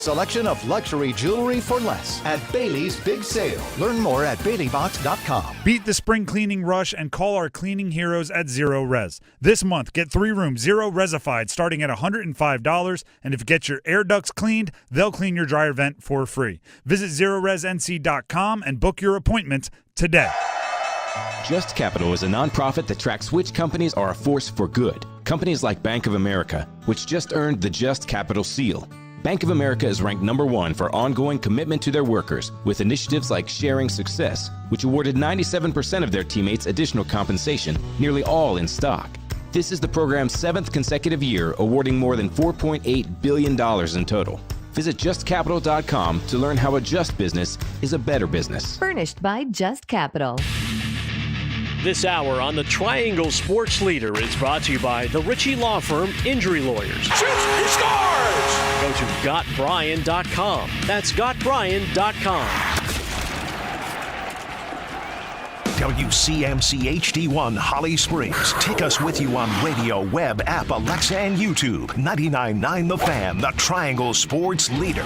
Selection of luxury jewelry for less at Bailey's Big Sale. Learn more at BaileyBox.com. Beat the spring cleaning rush and call our cleaning heroes at Zero Res. This month, get 3 rooms Zero Resified starting at $105, and if you get your air ducts cleaned, they'll clean your dryer vent for free. Visit ZeroResNC.com and book your appointment today. Just Capital is a nonprofit that tracks which companies are a force for good. Companies like Bank of America, which just earned the Just Capital seal. Bank of America is ranked #1 for ongoing commitment to their workers with initiatives like Sharing Success, which awarded 97% of their teammates additional compensation, nearly all in stock. This is the program's 7th consecutive year, awarding more than $4.8 billion in total. Visit justcapital.com to learn how a just business is a better business. Furnished by Just Capital. This hour on the Triangle Sports Leader is brought to you by the Ritchie Law Firm Injury Lawyers. Shoots, he scores! Go to GotBryan.com. That's GotBryan.com. WCMC HD1 Holly Springs. Take us with you on radio, web, app, Alexa, and YouTube. 99.9 The Fan, the Triangle Sports Leader.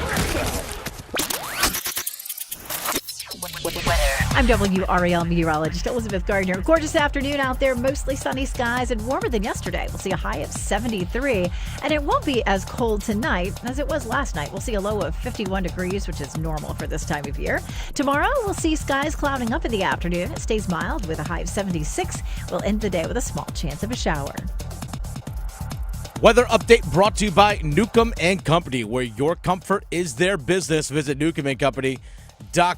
I'm WRAL meteorologist Elizabeth Gardner. Gorgeous afternoon out there, mostly sunny skies and warmer than yesterday. We'll see a high of 73, and it won't be as cold tonight as it was last night. We'll see a low of 51 degrees, which is normal for this time of year. Tomorrow, we'll see skies clouding up in the afternoon. It stays mild with a high of 76. We'll end the day with a small chance of a shower. Weather update brought to you by Newcomb & Company, where your comfort is their business. Visit Newcomb & Company.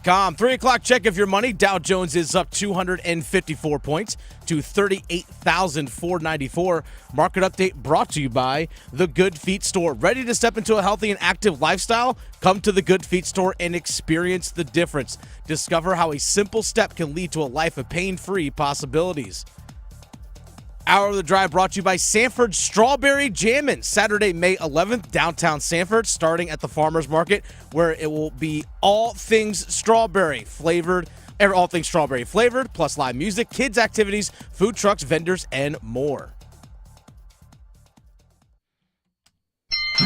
.com. 3 o'clock check of your money. Dow Jones is up 254 points to 38,494. Market update brought to you by The Good Feet Store. Ready to step into a healthy and active lifestyle? Come to The Good Feet Store and experience the difference. Discover how a simple step can lead to a life of pain-free possibilities. Hour of the Drive brought to you by Sanford Strawberry Jammin'. Saturday, May 11th, downtown Sanford, starting at the Farmers Market, where it will be all things strawberry flavored, plus live music, kids activities, food trucks, vendors, and more.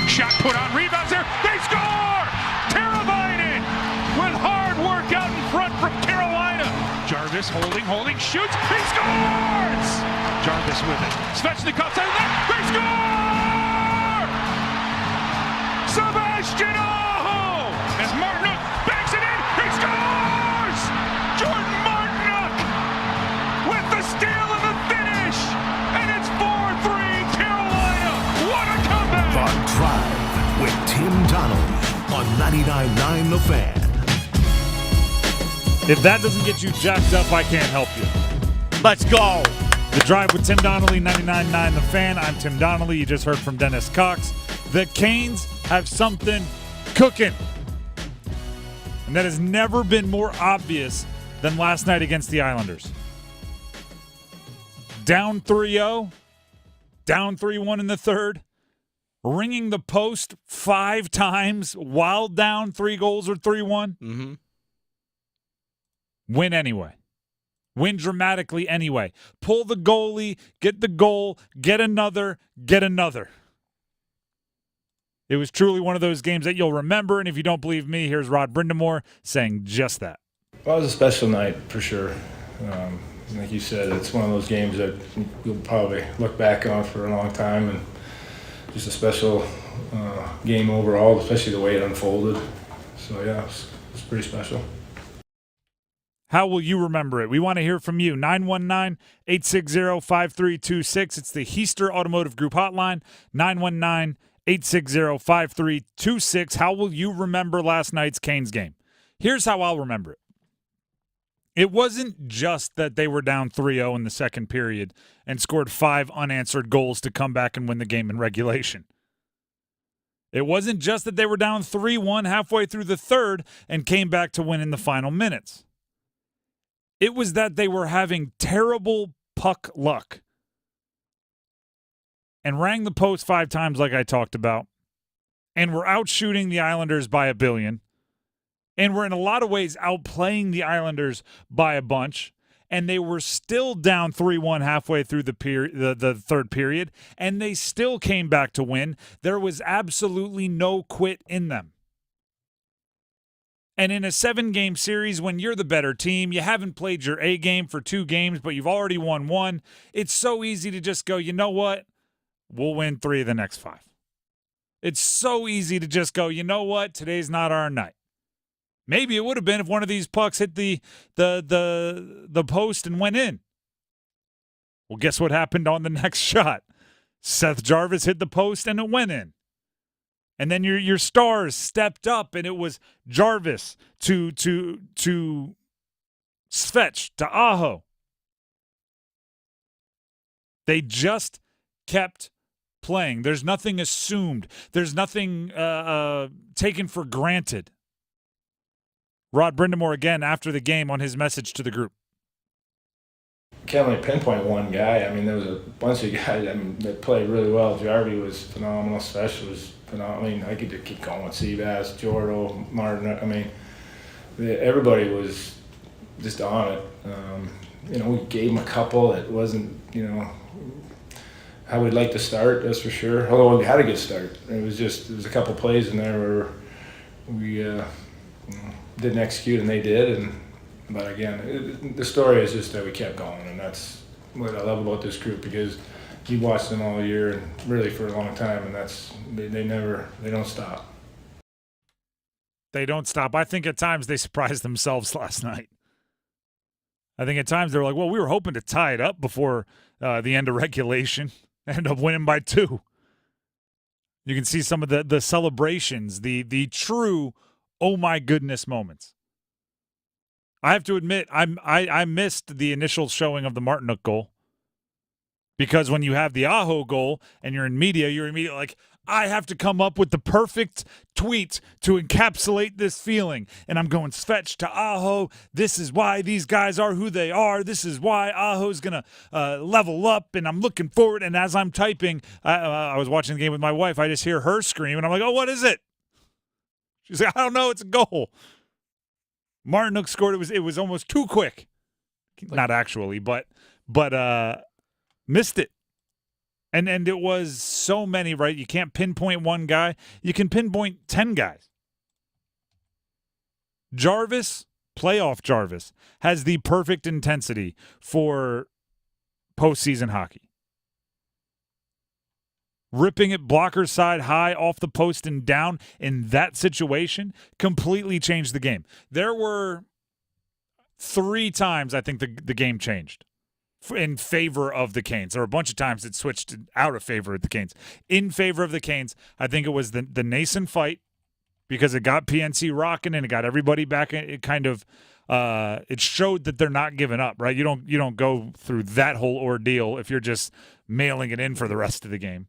Shot put on, rebounds there, they score! Teravainen with hard work out in front from Carolina. Jarvis holding, shoots, he scores! Jarvis with it. Svechnikov side of that. They score! Sebastian Aho! As Martinook banks it in, he scores! Jordan Martinook with the steal and the finish! And it's 4-3 Carolina! What a comeback! The Drive with Tim Donnelly on 99.9 The Fan. If that doesn't get you jacked up, I can't help you. Let's go! The Drive with Tim Donnelly, 99.9 The Fan. I'm Tim Donnelly. You just heard from Dennis Cox. The Canes have something cooking. And that has never been more obvious than last night against the Islanders. Down 3-0, down 3-1 in the third, ringing the post 5 times while down 3 goals or 3-1. Mm-hmm. Win anyway. Win dramatically anyway. Pull the goalie, get the goal, get another. It was truly one of those games that you'll remember, and if you don't believe me, here's Rod Brindamore saying just that. Well, it was a special night for sure. Like you said, it's one of those games that you'll probably look back on for a long time, and just a special game overall, especially the way it unfolded. So, yeah, it's pretty special. How will you remember it? We want to hear from you. 919-860-5326. It's the Heister Automotive Group hotline. 919-860-5326. How will you remember last night's Canes game? Here's how I'll remember it. It wasn't just that they were down 3-0 in the second period and scored 5 unanswered goals to come back and win the game in regulation. It wasn't just that they were down 3-1 halfway through the third and came back to win in the final minutes. It was that they were having terrible puck luck and rang the post 5 times like I talked about, and were outshooting the Islanders by a billion, and were in a lot of ways outplaying the Islanders by a bunch, and they were still down 3-1 halfway through the third period, and they still came back to win. There was absolutely no quit in them. And in a 7-game series, when you're the better team, you haven't played your A game for 2 games, but you've already won 1, it's so easy to just go, you know what? We'll win 3 of the next 5. It's so easy to just go, you know what? Today's not our night. Maybe it would have been if one of these pucks hit the post and went in. Well, guess what happened on the next shot? Seth Jarvis hit the post and it went in. And then your stars stepped up, and it was Jarvis to Svetch to Aho. They just kept playing. There's nothing assumed. There's nothing taken for granted. Rod Brindamore again after the game on his message to the group. Can't only pinpoint one guy. I mean, there was a bunch of guys that played really well. Jarvie was phenomenal. Svetch was phenomenal. I mean, I could keep going with Seabass, Jordo, Martin. I mean, everybody was just on it. We gave him a couple. It wasn't, how we'd like to start, that's for sure. Although we had a good start. There was a couple plays in there where we didn't execute, and they did. But again, the story is just that we kept going, and that's what I love about this group, because you watch them all year and really for a long time, and they don't stop. They don't stop. I think at times they surprised themselves last night. I think at times they were like, well, we were hoping to tie it up before the end of regulation. End up winning by 2. You can see some of the celebrations, the true oh my goodness moments. I have to admit, I missed the initial showing of the Martinook goal, because when you have the Aho goal and you're in media, you're immediately like, I have to come up with the perfect tweet to encapsulate this feeling. And I'm going Svetch to Aho. This is why these guys are who they are. This is why Aho's going to level up, and I'm looking forward. And as I'm typing, I was watching the game with my wife. I just hear her scream, and I'm like, oh, what is it? She's like, I don't know. It's a goal. Martinook scored. It was almost too quick. Not actually, but missed it. And it was so many, right? You can't pinpoint one guy. You can pinpoint 10 guys. Jarvis, playoff Jarvis, has the perfect intensity for postseason hockey. Ripping it blocker side high off the post and down in that situation completely changed the game. There were 3 times I think the game changed in favor of the Canes. There were a bunch of times it switched out of favor of the Canes. In favor of the Canes, I think it was the Nason fight, because it got PNC rocking and it got everybody back. It kind of it showed that they're not giving up, right? You don't go through that whole ordeal if you're just mailing it in for the rest of the game.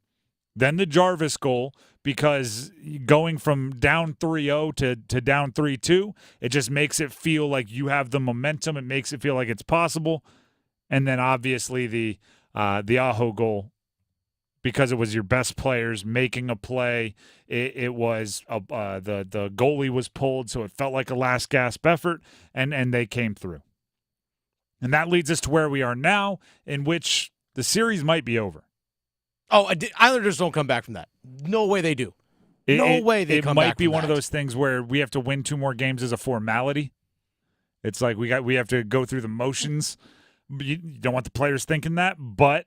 Then the Jarvis goal, because going from down 3-0 to down 3-2, it just makes it feel like you have the momentum. It makes it feel like it's possible. And then obviously the Aho goal, because it was your best players making a play. It was the goalie was pulled, so it felt like a last gasp effort, and they came through. And that leads us to where we are now, in which the series might be over. Oh, Islanders don't come back from that. No way they do. No way they come back from that. It might be one of those things where we have to win 2 more games as a formality. It's like we have to go through the motions. You don't want the players thinking that, but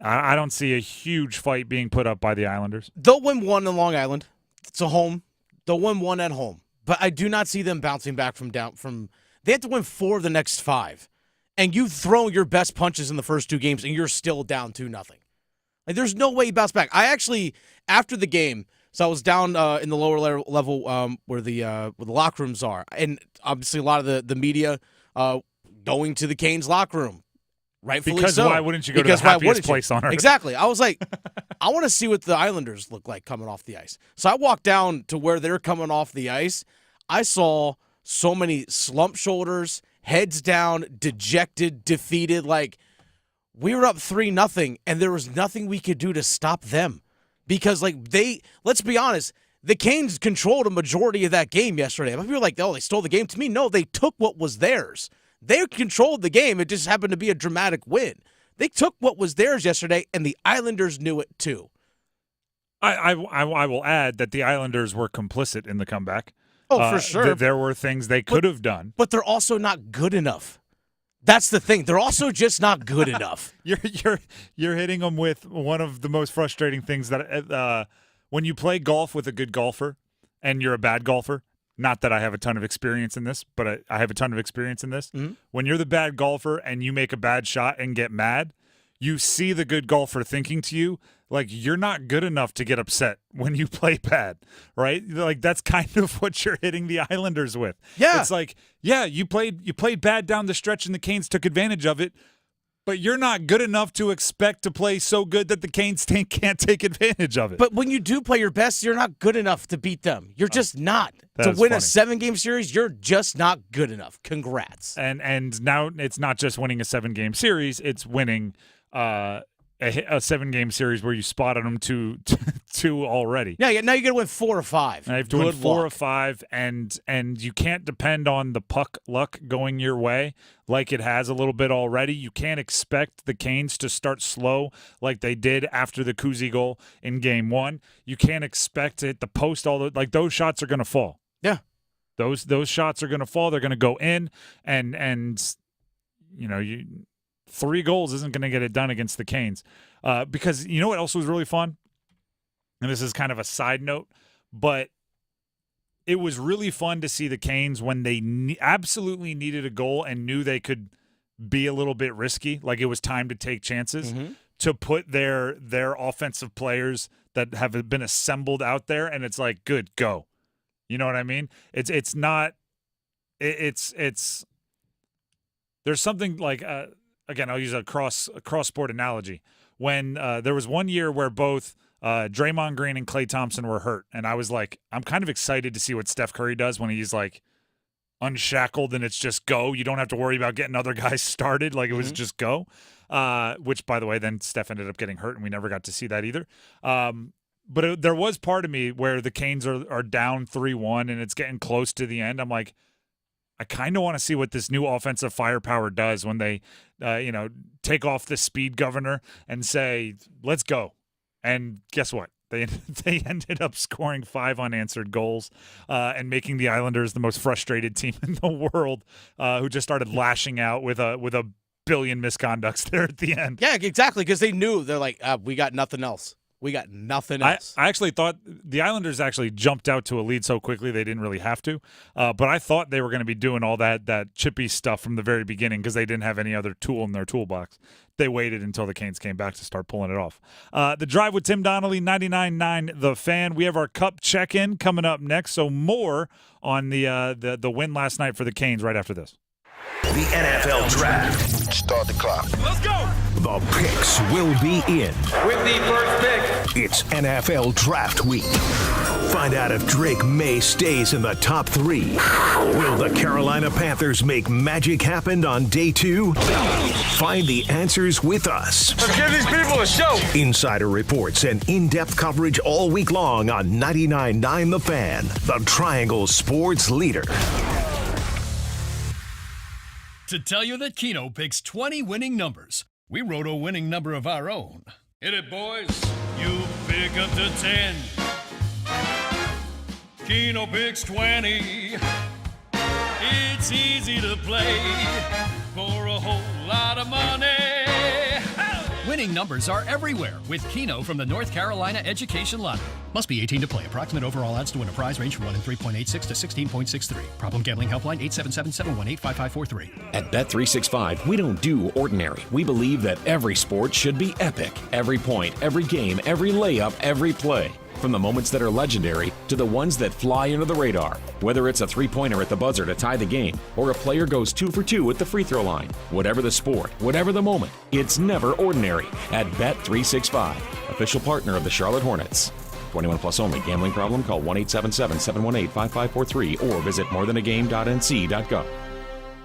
I don't see a huge fight being put up by the Islanders. They'll win 1 in Long Island. It's a home. They'll win 1 at home. But I do not see them bouncing back from. They have to win 4 of the next 5. And you've thrown your best punches in the first 2 games, and you're still down 2-0. Like, there's no way you bounce back. I actually, after the game, so I was down in the lower level where the locker rooms are. And obviously a lot of the media going to the Canes locker room. Rightfully because so. Why wouldn't you go to the happiest place on earth? Exactly. I was like, I want to see what the Islanders look like coming off the ice. So I walked down to where they're coming off the ice. I saw so many slump shoulders, heads down, dejected, defeated. Like, we were up 3-0, and there was nothing we could do to stop them. Because, like, let's be honest, the Canes controlled a majority of that game yesterday. People were like, oh, they stole the game. To me, no, they took what was theirs. They controlled the game. It just happened to be a dramatic win. They took what was theirs yesterday, and the Islanders knew it too. I will add that the Islanders were complicit in the comeback. Oh, for sure. There were things they could have done. But they're also not good enough. That's the thing. They're also just not good enough. You're hitting them with one of the most frustrating things that when you play golf with a good golfer and you're a bad golfer, not that I have a ton of experience in this, but I have a ton of experience in this. Mm-hmm. When you're the bad golfer and you make a bad shot and get mad, you see the good golfer thinking to you, like, you're not good enough to get upset when you play bad, right? Like, that's kind of what you're hitting the Islanders with. Yeah. It's like, yeah, you played bad down the stretch and the Canes took advantage of it, but you're not good enough to expect to play so good that the Canes can't take advantage of it. But when you do play your best, you're not good enough to beat them. You're just not. To win funny. A 7-game series, you're just not good enough. Congrats. And now it's not just winning a 7-game series, it's winning a 7-game series where you spotted them two already. Yeah, now you're going to win 4 or 5. And you have to win 4 or 5, and you can't depend on the puck luck going your way like it has a little bit already. You can't expect the Canes to start slow like they did after the Kuzi goal in Game 1. You can't expect to hit the post. Those shots are going to fall. Yeah. Those shots are going to fall. They're going to go in, and 3 goals isn't going to get it done against the Canes. Because you know what else was really fun? And this is kind of a side note, but it was really fun to see the Canes when they absolutely needed a goal and knew they could be a little bit risky, like it was time to take chances, to put their offensive players that have been assembled out there, and it's like, good, go. You know what I mean? It's not it's there's something like again, I'll use a cross-sport analogy. When there was one year where both Draymond Green and Klay Thompson were hurt, and I was like, I'm kind of excited to see what Steph Curry does when he's like unshackled and it's just go. You don't have to worry about getting other guys started. Like it was just go. Which, by the way, then Steph ended up getting hurt, and we never got to see that either. But there was part of me where the Canes are down 3-1 and it's getting close to the end. I'm like, I kind of want to see what this new offensive firepower does when they, take off the speed governor and say, let's go. And guess what? They ended up scoring 5 unanswered goals and making the Islanders the most frustrated team in the world, who just started lashing out with a billion misconducts there at the end. Yeah, exactly, because they knew. They're like, we got nothing else. We got nothing else. I actually thought the Islanders actually jumped out to a lead so quickly they didn't really have to. But I thought they were going to be doing all that chippy stuff from the very beginning because they didn't have any other tool in their toolbox. They waited until the Canes came back to start pulling it off. The Drive with Tim Donnelly, 99.9 The Fan. We have our Cup check-in coming up next, so more on the win last night for the Canes right after this. The NFL Draft. Start the clock. Let's go. The picks will be in. With the first pick. It's NFL Draft Week. Find out if Drake Maye stays in the top 3. Will the Carolina Panthers make magic happen on day 2? Find the answers with us. Let's give these people a show. Insider reports and in-depth coverage all week long on 99.9 The Fan, the Triangle Sports leader. To tell you that Keno picks 20 winning numbers, we wrote a winning number of our own. Hit it, boys. You pick up to 10. Keno picks 20. It's easy to play for a whole lot of money. Winning numbers are everywhere with Keno from the North Carolina Education Lottery. Must be 18 to play. Approximate overall odds to win a prize range from 1 in 3.86 to 16.63. Problem gambling helpline 877-718-5543. At Bet365, we don't do ordinary. We believe that every sport should be epic. Every point, every game, every layup, every play. From the moments that are legendary to the ones that fly under the radar. Whether it's a three-pointer at the buzzer to tie the game or a player goes 2 for 2 at the free throw line. Whatever the sport, whatever the moment, it's never ordinary at Bet365, official partner of the Charlotte Hornets. 21 plus only. Gambling problem? Call 1-877-718-5543 or visit morethanagame.nc.gov.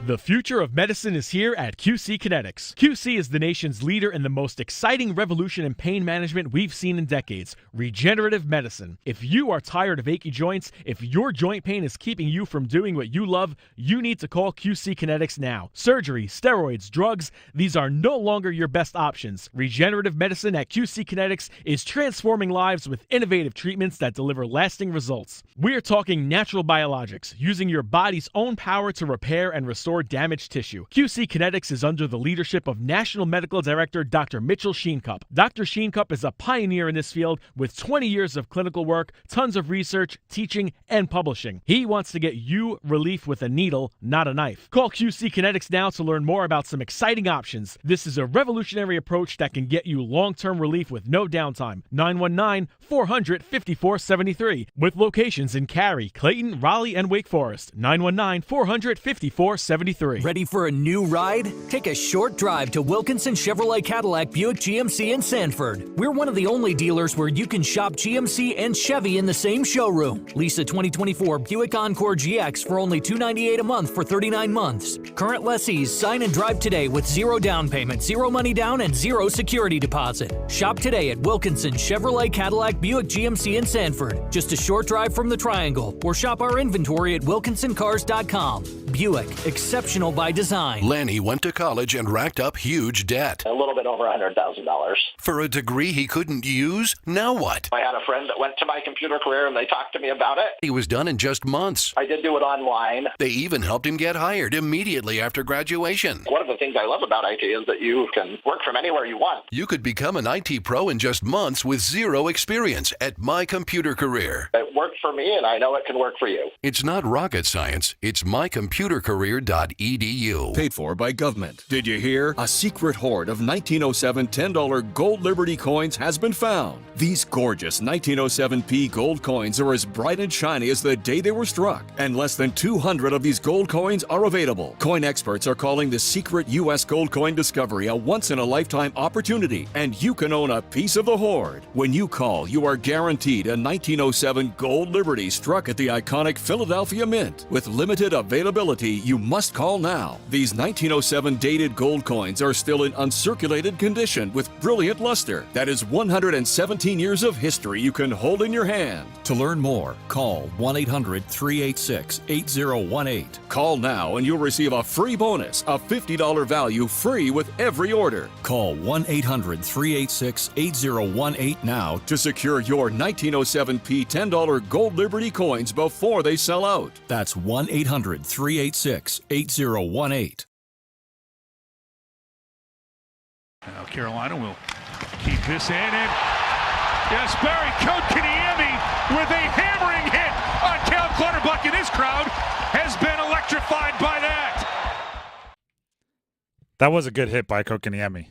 The future of medicine is here at QC Kinetics. QC is the nation's leader in the most exciting revolution in pain management we've seen in decades, regenerative medicine. If you are tired of achy joints, if your joint pain is keeping you from doing what you love, you need to call QC Kinetics now. Surgery, steroids, drugs, these are no longer your best options. Regenerative medicine at QC Kinetics is transforming lives with innovative treatments that deliver lasting results. We're talking natural biologics, using your body's own power to repair and restore damaged tissue. QC Kinetics is under the leadership of National Medical Director Dr. Mitchell Sheencup. Dr. Sheencup is a pioneer in this field with 20 years of clinical work, tons of research, teaching, and publishing. He wants to get you relief with a needle, not a knife. Call QC Kinetics now to learn more about some exciting options. This is a revolutionary approach that can get you long-term relief with no downtime. 919-400-5473 with locations in Cary, Clayton, Raleigh, and Wake Forest. 919-400-5473. Ready for a new ride? Take a short drive to Wilkinson Chevrolet Cadillac Buick GMC in Sanford. We're one of the only dealers where you can shop GMC and Chevy in the same showroom. Lease a 2024 Buick Encore GX for only $298 a month for 39 months. Current lessees sign and drive today with zero down payment, zero money down, and zero security deposit. Shop today at Wilkinson Chevrolet Cadillac Buick GMC in Sanford, just a short drive from the Triangle, or shop our inventory at wilkinsoncars.com. Buick, exceptional by design. Lanny went to college and racked up huge debt. A little bit over $100,000. For a degree he couldn't use? Now what? I had a friend that went to my computer career and they talked to me about it. He was done in just months. I did do it online. They even helped him get hired immediately after graduation. One of the things I love about IT is that you can work from anywhere you want. You could become an IT pro in just months with zero experience at My Computer Career. It worked for me and I know it can work for you. It's not rocket science. It's mycomputercareer.edu. Paid for by government. Did you hear? A secret hoard of 1907 $10 gold Liberty coins has been found. These gorgeous 1907p gold coins are as bright and shiny as the day they were struck, and less than 200 of these gold coins are available. Coin experts are calling the secret U.S. gold coin discovery a once-in-a-lifetime opportunity, and you can own a piece of the hoard. When you call, you are guaranteed a 1907 gold Liberty struck at the iconic Philadelphia Mint. With limited availability, you must call now. These 1907 dated gold coins are still in uncirculated condition with brilliant luster. That is 117 years of history you can hold in your hand. To learn more, call 1-800-386-8018. Call now and you'll receive a free bonus, a $50 value free with every order. Call 1-800-386-8018 now to secure your 1907p $10 gold Liberty coins before they sell out. That's 1-800-386-8018. Now Carolina will keep this in, and yes, Barry Kotkaniemi with a hammering hit on Cal Clutterbuck, and this crowd has been electrified by that. That was a good hit by Kotkaniemi.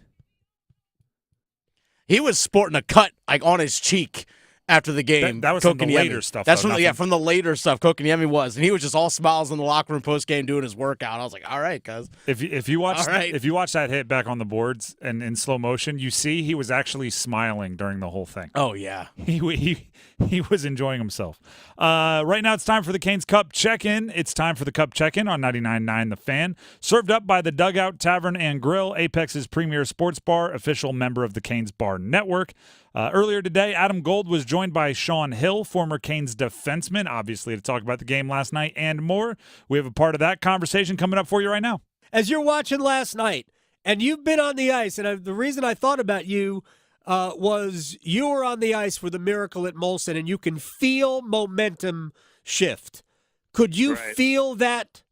He was sporting a cut like on his cheek after the game. That was from the later stuff. That's though, from the later stuff. Kotkaniemi was, and he was just all smiles in the locker room post game doing his workout. I was like, all right, cuz. If you watch that hit back on the boards and in slow motion, you see he was actually smiling during the whole thing. Oh yeah, he was enjoying himself. Right now it's time for the Canes Cup check-in. It's time for the Cup check-in on 99.9 The Fan. Served up by the Dugout Tavern and Grill, Apex's premier sports bar, official member of the Canes Bar Network. Earlier today, Adam Gold was joined by Sean Hill, former Canes defenseman, obviously to talk about the game last night and more. We have a part of that conversation coming up for you right now. As you're watching last night, and you've been on the ice, and the reason I thought about you was you were on the ice for the Miracle at Molson, and you can feel momentum shift. Could you feel that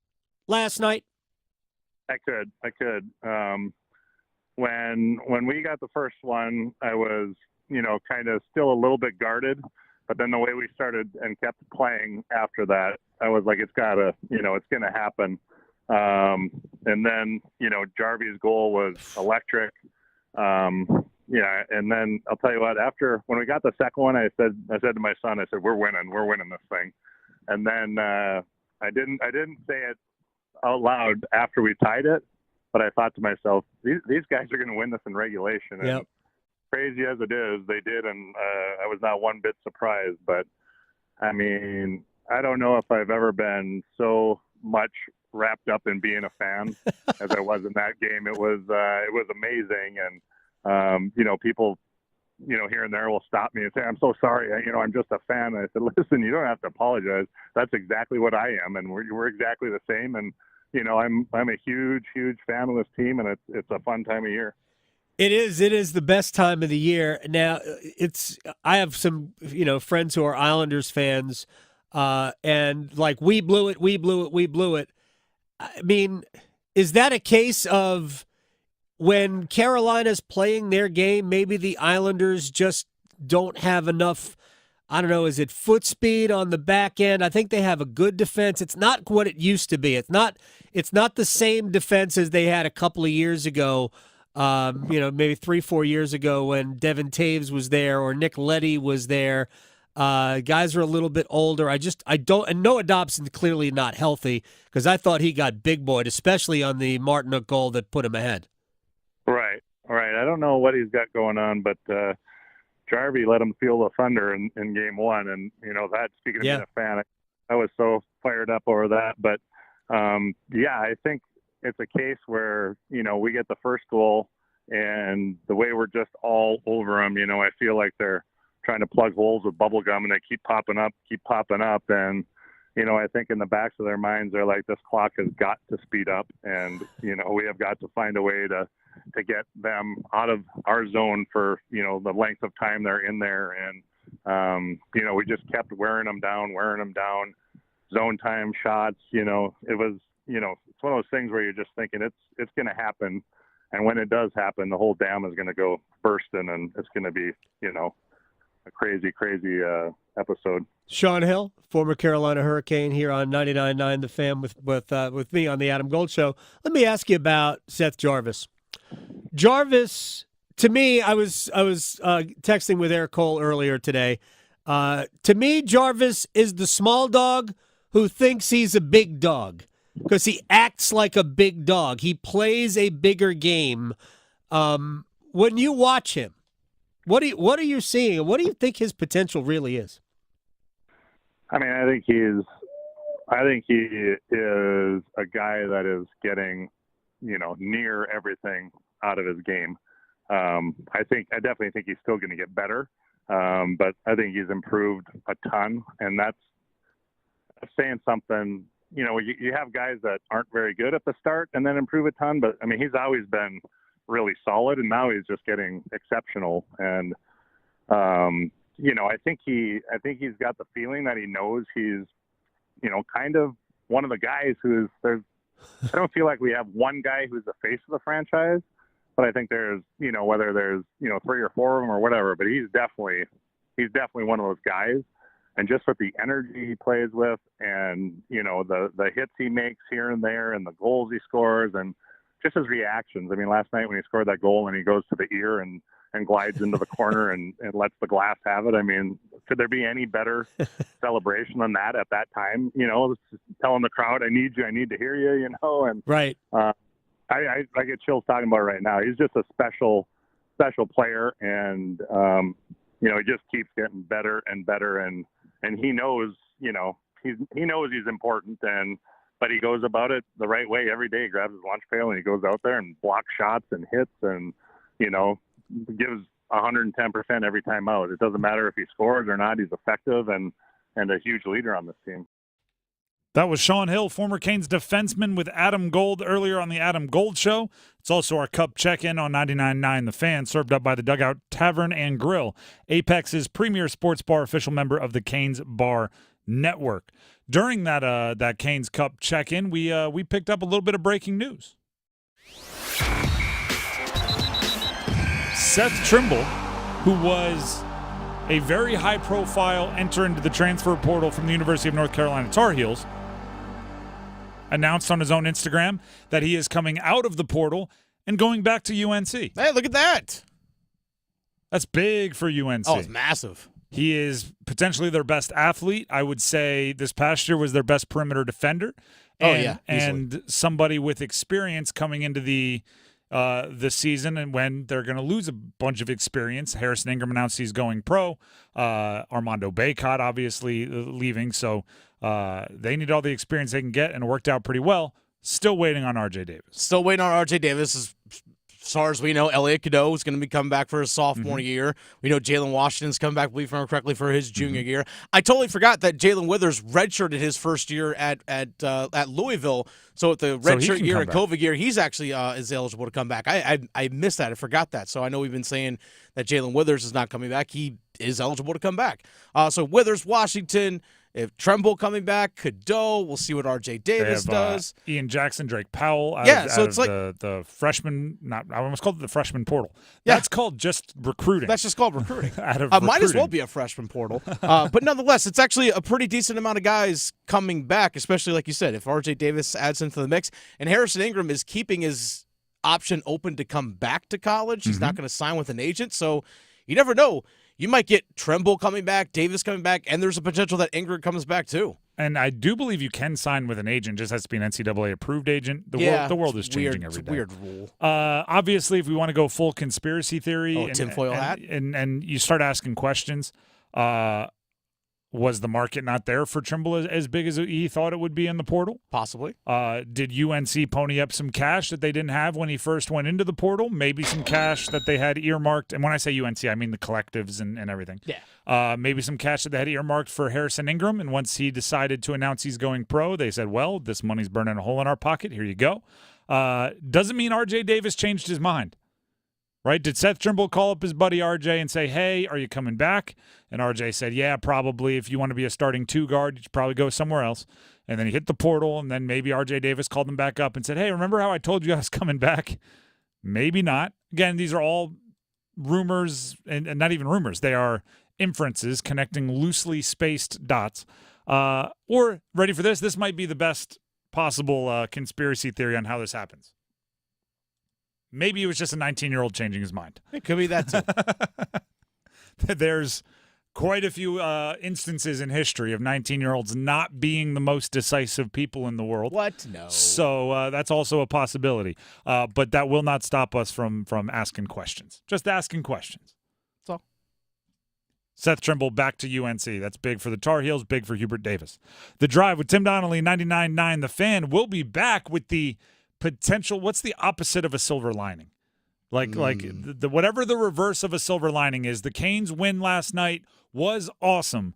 last night? I could. When we got the first one, I was, kind of still a little bit guarded, but then the way we started and kept playing after that, I was like, it's gotta, it's going to happen. And then, Jarvy's goal was electric. And then I'll tell you what, when we got the second one, I said to my son, we're winning this thing. And then, I didn't say it out loud after we tied it, but I thought to myself, these guys are going to win this in regulation. And yep. Crazy as it is, they did, and I was not one bit surprised. But, I mean, I don't know if I've ever been so much wrapped up in being a fan as I was in that game. It was amazing, and people, here and there will stop me and say, "I'm so sorry, I'm just a fan." And I said, "Listen, you don't have to apologize. That's exactly what I am, and we're exactly the same." And I'm a huge fan of this team, and it's a fun time of year. It is the best time of the year. Now, I have some, friends who are Islanders fans, and like, we blew it. I mean, is that a case of when Carolina's playing their game, maybe the Islanders just don't have enough, I don't know, is it foot speed on the back end? I think they have a good defense. It's not what it used to be. It's not the same defense as they had a couple of years ago. Maybe 3-4 years ago when Devin Taves was there or Nick Leddy was there. Guys are a little bit older. And Noah Dobson's clearly not healthy because I thought he got big boyed, especially on the Martinook goal that put him ahead. Right. I don't know what he's got going on, but Jarvie let him feel the thunder in game one. And, that, speaking of being a fan, I was so fired up over that. But, I think it's a case where, we get the first goal and the way we're just all over them, I feel like they're trying to plug holes with bubble gum and they keep popping up. And, I think in the backs of their minds, they're like, this clock has got to speed up. And, we have got to find a way to get them out of our zone for, the length of time they're in there. And, we just kept wearing them down, zone time shots, it was, it's one of those things where you're just thinking it's going to happen. And when it does happen, the whole dam is going to go bursting and it's going to be, a crazy episode. Sean Hill, former Carolina Hurricane, here on 99.9 The Fan with me on the Adam Gold Show. Let me ask you about Seth Jarvis. Jarvis, to me, I was texting with Eric Cole earlier today. To me, Jarvis is the small dog who thinks he's a big dog because he acts like a big dog. He plays a bigger game. When you watch him, what are you seeing, and what do you think his potential really is? I mean, I think he is a guy that is getting, near everything out of his game. I definitely think he's still going to get better, but I think he's improved a ton, and that's saying something. You have guys that aren't very good at the start and then improve a ton, but I mean, he's always been really solid, and now he's just getting exceptional. And I think he's got the feeling that he knows he's, kind of one of the guys who's there. I don't feel like we have one guy who's the face of the franchise, but I think there's, whether there's, 3 or 4 of them or whatever, but he's definitely one of those guys. And just with the energy he plays with and, the hits he makes here and there and the goals he scores and just his reactions. I mean, last night when he scored that goal and he goes to the ear and glides into the corner and lets the glass have it. I mean, could there be any better celebration than that at that time? Telling the crowd, I need you, I need to hear you, and right. I get chills talking about it right now. He's just a special player, and he just keeps getting better and better, and he knows, he knows he's important, but he goes about it the right way every day. He grabs his lunch pail and he goes out there and blocks shots and hits and, gives 110% every time out. It doesn't matter if he scores or not. He's effective and a huge leader on this team. That was Sean Hill, former Canes defenseman, with Adam Gold earlier on the Adam Gold Show. It's also our Cup check-in on 99.9 The Fan, served up by the Dugout Tavern and Grill, Apex's premier sports bar, official member of the Canes Bar Network. During that Canes Cup check-in, we picked up a little bit of breaking news. Seth Trimble, who was a very high-profile enter into the transfer portal from the University of North Carolina Tar Heels, announced on his own Instagram that he is coming out of the portal and going back to UNC. Hey, look at that. That's big for UNC. Oh, it's massive. He is potentially their best athlete. I would say this past year was their best perimeter defender. And somebody with experience coming into the this season, and when they're going to lose a bunch of experience. Harrison Ingram announced he's going pro. Armando Bacot obviously leaving, so they need all the experience they can get, and it worked out pretty well. Still waiting on R.J. Davis. Still waiting on R.J. Davis. As far as we know, Elliot Cadeau is going to be coming back for his sophomore year. We know Jalen Washington's coming back, I believe, if I remember correctly, for his junior year. I totally forgot that Jalen Withers redshirted his first year at Louisville. So with the redshirt year and COVID year, he's actually is eligible to come back. I missed that. I forgot that. So I know we've been saying that Jalen Withers is not coming back. He is eligible to come back. So Withers, Washington. If Tremble coming back, Cadeau, we'll see what R.J. Davis does. Ian Jackson, Drake Powell, out so it's of like the freshman. I almost called it the freshman portal. Yeah. That's called just recruiting. That's just called recruiting. Might as well be a freshman portal. But nonetheless, it's actually a pretty decent amount of guys coming back, especially like you said, if R.J. Davis adds into the mix. And Harrison Ingram is keeping his option open to come back to college. He's not going to sign with an agent, so you never know. You might get Tremble coming back, Davis coming back, and there's a potential that Ingram comes back too. And I do believe you can sign with an agent, just has to be an NCAA-approved agent. The world is changing every day. It's a weird rule. Obviously, if we want to go full conspiracy theory tinfoil hat, and you start asking questions, was the market not there for Trimble as big as he thought it would be in the portal? Possibly. Did UNC pony up some cash that they didn't have when he first went into the portal? Maybe some cash that they had earmarked. And when I say UNC, I mean the collectives and everything. Yeah. Maybe some cash that they had earmarked for Harrison Ingram. And once he decided to announce he's going pro, they said, well, this money's burning a hole in our pocket. Here you go. Doesn't mean R.J. Davis changed his mind. Right? Did Seth Trimble call up his buddy RJ and say, hey, are you coming back? And RJ said, yeah, probably. If you want to be a starting two guard, you should probably go somewhere else. And then he hit the portal, and then maybe RJ Davis called him back up and said, hey, remember how I told you I was coming back? Maybe not. Again, these are all rumors, and not even rumors. They are inferences connecting loosely spaced dots. Or, ready for this? This might be the best possible conspiracy theory on how this happens. Maybe it was just a 19-year-old changing his mind. It could be that too. There's quite a few instances in history of 19-year-olds not being the most decisive people in the world. What? No. So that's also a possibility. But that will not stop us from asking questions. Just asking questions. That's all. Seth Trimble back to UNC. That's big for the Tar Heels, big for Hubert Davis. The Drive with Tim Donnelly, 99.9 The Fan. We'll be back with the potential. What's the opposite of a silver lining? Like whatever the reverse of a silver lining is. The Canes win last night was awesome,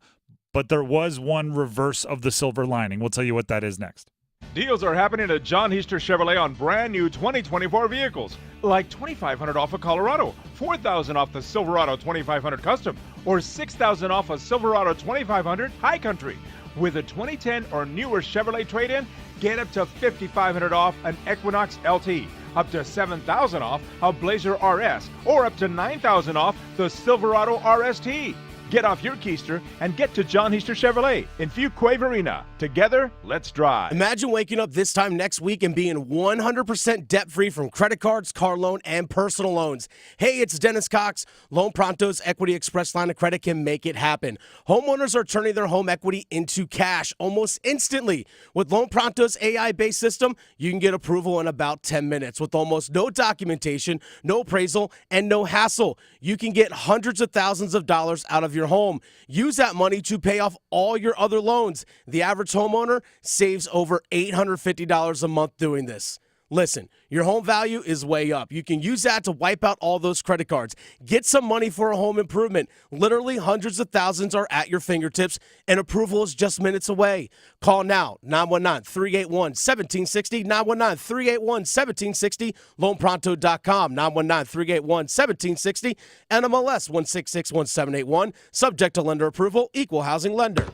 but there was one reverse of the silver lining. We'll tell you what that is next. Deals are happening at John Heister Chevrolet on brand new 2024 vehicles, like $2,500 off a Colorado, $4,000 off the Silverado 2500 Custom, or $6,000 off a Silverado 2500 High Country. With a 2010 or newer Chevrolet trade-in, get up to $5,500 off an Equinox LT, up to $7,000 off a Blazer RS, or up to $9,000 off the Silverado RST. Get off your keister and get to John Heister Chevrolet in Fuquay Arena. Together, let's drive. Imagine waking up this time next week and being 100% debt-free from credit cards, car loan, and personal loans. Hey, it's Dennis Cox. Loan Pronto's Equity Express line of credit can make it happen. Homeowners are turning their home equity into cash almost instantly. With Loan Pronto's AI-based system, you can get approval in about 10 minutes with almost no documentation, no appraisal, and no hassle. You can get hundreds of thousands of dollars out of your home. Use that money to pay off all your other loans. The average homeowner saves over $850 a month doing this. Listen, your home value is way up. You can use that to wipe out all those credit cards. Get some money for a home improvement. Literally hundreds of thousands are at your fingertips, and approval is just minutes away. Call now, 919-381-1760, 919-381-1760, loanpronto.com, 919-381-1760, NMLS 1661781, subject to lender approval, equal housing lender.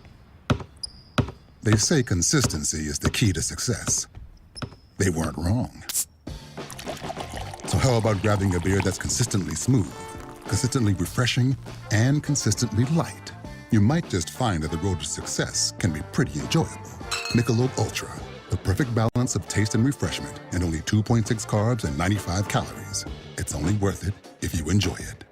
They say consistency is the key to success. They weren't wrong. So how about grabbing a beer that's consistently smooth, consistently refreshing, and consistently light? You might just find that the road to success can be pretty enjoyable. Michelob Ultra, the perfect balance of taste and refreshment, and only 2.6 carbs and 95 calories. It's only worth it if you enjoy it.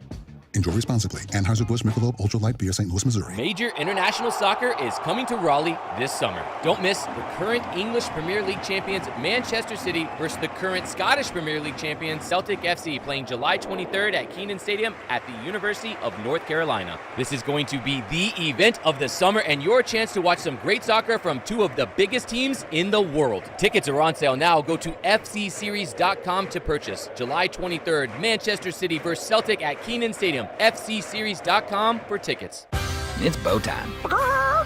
Enjoy responsibly. Anheuser-Busch Michelob Ultra Light Beer, St. Louis, Missouri. Major international soccer is coming to Raleigh this summer. Don't miss the current English Premier League champions Manchester City versus the current Scottish Premier League champions Celtic FC, playing July 23rd at Keenan Stadium at the University of North Carolina. This is going to be the event of the summer and your chance to watch some great soccer from two of the biggest teams in the world. Tickets are on sale now. Go to fcseries.com to purchase. July 23rd, Manchester City versus Celtic at Keenan Stadium. fcseries.com for tickets. It's bow time.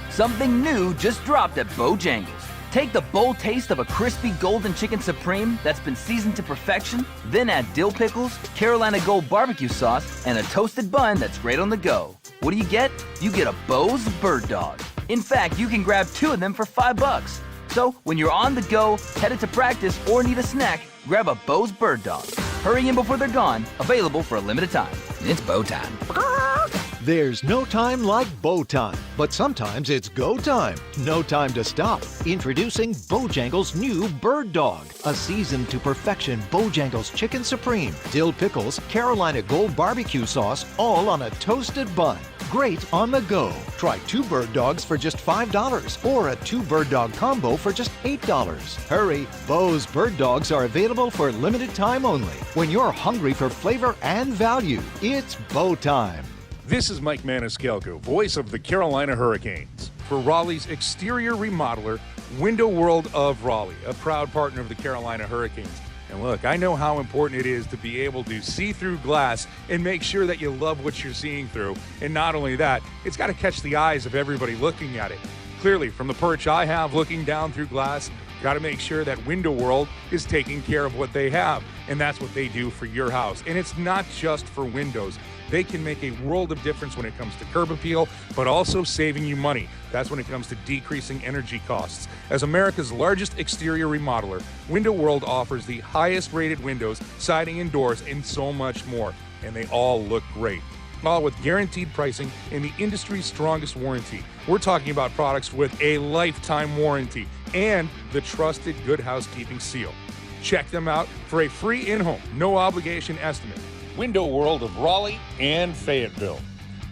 Something new just dropped at Bojangles. Take the bold taste of a crispy golden chicken supreme that's been seasoned to perfection, then add dill pickles, Carolina Gold barbecue sauce, and a toasted bun that's great on the go. What do you get? You get a Bo's Bird Dog. In fact, you can grab 2 of them for $5. So when you're on the go, headed to practice, or need a snack, grab a Bo's Bird Dog. Hurry in before they're gone. Available for a limited time. It's bow time. There's no time like bow time, but sometimes it's go time. No time to stop. Introducing Bojangles' new Bird Dog, a seasoned to perfection Bojangles Chicken Supreme, dill pickles, Carolina Gold barbecue sauce, all on a toasted bun. Great on the go. Try 2 Bird Dogs for just $5 or a 2 Bird Dog combo for just $8. Hurry, Bo's Bird Dogs are available for limited time only. When you're hungry for flavor and value, it's bow time. This is Mike Maniscalco, voice of the Carolina Hurricanes. For Raleigh's exterior remodeler, Window World of Raleigh, a proud partner of the Carolina Hurricanes. And look, I know how important it is to be able to see through glass and make sure that you love what you're seeing through. And not only that, it's got to catch the eyes of everybody looking at it. Clearly, from the perch I have looking down through glass, got to make sure that Window World is taking care of what they have. And that's what they do for your house. And it's not just for windows. They can make a world of difference when it comes to curb appeal, but also saving you money. That's when it comes to decreasing energy costs. As America's largest exterior remodeler, Window World offers the highest rated windows, siding and doors, and so much more. And they all look great. All with guaranteed pricing and the industry's strongest warranty. We're talking about products with a lifetime warranty and the trusted Good Housekeeping seal. Check them out for a free in-home, no obligation estimate. Window World of Raleigh and Fayetteville.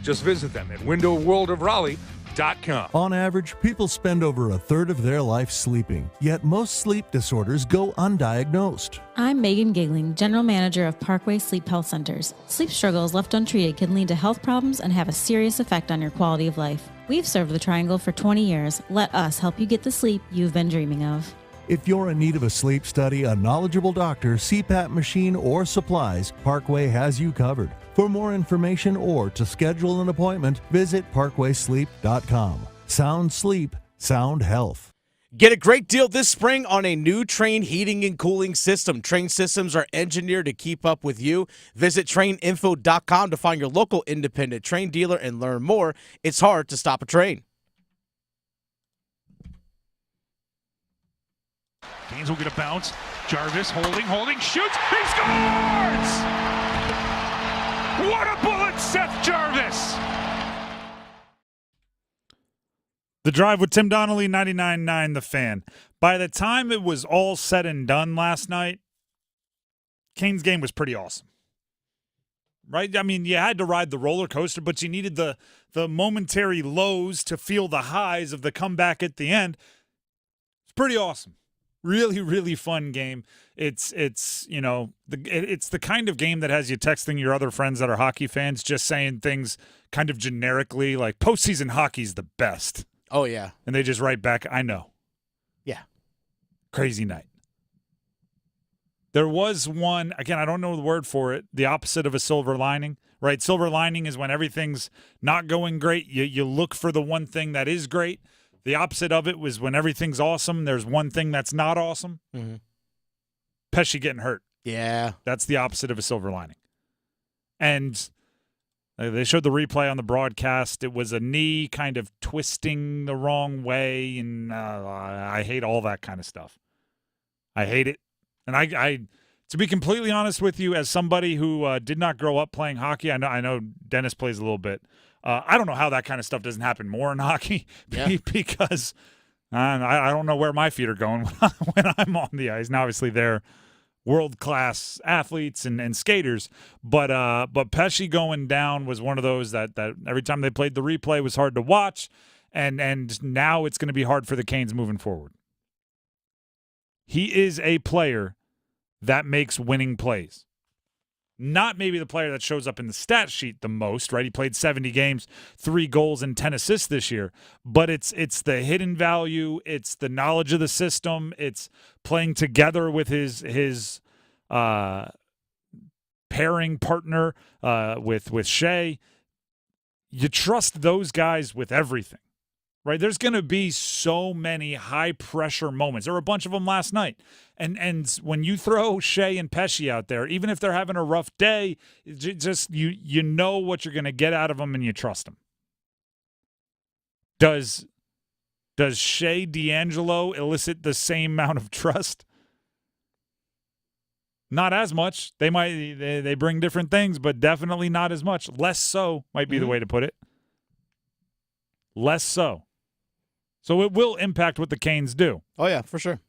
Just visit them at windowworldofraleigh.com. On average, people spend over a third of their life sleeping, yet most sleep disorders go undiagnosed. I'm Megan Gigling, General Manager of Parkway Sleep Health Centers. Sleep struggles left untreated can lead to health problems and have a serious effect on your quality of life. We've served the Triangle for 20 years. Let us help you get the sleep you've been dreaming of. If you're in need of a sleep study, a knowledgeable doctor, CPAP machine, or supplies, Parkway has you covered. For more information or to schedule an appointment, visit parkwaysleep.com. Sound sleep, sound health. Get a great deal this spring on a new Trane heating and cooling system. Trane systems are engineered to keep up with you. Visit TraneInfo.com to find your local independent Trane dealer and learn more. It's hard to stop a Trane. Canes will get a bounce. Jarvis holding, shoots. He scores! What a bullet, Seth Jarvis! The Drive with Tim Donnelly, 99.9 The Fan. By the time it was all said and done last night, Canes' game was pretty awesome. Right? I mean, you had to ride the roller coaster, but you needed the momentary lows to feel the highs of the comeback at the end. It's pretty awesome. Really, really fun game. It's the kind of game that has you texting your other friends that are hockey fans, just saying things kind of generically, like postseason hockey's the best. Oh, yeah. And they just write back, I know. Yeah. Crazy night. There was one, again, I don't know the word for it, the opposite of a silver lining, right? Silver lining is when everything's not going great. You look for the one thing that is great. The opposite of it was when everything's awesome, there's one thing that's not awesome. Mm-hmm. Pesce getting hurt. Yeah. That's the opposite of a silver lining. And they showed the replay on the broadcast. It was a knee kind of twisting the wrong way, and I hate all that kind of stuff. I hate it. And I to be completely honest with you, as somebody who did not grow up playing hockey, I know Dennis plays a little bit. I don't know how that kind of stuff doesn't happen more in hockey because I don't know where my feet are going when I'm on the ice. And obviously they're world-class athletes and skaters, but Pesce going down was one of those that every time they played the replay was hard to watch, and now it's going to be hard for the Canes moving forward. He is a player that makes winning plays. Not maybe the player that shows up in the stat sheet the most, right? He played 70 games, 3 goals and 10 assists this year. But it's the hidden value, it's the knowledge of the system, it's playing together with his pairing partner with Shea. You trust those guys with everything, right? There's going to be so many high-pressure moments. There were a bunch of them last night. And when you throw Shea and Pesce out there, even if they're having a rough day, just you know what you're going to get out of them and you trust them. Does Shea D'Angelo elicit the same amount of trust? Not as much. They bring different things, but definitely not as much. Less so might be the way to put it. Less so. So it will impact what the Canes do. Oh, yeah, for sure.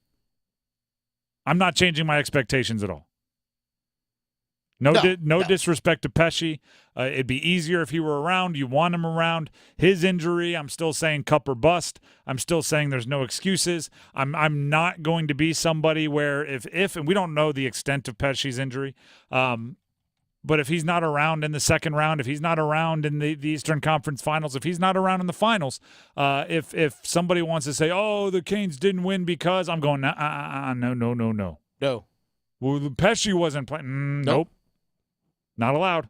I'm not changing my expectations at all. No disrespect to Pesce. It'd be easier if he were around. You want him around. His injury, I'm still saying cup or bust. I'm still saying there's no excuses. I'm not going to be somebody where if and we don't know the extent of Pesce's injury, but if he's not around in the second round, if he's not around in the Eastern Conference Finals, if he's not around in the finals, if somebody wants to say, oh, the Canes didn't win because, I'm going, no. No. Well, Pesce wasn't playing. Nope. Not allowed.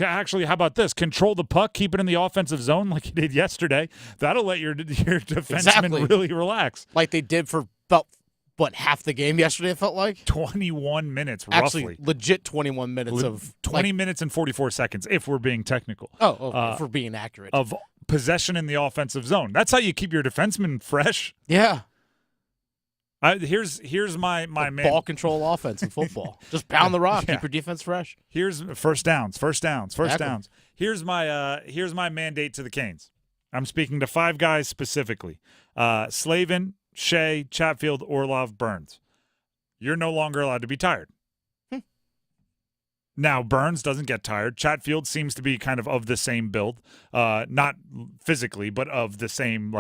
Actually, how about this? Control the puck, keep it in the offensive zone like you did yesterday. That'll let your defenseman really relax. Like they did for about, half the game yesterday, it felt like? 21 minutes, Actually, roughly. legit 21 minutes of... 20 minutes and 44 seconds, if we're being technical. If we're being accurate. Of possession in the offensive zone. That's how you keep your defenseman fresh. Yeah. Here's my man. Ball control offense in football. Just pound the rock, keep your defense fresh. Here's first downs. Here's my mandate to the Canes. I'm speaking to 5 guys specifically. Slavin, Shea, Chatfield, Orlov, Burns. You're no longer allowed to be tired. Now, Burns doesn't get tired. Chatfield seems to be kind of the same build. Not physically, but of the same,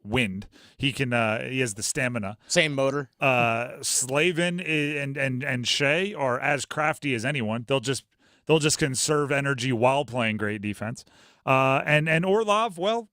wind. He can he has the stamina. Same motor. Slavin and Shea are as crafty as anyone. They'll just conserve energy while playing great defense. And Orlov, well,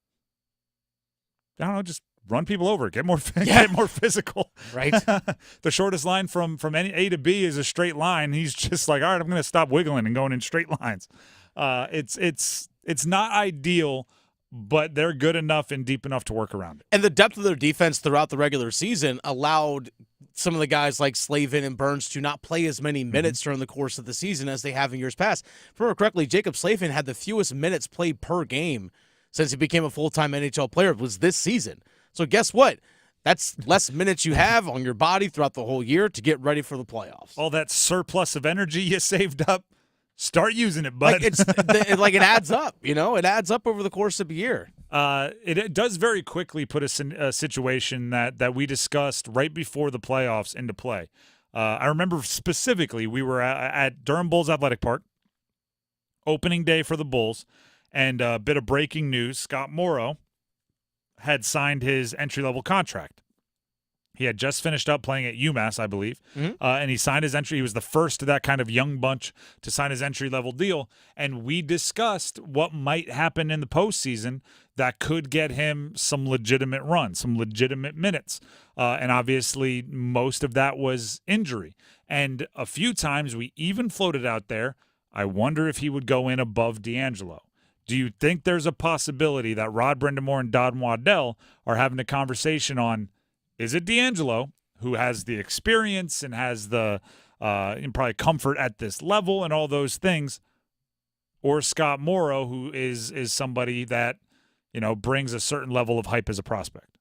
I don't know, just run people over, get more physical. Right. The shortest line from any A to B is a straight line. He's just like, all right, I'm going to stop wiggling and going in straight lines. It's not ideal, but they're good enough and deep enough to work around it. And the depth of their defense throughout the regular season allowed some of the guys like Slavin and Burns to not play as many minutes during the course of the season as they have in years past. If I remember correctly, Jacob Slavin had the fewest minutes played per game since he became a full-time NHL player was this season. So guess what? That's less minutes you have on your body throughout the whole year to get ready for the playoffs. All that surplus of energy you saved up, start using it, bud. It adds up, It adds up over the course of a year. It does very quickly put us in a situation that we discussed right before the playoffs into play. I remember specifically we were at Durham Bulls Athletic Park, opening day for the Bulls, and a bit of breaking news. Scott Morrow had signed his entry-level contract. He had just finished up playing at UMass, I believe, and he signed his entry. He was the first of that kind of young bunch to sign his entry-level deal, and we discussed what might happen in the postseason that could get him some legitimate runs, some legitimate minutes, and obviously most of that was injury. And a few times we even floated out there, I wonder if he would go in above D'Angelo. Do you think there's a possibility that Rod Brindamore and Don Waddell are having a conversation on, is it D'Angelo, who has the experience and has the and probably comfort at this level and all those things, or Scott Morrow, who is somebody that, brings a certain level of hype as a prospect?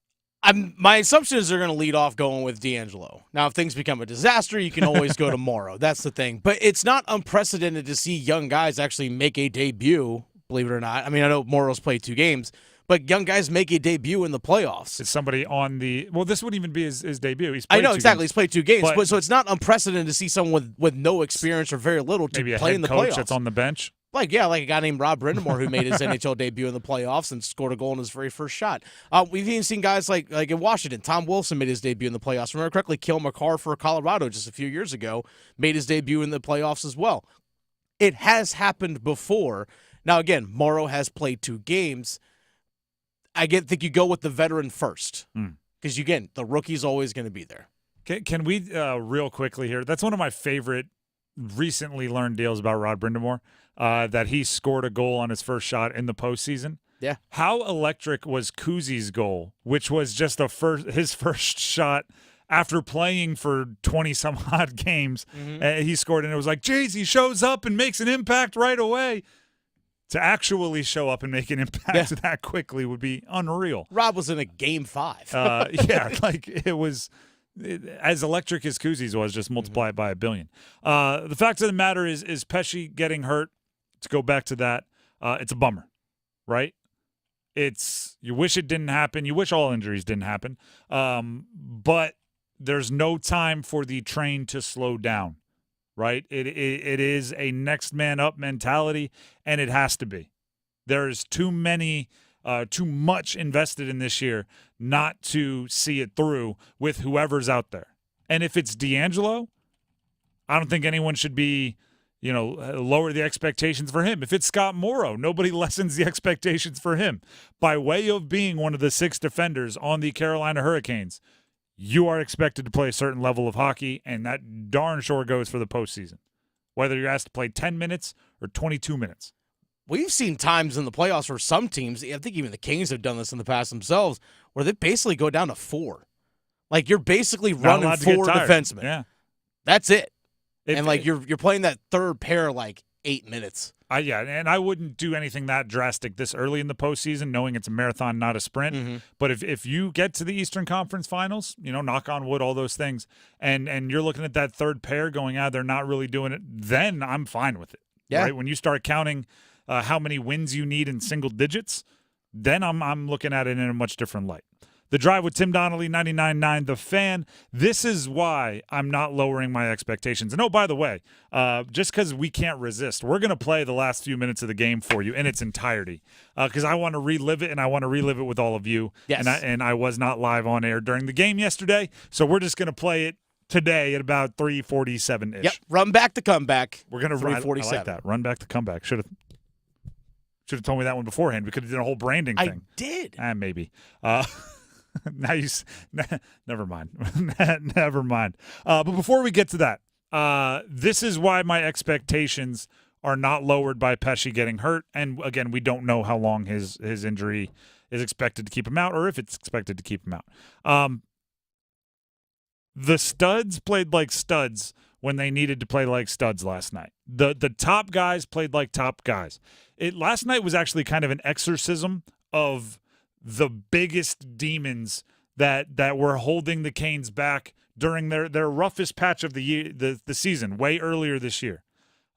My assumption is they're going to lead off going with D'Angelo. Now, if things become a disaster, you can always go to Morrow. That's the thing. But it's not unprecedented to see young guys actually make a debut, believe it or not. I mean, I know Morrow's played 2 games, but young guys make a debut in the playoffs. Is somebody on the – well, this wouldn't even be his debut. I know, exactly. He's played 2 games. But so it's not unprecedented to see someone with no experience or very little to play in the playoffs. Maybe a head coach that's on the bench. Like a guy named Rob Brindamore who made his NHL debut in the playoffs and scored a goal in his very first shot. We've even seen guys like in Washington. Tom Wilson made his debut in the playoffs. Remember correctly, Cale Makar for Colorado just a few years ago made his debut in the playoffs as well. It has happened before. Now, again, Morrow has played 2 games. I think you go with the veteran first because, again, the rookie's always going to be there. Can we real quickly here? That's one of my favorite recently learned deals about Rod Brindamore. That he scored a goal on his first shot in the postseason. Yeah. How electric was Kuzi's goal, which was just his first shot after playing for 20-some-odd games. He scored, and it was like, geez, he shows up and makes an impact right away. To actually show up and make an impact that quickly would be unreal. Rob was in a game 5. It was as electric as Kuzi's was, just multiply it by 1 billion. The fact of the matter is Pesce getting hurt. To go back to that, it's a bummer, right? You wish it didn't happen. You wish all injuries didn't happen. But there's no time for the train to slow down, right? It is a next man up mentality, and it has to be. There's too much invested in this year not to see it through with whoever's out there. And if it's D'Angelo, I don't think anyone should be lower the expectations for him. If it's Scott Morrow, nobody lessens the expectations for him. By way of being one of the 6 defenders on the Carolina Hurricanes, you are expected to play a certain level of hockey, and that darn sure goes for the postseason, whether you're asked to play 10 minutes or 22 minutes. We've seen times in the playoffs for some teams, I think even the Kings have done this in the past themselves, where they basically go down to 4. Like, you're basically running 4 defensemen. Yeah. That's it. You're playing that third pair 8 minutes. And I wouldn't do anything that drastic this early in the postseason, knowing it's a marathon, not a sprint. But if you get to the Eastern Conference Finals, knock on wood, all those things, and you're looking at that third pair going out, they're not really doing it, then I'm fine with it. Yeah. Right? When you start counting how many wins you need in single digits, then I'm looking at it in a much different light. The Drive with Tim Donnelly, 99.9 The Fan. This is why I'm not lowering my expectations. And, by the way, just because we can't resist, we're going to play the last few minutes of the game for you in its entirety because I want to relive it, and I want to relive it with all of you. Yes. And I was not live on air during the game yesterday, so we're just going to play it today at about 3:47-ish. Yep, run back the comeback. We're going to 3:47. I like that. Run back the comeback. Should have told me that one beforehand. We could have done a whole branding thing. I did. Maybe. Never mind. Never mind. But before we get to that, this is why my expectations are not lowered by Pesce getting hurt. And again, we don't know how long his injury is expected to keep him out, or if it's expected to keep him out. The studs played like studs when they needed to play like studs last night. The top guys played like top guys. Last night was actually kind of an exorcism of the biggest demons that were holding the Canes back during their roughest patch of the year, the season, way earlier this year.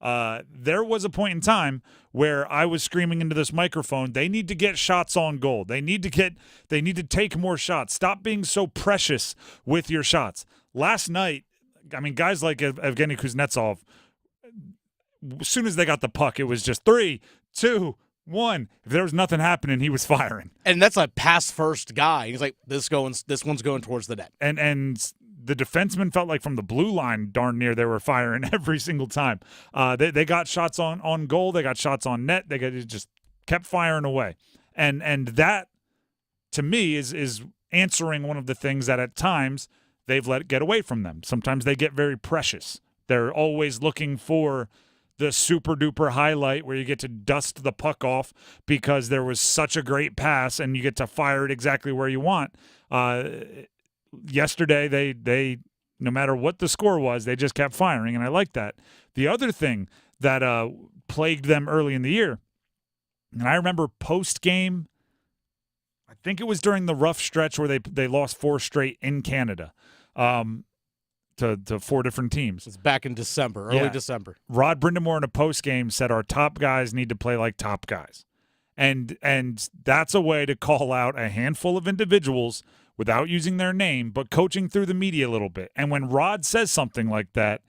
There was a point in time where I was screaming into this microphone, they need to get shots on goal. They need to take more shots. Stop being so precious with your shots. Last night, guys like Evgeny Kuznetsov, as soon as they got the puck, it was just 3, 2, 1. If there was nothing happening, he was firing. And that's a pass first guy. He's like, this one's going towards the net. And the defenseman felt like from the blue line, darn near, they were firing every single time. They got shots on goal. They got shots on net. They just kept firing away. And that, to me, is answering one of the things that at times they've let get away from them. Sometimes they get very precious. They're always looking for the super-duper highlight where you get to dust the puck off because there was such a great pass and you get to fire it exactly where you want. Yesterday, they no matter what the score was, they just kept firing, and I like that. The other thing that plagued them early in the year, and I remember post-game, I think it was during the rough stretch where they lost 4 straight in Canada. To 4 different teams. It's back in December, early December. Rod Brindamore in a post-game said our top guys need to play like top guys. And that's a way to call out a handful of individuals without using their name, but coaching through the media a little bit. And when Rod says something like that,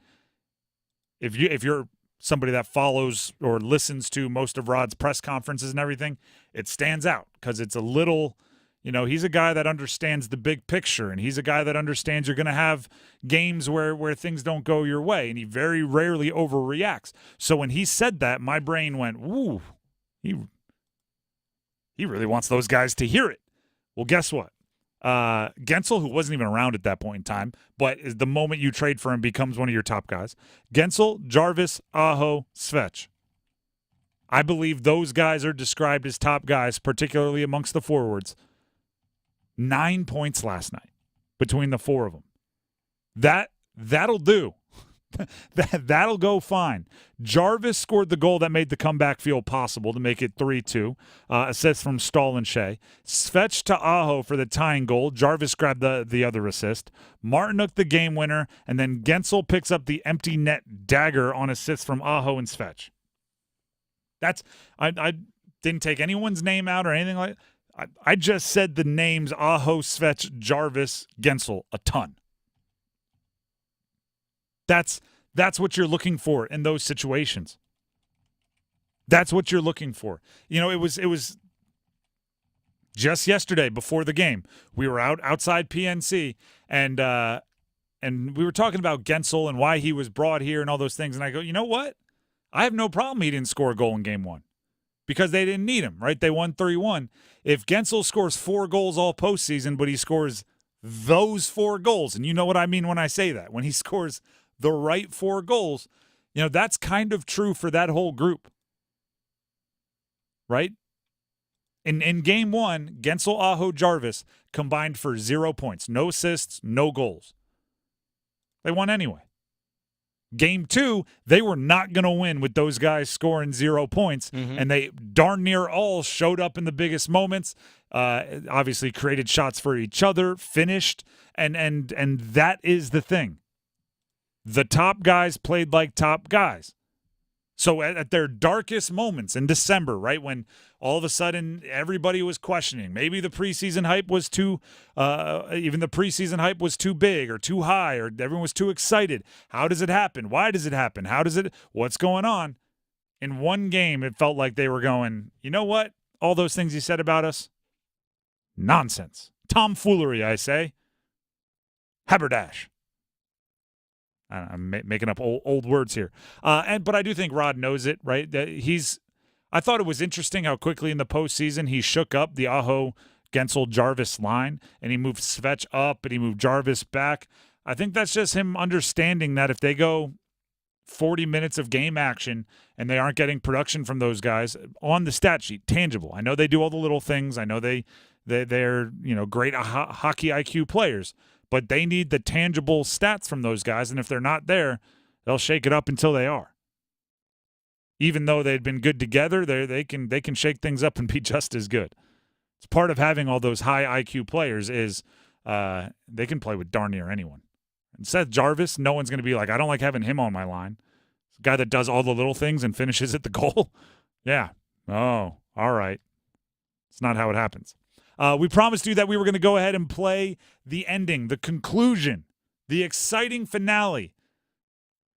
if you're somebody that follows or listens to most of Rod's press conferences and everything, it stands out because it's a little, he's a guy that understands the big picture, and he's a guy that understands you're going to have games where things don't go your way, and he very rarely overreacts. So when he said that, my brain went, ooh, he really wants those guys to hear it. Well, guess what? Gensel, who wasn't even around at that point in time, but the moment you trade for him becomes one of your top guys. Gensel, Jarvis, Aho, Svech. I believe those guys are described as top guys, particularly amongst the forwards. 9 points last night between the four of them. That'll do. That'll go fine. Jarvis scored the goal that made the comeback feel possible to make it 3-2. Assist from Stahl and Shea. Svech to Aho for the tying goal. Jarvis grabbed the other assist. Martinook the game winner, and then Gensel picks up the empty net dagger on assist from Aho and Svech. I didn't take anyone's name out or anything like that. I just said the names Aho, Svech, Jarvis, Gensel a ton. That's what you're looking for in those situations. That's what you're looking for. It was just yesterday before the game. We were outside PNC and we were talking about Gensel and why he was brought here and all those things. And I go, you know what? I have no problem he didn't score a goal in game one because they didn't need him, right? They won 3-1. If Gensel scores 4 goals all postseason, but he scores those 4 goals, and you know what I mean when I say that, when he scores the right 4 goals, that's kind of true for that whole group, right? In game one, Gensel, Aho, Jarvis combined for 0 points, no assists, no goals. They won anyway. Game 2, they were not going to win with those guys scoring 0 points, and they darn near all showed up in the biggest moments, obviously created shots for each other, finished, and that is the thing. The top guys played like top guys. So at their darkest moments in December, right, when all of a sudden everybody was questioning, maybe the preseason hype was too big or too high, or everyone was too excited. How does it happen? Why does it happen? What's going on? In one game, it felt like they were going, you know what? All those things you said about us, nonsense. Tomfoolery, I say. Haberdash. I'm making up old words here. But I do think Rod knows it, right? I thought it was interesting how quickly in the postseason he shook up the Aho, Gensel, Jarvis line, and he moved Svech up and he moved Jarvis back. I think that's just him understanding that if they go 40 minutes of game action and they aren't getting production from those guys on the stat sheet, tangible. I know they do all the little things. I know they're great hockey IQ players. But they need the tangible stats from those guys, and if they're not there, they'll shake it up until they are. Even though they'd been good together, they can shake things up and be just as good. It's part of having all those high IQ players is they can play with darn near anyone. And Seth Jarvis, no one's going to be like, I don't like having him on my line. It's a guy that does all the little things and finishes at the goal. Yeah. Oh, all right. It's not how it happens. We promised you that we were going to go ahead and play the ending, the conclusion, the exciting finale.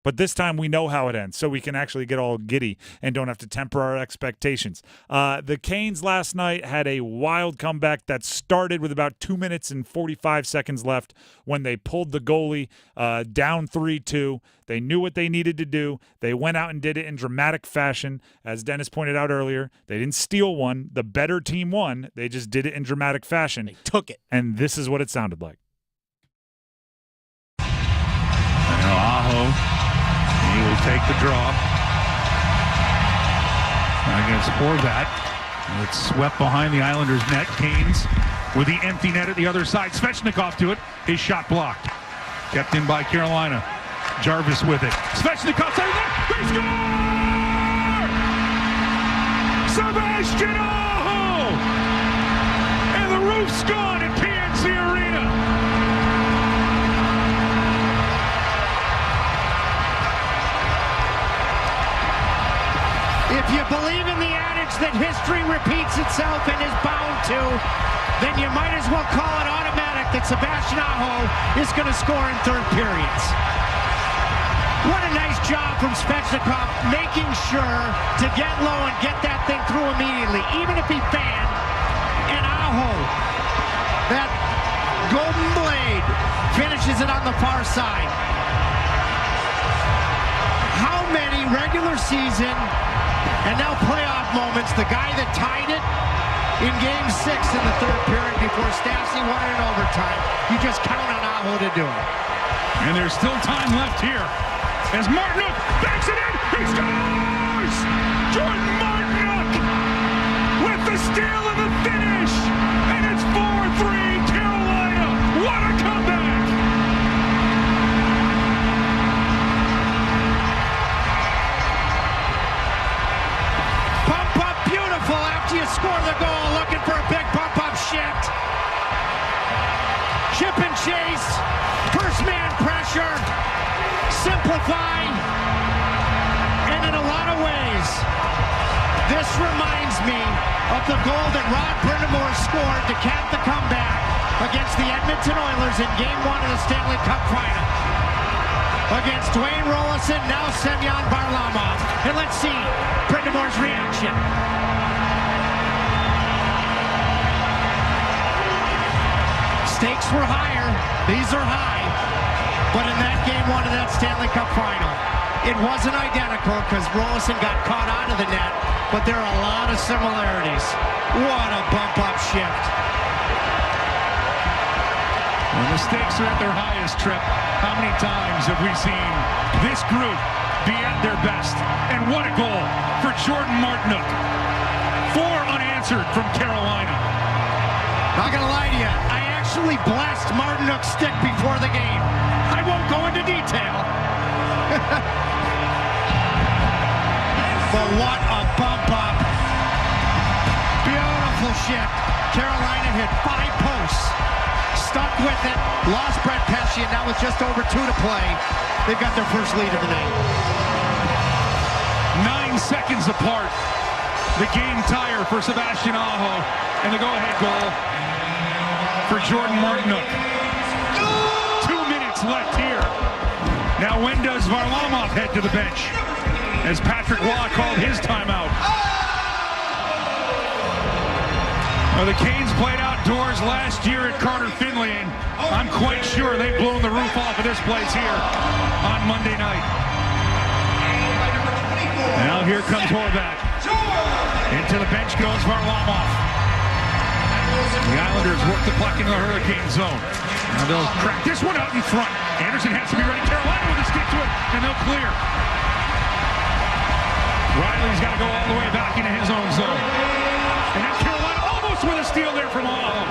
But this time we know how it ends, so we can actually get all giddy and don't have to temper our expectations. The Canes last night had a wild comeback that started with about 2 minutes and 45 seconds left when they pulled the goalie down 3-2. They knew what they needed to do. They went out and did it in dramatic fashion. As Dennis pointed out earlier, they didn't steal one. The better team won. They just did it in dramatic fashion. They took it. And this is what it sounded like. Aho. He will take the draw. Against Horvat. It's swept behind the Islanders' net. Canes with the empty net at the other side. Svechnikov to it. His shot blocked. Kept in by Carolina. Jarvis with it. Svechnikov saved it. They score! Sebastian Aho! And the roof's gone at PNC Arena. If you believe in the adage that history repeats itself and is bound to, then you might as well call it automatic that Sebastian Aho is going to score in third periods. What a nice job from Svechnikov, making sure to get low and get that thing through immediately, even if he fanned. And Aho, that golden blade, finishes it on the far side. How many regular season and now playoff moments, the guy that tied it in Game 6 in the third period before Stastny won it in overtime, you just count on Aho to do it. And there's still time left here. As Martinook banks it in, he scores! Jordan Martinook with the steal and the finish! And it's 4-3 Carolina! What a comeback! Bump up beautiful after you score the goal, looking for a big bump up shift. Chip and chase, first man pressure. Simplify, and in a lot of ways, this reminds me of the goal that Rod Brind'Amour scored to cap the comeback against the Edmonton Oilers in Game 1 of the Stanley Cup Final. Against Dwayne Roloson, now Semyon Varlamov. And let's see Brind'Amour's reaction. Stakes were higher, these are high. But in that Game 1 of that Stanley Cup Final, it wasn't identical because Roloson got caught out of the net, but there are a lot of similarities. What a bump-up shift. When the stakes are at their highest, Trip, how many times have we seen this group be at their best? And what a goal for Jordan Martinook. 4 unanswered from Carolina. Not going to lie to you, I actually blessed Martinook's stick before the game. I won't go into detail. But what a bump up. Beautiful shift. Carolina hit 5 posts. Stuck with it. Lost Brett Pesce, and now with just over 2 to play, they've got their first lead of the night. 9 seconds apart. The game tire for Sebastian Aho. And the go-ahead goal for Jordan Martinook. 2 minutes left here. Now when does Varlamov head to the bench? As Patrick Waugh called his timeout. Well, the Canes played outdoors last year at Carter Finley, and I'm quite sure they've blown the roof off of this place here on Monday night. Now here comes Horvat. Into the bench goes Varlamov. The Islanders work the puck into the Hurricane zone. Now they'll crack this one out in front. Anderson has to be ready. Carolina with a stick to it, and they'll clear. Riley's got to go all the way back into his own zone. And that's Carolina almost with a steal there from Aho.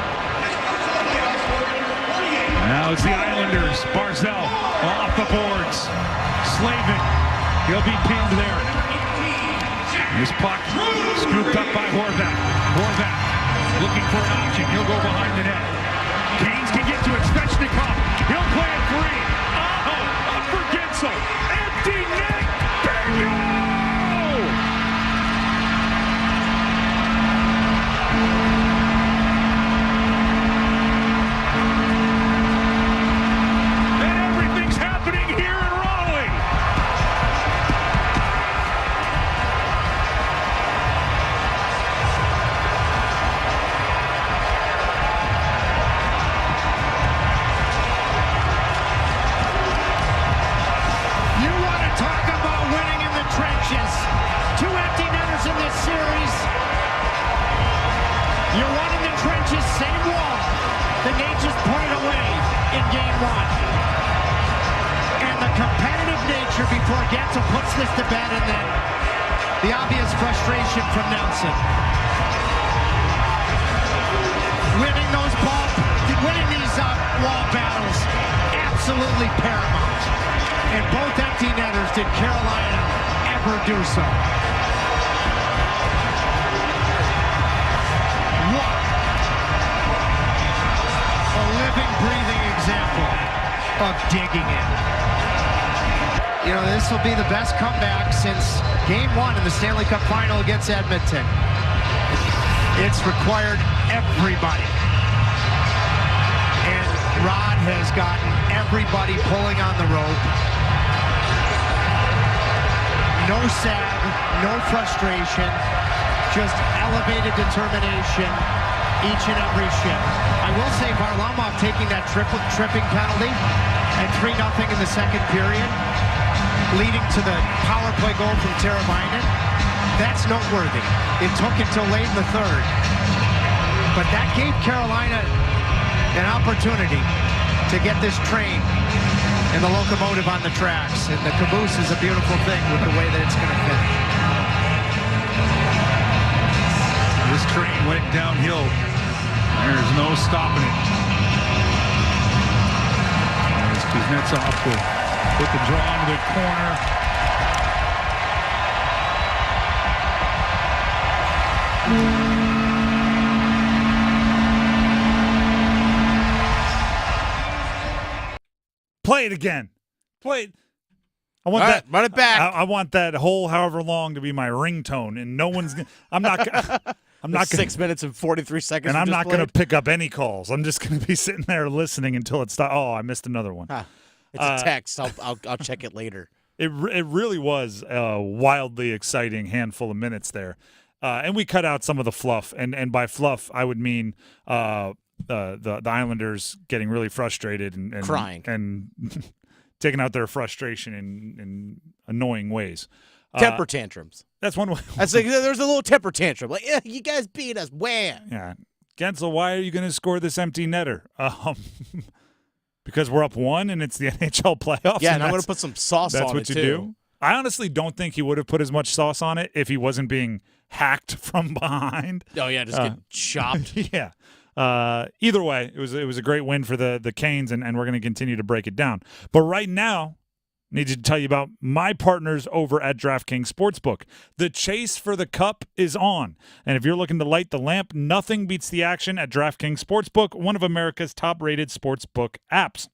Now it's the Islanders. Barzal off the boards. Slavin. He'll be pinned there. This puck scooped up by Horvat. Horvat looking for an option. He'll go behind the net. Canes can get to it. Svechnikov. He'll play it free. Aho up for Gensel. Empty net. Bingo! And everything's happening here in Raleigh. You want to talk about winning in the trenches. 2 empty netters in this series. You won in the trenches, same wall. The Nate just put it away in Game 1. And the competitive nature before Gensel puts this to bed, and then the obvious frustration from Nelson. Winning these wall battles, absolutely paramount. And both empty netters did Carolina ever do so. What a living, breathing example of digging in. You know, this will be the best comeback since Game 1 in the Stanley Cup Final against Edmonton. It's required everybody. And Rod has gotten everybody pulling on the rope. No sag, no frustration, just elevated determination each and every shift. I will say Varlamov taking that tripping penalty at 3-0 in the second period, leading to the power play goal from Teravainen. That's noteworthy. It took until late in the third. But that gave Carolina an opportunity to get this train and the locomotive on the tracks. And the caboose is a beautiful thing with the way that it's going to finish. This train went downhill. There's no stopping it. As Kuznetsov will put the draw into the corner. Play it again. Play it. I want that. Run it back. I want that whole however long to be my ringtone, and no one's. I'm not. I'm not. 6 minutes and 43 seconds. And I'm not going to pick up any calls. I'm just going to be sitting there listening until it stops. Oh, I missed another one. It's a text. I'll check it later. It really was a wildly exciting handful of minutes there, and we cut out some of the fluff. And by fluff, I would mean the Islanders getting really frustrated and crying and taking out their frustration in annoying ways. Temper tantrums. That's one way. That's like there's a little temper tantrum. Like, yeah, you guys beat us. Wham. Yeah. Gensel, why are you going to score this empty netter? Because we're up 1 and it's the NHL playoffs. Yeah, and I'm going to put some sauce on it, That's what you too. do? I honestly don't think he would have put as much sauce on it if he wasn't being hacked from behind. Oh, yeah, just get chopped. Yeah. Either way, it was a great win for the Canes, and we're going to continue to break it down. But right now, I need to tell you about my partners over at DraftKings Sportsbook. The chase for the cup is on. And if you're looking to light the lamp, nothing beats the action at DraftKings Sportsbook, one of America's top-rated sportsbook apps.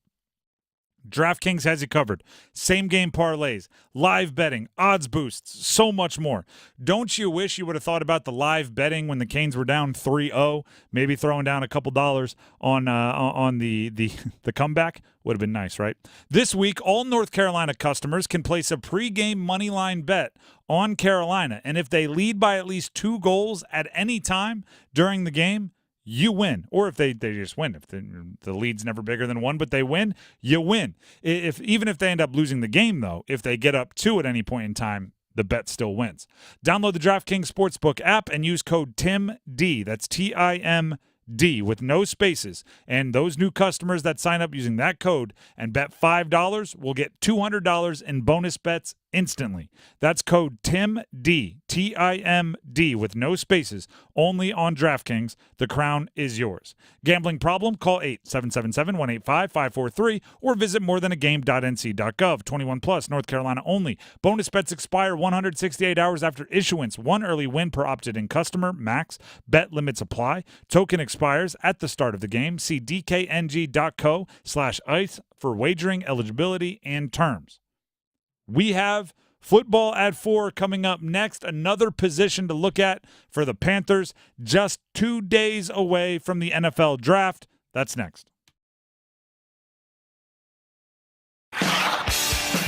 DraftKings has you covered. Same-game parlays, live betting, odds boosts, so much more. Don't you wish you would have thought about the live betting when the Canes were down 3-0, maybe throwing down a couple dollars on the comeback? Would have been nice, right? This week, all North Carolina customers can place a pregame moneyline bet on Carolina, and if they lead by at least 2 goals at any time during the game, you win. Or if they just win. If the lead's never bigger than 1, but they win, you win. Even if they end up losing the game, though, if they get up 2 at any point in time, the bet still wins. Download the DraftKings Sportsbook app and use code TIMD. That's TIMD with no spaces. And those new customers that sign up using that code and bet $5 will get $200 in bonus bets instantly. That's code TIMD, TIMD with no spaces, only on DraftKings. The crown is yours. Gambling problem? Call 877-185-543 or visit morethanagame.nc.gov. 21 plus, North Carolina only. Bonus bets expire 168 hours after issuance. 1 early win per opted-in customer, max. Bet limits apply. Token expires at the start of the game. See dkng.co/ice for wagering eligibility and terms. We have football at 4 coming up next. Another position to look at for the Panthers, just 2 days away from the NFL draft. That's next.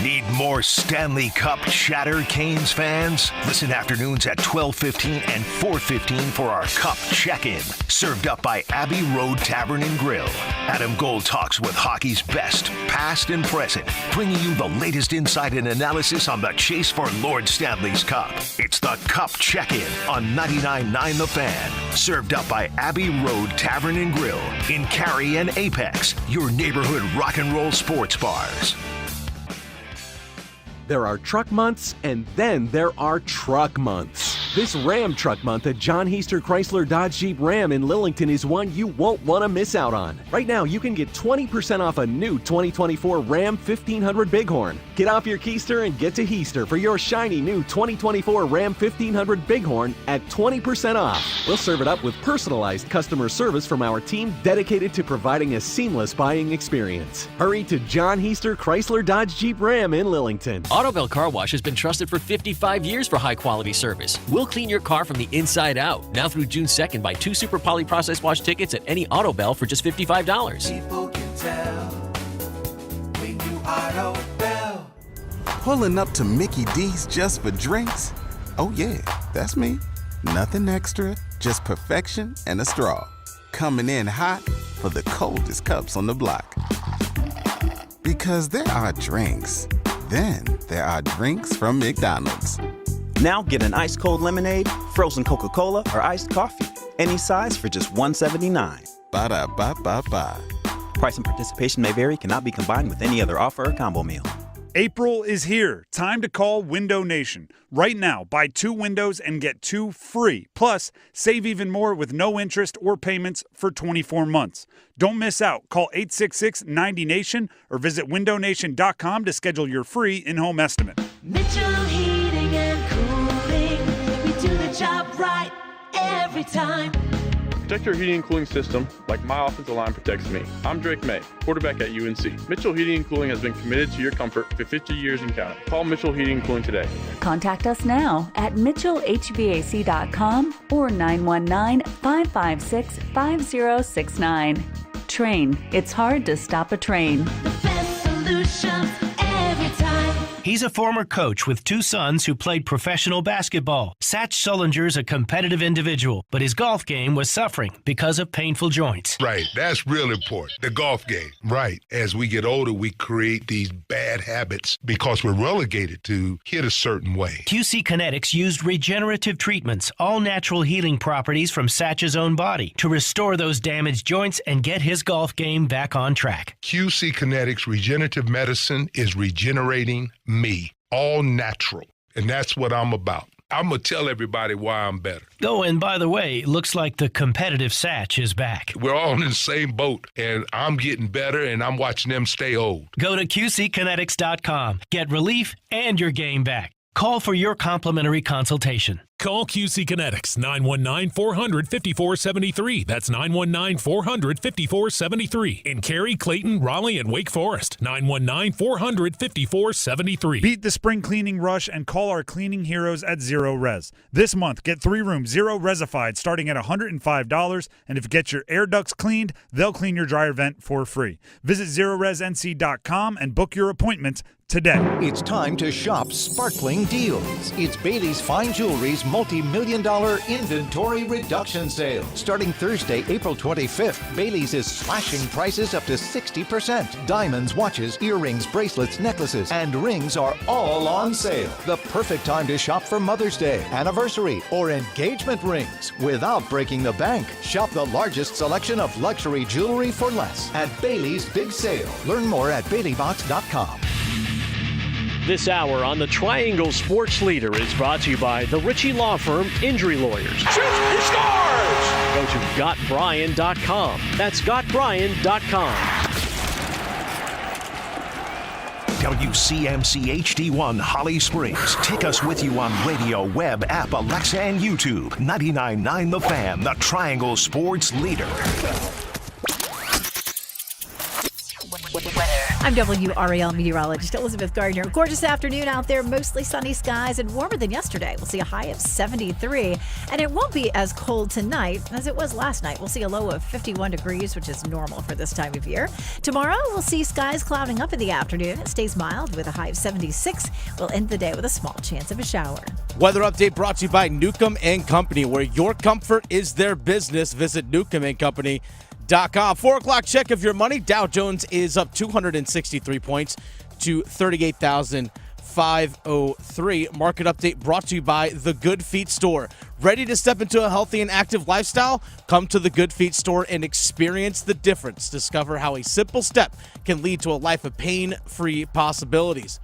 Need more Stanley Cup chatter, Canes fans? Listen afternoons at 12:15 and 4:15 for our Cup check-in. Served up by Abbey Road Tavern and Grill. Adam Gold talks with hockey's best, past and present, bringing you the latest insight and analysis on the chase for Lord Stanley's Cup. It's the Cup check-in on 99.9 The Fan. Served up by Abbey Road Tavern and Grill in Cary and Apex, your neighborhood rock and roll sports bars. There are truck months, and then there are truck months. This Ram Truck Month at John Heister Chrysler Dodge Jeep Ram in Lillington is one you won't want to miss out on. Right now, you can get 20% off a new 2024 Ram 1500 Bighorn. Get off your keister and get to Heister for your shiny new 2024 Ram 1500 Bighorn at 20% off. We'll serve it up with personalized customer service from our team dedicated to providing a seamless buying experience. Hurry to John Heister Chrysler Dodge Jeep Ram in Lillington. Autobell Car Wash has been trusted for 55 years for high-quality service. We'll clean your car from the inside out. Now through June 2nd, buy 2 Super Poly Process Wash tickets at any Auto Bell for just $55. People can tell when you Auto Bell. Pulling up to Mickey D's just for drinks? Oh yeah, that's me. Nothing extra, just perfection and a straw. Coming in hot for the coldest cups on the block. Because there are drinks. Then there are drinks from McDonald's. Now get an ice cold lemonade, frozen Coca-Cola, or iced coffee. Any size for just $1.79. Ba-da-ba-ba-ba. Price and participation may vary, cannot be combined with any other offer or combo meal. April is here. Time to call Window Nation. Right now, buy 2 windows and get 2 free. Plus, save even more with no interest or payments for 24 months. Don't miss out. Call 866-90-NATION or visit windownation.com to schedule your free in-home estimate. Mitchell Heating and Cooling. We do the job right every time. Protect your heating and cooling system like my offensive line protects me. I'm Drake Maye, quarterback at UNC. Mitchell Heating and Cooling has been committed to your comfort for 50 years and counting. Call Mitchell Heating and Cooling today. Contact us now at mitchellhvac.com or 919-556-5069. Train. It's hard to stop a train. The best solutions every time. He's a former coach with 2 sons who played professional basketball. Satch Sullinger's a competitive individual, but his golf game was suffering because of painful joints. Right, that's real important. The golf game. Right. As we get older, we create these bad habits because we're relegated to hit a certain way. QC Kinetics used regenerative treatments, all natural healing properties from Satch's own body, to restore those damaged joints and get his golf game back on track. QC Kinetics Regenerative Medicine is regenerating me, all natural. And that's what I'm about. I'm going to tell everybody why I'm better. Oh, and by the way, looks like the competitive Satch is back. We're all in the same boat, and I'm getting better, and I'm watching them stay old. Go to QCkinetics.com. Get relief and your game back. Call for your complimentary consultation. Call QC Kinetics, 919-400-5473. That's 919-400-5473. In Cary, Clayton, Raleigh, and Wake Forest, 919-400-5473. Beat the spring cleaning rush and call our cleaning heroes at Zero Res. This month, get 3 rooms Zero Resified starting at $105, and if you get your air ducts cleaned, they'll clean your dryer vent for free. Visit ZeroResNC.com and book your appointment today. It's time to shop sparkling deals. It's Bailey's Fine Jewelry's multi-million-dollar inventory reduction sale. Starting Thursday, April 25th, Bailey's is slashing prices up to 60%. Diamonds, watches, earrings, bracelets, necklaces, and rings are all on sale. The perfect time to shop for Mother's Day, anniversary, or engagement rings without breaking the bank. Shop the largest selection of luxury jewelry for less at Bailey's Big Sale. Learn more at BaileyBox.com. This hour on the Triangle Sports Leader is brought to you by the Ritchie Law Firm Injury Lawyers. Shoot, he scores! Go to GotBryan.com. That's GotBryan.com. WCMC HD1 Holly Springs. Take us with you on radio, web, app, Alexa, and YouTube. 99.9 The Fan, the Triangle Sports Leader. I'm WRAL meteorologist Elizabeth Gardner. Gorgeous afternoon out there, mostly sunny skies and warmer than yesterday. We'll see a high of 73, and it won't be as cold tonight as it was last night. We'll see a low of 51 degrees, which is normal for this time of year. Tomorrow, we'll see skies clouding up in the afternoon. It stays mild with a high of 76. We'll end the day with a small chance of a shower. Weather update brought to you by Newcomb & Company, where your comfort is their business. Visit Newcomb & Company. 4 o'clock check of your money. Dow Jones is up 263 points to 38,503. Market update brought to you by The Good Feet Store. Ready to step into a healthy and active lifestyle? Come to The Good Feet Store and experience the difference. Discover how a simple step can lead to a life of pain-free possibilities.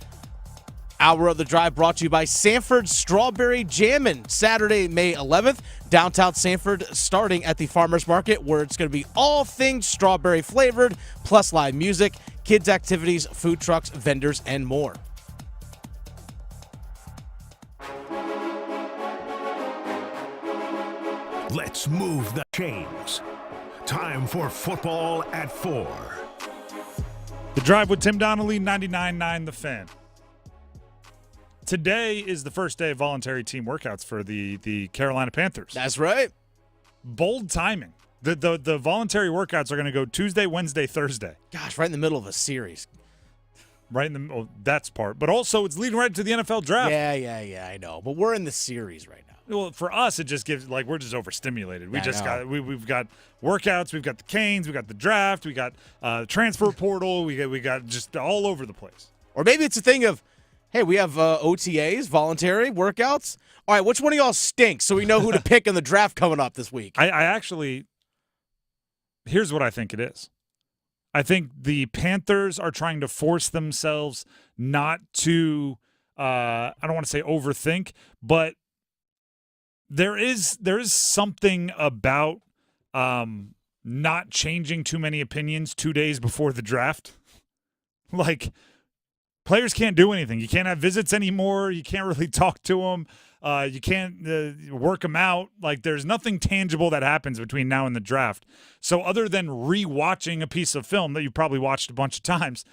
Hour of the Drive brought to you by Sanford Strawberry Jammin'. Saturday, May 11th, downtown Sanford, starting at the Farmers Market, where it's going to be all things strawberry flavored, plus live music, kids' activities, food trucks, vendors, and more. Let's move the chains. Time for football at 4. The Drive with Tim Donnelly, 99.9 The Fan. Today is the first day of voluntary team workouts for the Carolina Panthers. That's right. Bold timing. The voluntary workouts are going to go Tuesday, Wednesday, Thursday. Gosh, right in the middle of a series. Right in the that's part. But also it's leading right to the NFL draft. Yeah, I know. But we're in the series right now. Well, for us, it just gives we're just overstimulated. We've got workouts, we've got the Canes, we've got the draft, we got transfer portal, we got just all over the place. Or maybe it's a thing of, hey, we have OTAs, voluntary workouts. All right, which one of y'all stinks so we know who to pick in the draft coming up this week? I actually, here's what I think it is. I think the Panthers are trying to force themselves not to, I don't want to say overthink, but there is something about not changing too many opinions 2 days before the draft. Like, players can't do anything. You can't have visits anymore. You can't really talk to them. You can't work them out. Like, there's nothing tangible that happens between now and the draft. So other than rewatching a piece of film that you've probably watched a bunch of times,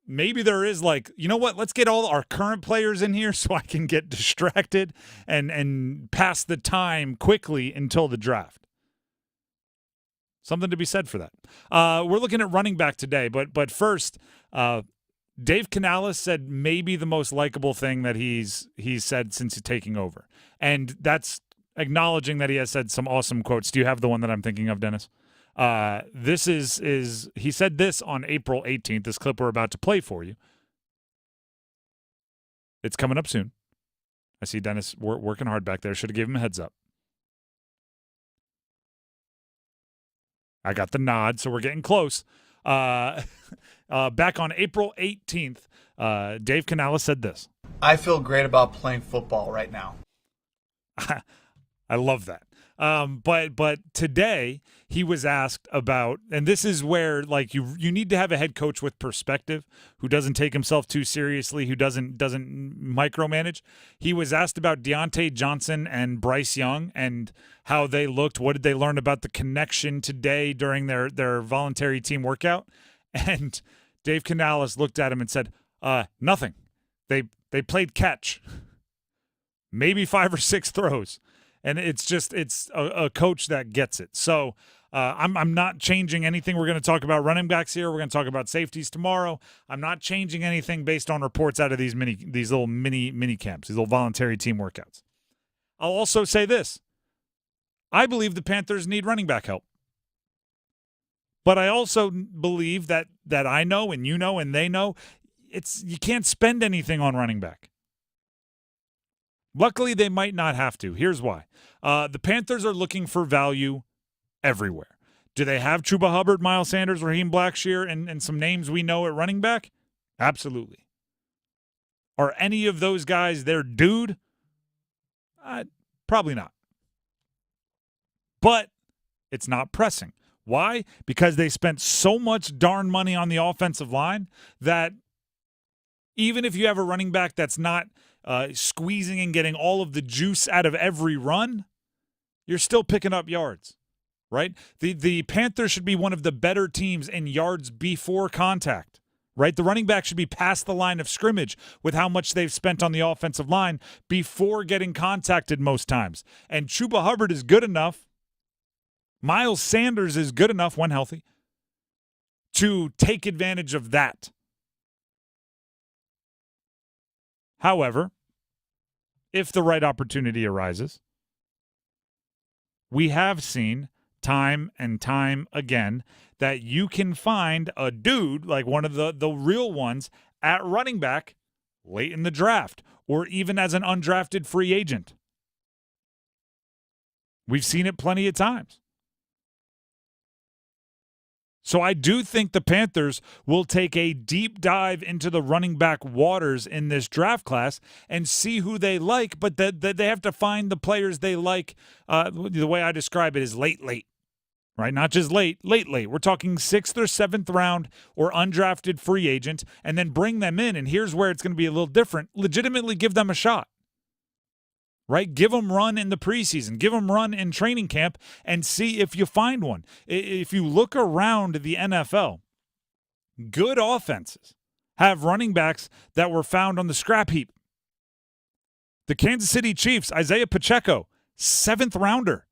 maybe there is like, you know what, let's get all our current players in here so I can get distracted and pass the time quickly until the draft. Something to be said for that. We're looking at running back today, but first, Dave Canales said maybe the most likable thing that he's said since taking over. And that's acknowledging that he has said some awesome quotes. Do you have the one that I'm thinking of, Dennis? This is he said this on April 18th, this clip we're about to play for you. It's coming up soon. I see Dennis working hard back there. Should have given him a heads up. I got the nod, so we're getting close. Back on April 18th, Dave Canales said this. I feel great about playing football right now. I love that. But today he was asked about, and this is where like you need to have a head coach with perspective who doesn't take himself too seriously, who doesn't micromanage. He was asked about Deontay Johnson and Bryce Young and how they looked. What did they learn about the connection today during their voluntary team workout? And Dave Canales looked at him and said, nothing. They played catch. Maybe 5 or 6 throws. And it's a coach that gets it. So I'm not changing anything. We're going to talk about running backs here. We're going to talk about safeties tomorrow. I'm not changing anything based on reports out of these little mini camps, these little voluntary team workouts. I'll also say this. I believe the Panthers need running back help. But I also believe that I know and you know and they know you can't spend anything on running back. Luckily, they might not have to. Here's why. The Panthers are looking for value everywhere. Do they have Chuba Hubbard, Miles Sanders, Raheem Blackshear, and some names we know at running back? Absolutely. Are any of those guys their dude? Probably not. But it's not pressing. Why? Because they spent so much darn money on the offensive line that even if you have a running back that's not squeezing and getting all of the juice out of every run, you're still picking up yards, right? The Panthers should be one of the better teams in yards before contact, right? The running back should be past the line of scrimmage with how much they've spent on the offensive line before getting contacted most times. And Chuba Hubbard is good enough. Miles Sanders is good enough when healthy to take advantage of that. However, if the right opportunity arises, we have seen time and time again that you can find a dude, like one of the real ones, at running back late in the draft or even as an undrafted free agent. We've seen it plenty of times. So I do think the Panthers will take a deep dive into the running back waters in this draft class and see who they like, but they have to find the players they like. The way I describe it is late, right? Not just late. We're talking 6th or 7th round or undrafted free agent, and then bring them in. And here's where it's going to be a little different. Legitimately give them a shot. Right? Give them run in the preseason. Give them run in training camp and see if you find one. If you look around the NFL, good offenses have running backs that were found on the scrap heap The Kansas City Chiefs, Isaiah Pacheco, 7th rounder,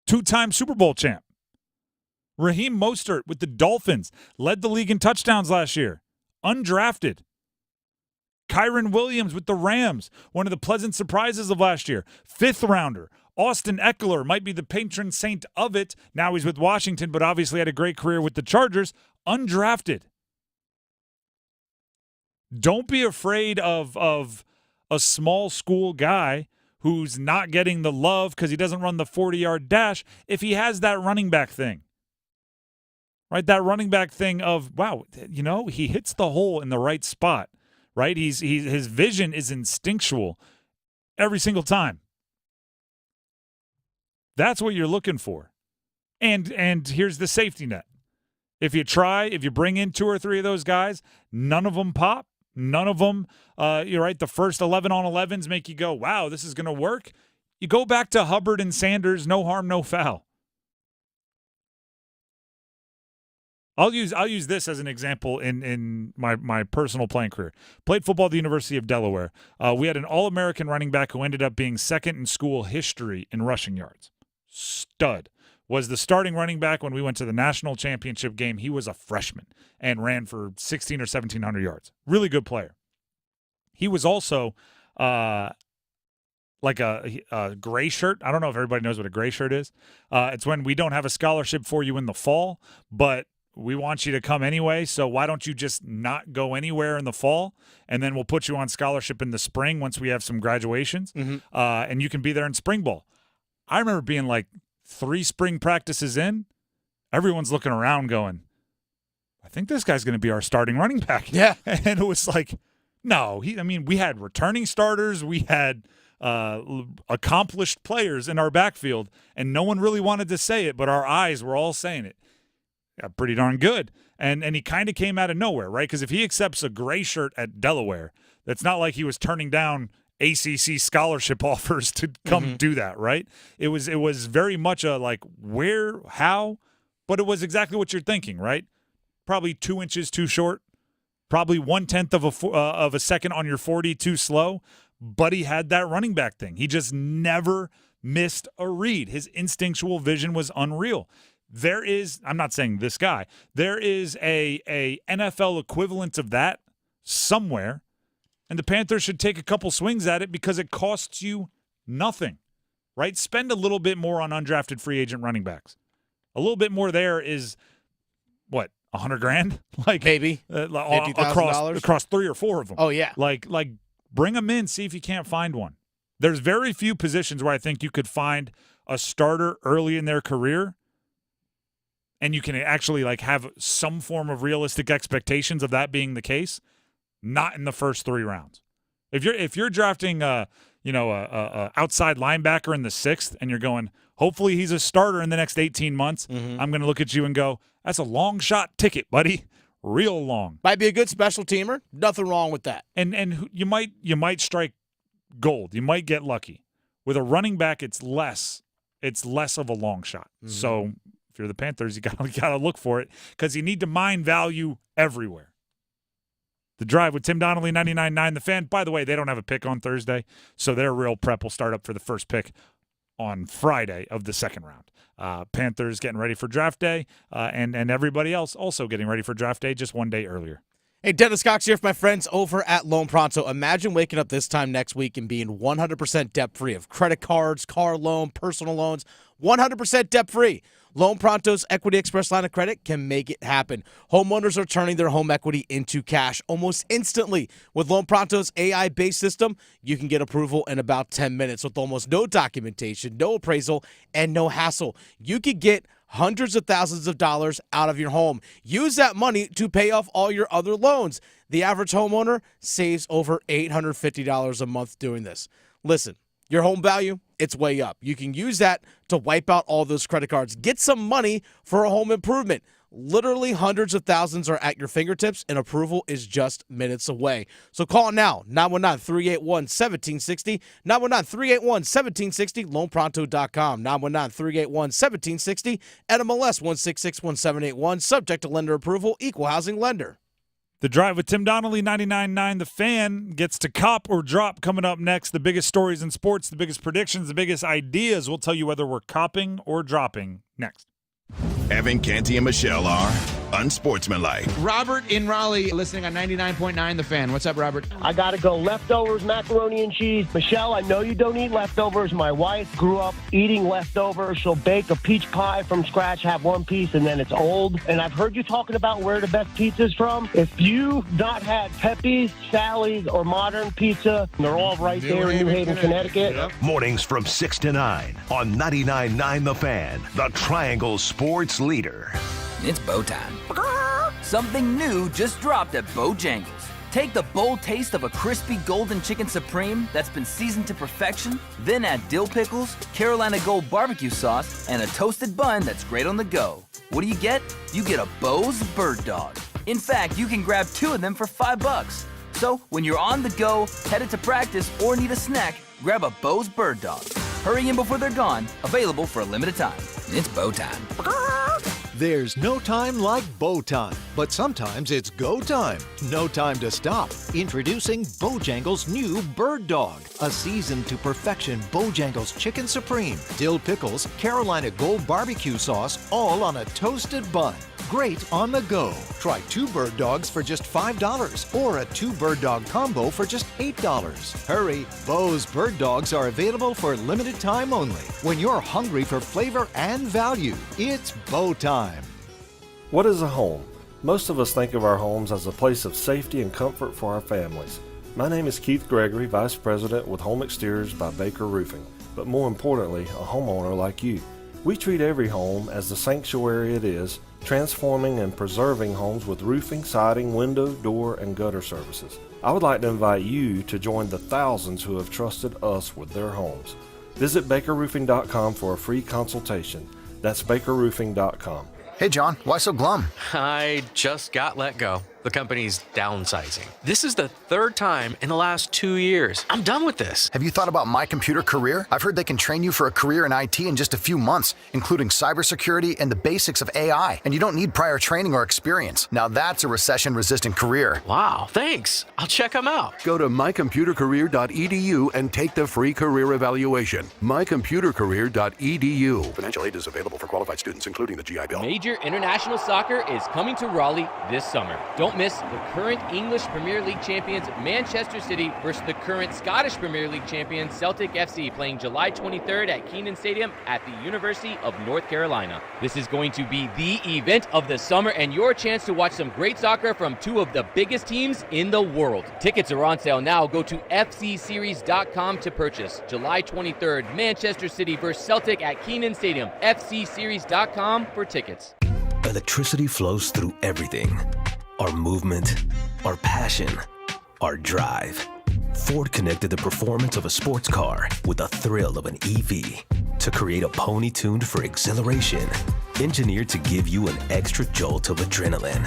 2-time Super Bowl champ. Raheem Mostert with the Dolphins, led the league in touchdowns last year, undrafted. Kyron Williams with the Rams, one of the pleasant surprises of last year, 5th rounder. Austin Eckler might be the patron saint of it. Now he's with Washington, but obviously had a great career with the Chargers, undrafted. Don't be afraid of a small school guy who's not getting the love because he doesn't run the 40-yard dash if he has that running back thing. Right, that running back thing of, wow, he hits the hole in the right spot, right? His vision is instinctual every single time. That's what you're looking for. And here's the safety net. If you bring in 2 or 3 of those guys, none of them pop. None of them, you're right, the first 11 on 11s make you go, wow, this is going to work. You go back to Hubbard and Sanders, no harm, no foul. I'll use this as an example in my personal playing career. Played football at the University of Delaware. We had an All-American running back who ended up being 2nd in school history in rushing yards. Stud. Was the starting running back when we went to the national championship game. He was a freshman and ran for 1,600 or 1,700 yards. Really good player. He was also like a gray shirt. I don't know if everybody knows what a gray shirt is. It's when we don't have a scholarship for you in the fall, but we want you to come anyway, so why don't you just not go anywhere in the fall, and then we'll put you on scholarship in the spring once we have some graduations, and you can be there in spring ball. I remember being like 3 spring practices in, everyone's looking around going, I think this guy's going to be our starting running back. Yeah. And it was like, no. We had returning starters. We had accomplished players in our backfield, and no one really wanted to say it, but our eyes were all saying it. Yeah, pretty darn good. And he kind of came out of nowhere, right? Because if he accepts a gray shirt at Delaware, that's not like he was turning down ACC scholarship offers to come do that, right? It was very much a like where, how, but it was exactly what you're thinking, right? Probably 2 inches too short, probably 1/10 of a second on your 40 too slow, but he had that running back thing. He just never missed a read. His instinctual vision was unreal. There is, I'm not saying this guy, there is a NFL equivalent of that somewhere. And the Panthers should take a couple swings at it because it costs you nothing, right? Spend a little bit more on undrafted free agent running backs. A little bit more there is, what, $100,000? Like maybe across 3 or 4 of them. Oh yeah. Like bring them in, see if you can't find one. There's very few positions where I think you could find a starter early in their career, and you can actually like have some form of realistic expectations of that being the case. Not in the first 3 rounds. If you're drafting a outside linebacker in the 6th and you're going, hopefully he's a starter in the next 18 months, I'm going to look at you and go, that's a long shot ticket, buddy. Real long. Might be a good special teamer. Nothing wrong with that. And you might strike gold. You might get lucky. With a running back, it's less of a long shot. So if you're the Panthers, you gotta look for it because you need to mine value everywhere. The Drive with Tim Donnelly, 99.9 The Fan. By the way, they don't have a pick on Thursday, so their real prep will start up for the first pick on Friday of the 2nd round. Panthers getting ready for draft day, and everybody else also getting ready for draft day just one day earlier. Hey, Dennis Cox here for my friends over at Loan Pronto. Imagine waking up this time next week and being 100% debt-free of credit cards, car loan, personal loans, 100% debt-free. Loan Pronto's Equity Express line of credit can make it happen. Homeowners are turning their home equity into cash almost instantly. With Loan Pronto's AI-based system, you can get approval in about 10 minutes with almost no documentation, no appraisal, and no hassle. You could get hundreds of thousands of dollars out of your home. Use that money to pay off all your other loans. The average homeowner saves over $850 a month doing this. Listen. Your home value, it's way up. You can use that to wipe out all those credit cards. Get some money for a home improvement. Literally hundreds of thousands are at your fingertips, and approval is just minutes away. So call now, 919-381-1760, 919-381-1760, loanpronto.com, 919-381-1760, NMLS 1661781, subject to lender approval, equal housing lender. The Drive with Tim Donnelly, 99.9 The Fan, gets to cop or drop coming up next. The biggest stories in sports, the biggest predictions, the biggest ideas. We'll tell you whether we're copping or dropping next. Evan, Canty, and Michelle are unsportsmanlike. Robert in Raleigh, listening on 99.9 The Fan. What's up, Robert? I got to go leftovers, macaroni and cheese. Michelle, I know you don't eat leftovers. My wife grew up eating leftovers. She'll bake a peach pie from scratch, have one piece, and then it's old. And I've heard you talking about where the best pizza's from. If you've not had Pesce, Sally's, or Modern Pizza, they're all right there in New Haven, Connecticut. Yep. Mornings from 6 to 9 on 99.9 The Fan, the Triangle Sports Leader. It's bow time. Something new just dropped at Bojangles. Take the bold taste of a crispy golden chicken supreme that's been seasoned to perfection, then add dill pickles, Carolina Gold barbecue sauce, and a toasted bun that's great on the go. What do? You get a Bo's Bird Dog. In fact, you can grab 2 of them for $5. So when you're on the go, headed to practice, or need a snack, grab a Bo's Bird Dog. Hurry in before they're gone. Available for a limited time. It's bow time. There's no time like bow time, but sometimes it's go time. No time to stop. Introducing Bojangles' new Bird Dog, a seasoned to perfection Bojangles Chicken Supreme, dill pickles, Carolina Gold barbecue sauce, all on a toasted bun. Great on the go. Try 2 bird dogs for just $5 or a 2 bird dog combo for just $8. Hurry, Bo's Bird Dogs are available for limited time only. When you're hungry for flavor and value, it's bow time. What is a home? Most of us think of our homes as a place of safety and comfort for our families. My name is Keith Gregory, Vice President with Home Exteriors by Baker Roofing, but more importantly, a homeowner like you. We treat every home as the sanctuary it is, transforming and preserving homes with roofing, siding, window, door, and gutter services. I would like to invite you to join the thousands who have trusted us with their homes. Visit bakerroofing.com for a free consultation. That's bakerroofing.com. Hey John, why so glum? I just got let go. The company's downsizing. This is the 3rd time in the last 2 years. I'm done with this. Have you thought about My Computer Career? I've heard they can train you for a career in IT in just a few months, including cybersecurity and the basics of AI. And you don't need prior training or experience. Now that's a recession-resistant career. Wow, thanks. I'll check them out. Go to mycomputercareer.edu and take the free career evaluation. mycomputercareer.edu. Financial aid is available for qualified students, including the GI Bill. Major International Soccer is coming to Raleigh this summer. Don't miss the current English Premier League champions Manchester City versus the current Scottish Premier League champions Celtic FC, playing July 23rd at Keenan Stadium at the University of North Carolina. This is going to be the event of the summer and your chance to watch some great soccer from 2 of the biggest teams in the world. Tickets are on sale now. Go to fcseries.com to purchase. July 23rd, Manchester City versus Celtic at Keenan Stadium. fcseries.com for tickets. Electricity flows through everything. Our movement, our passion, our drive. Ford connected the performance of a sports car with the thrill of an EV to create a pony tuned for exhilaration, engineered to give you an extra jolt of adrenaline.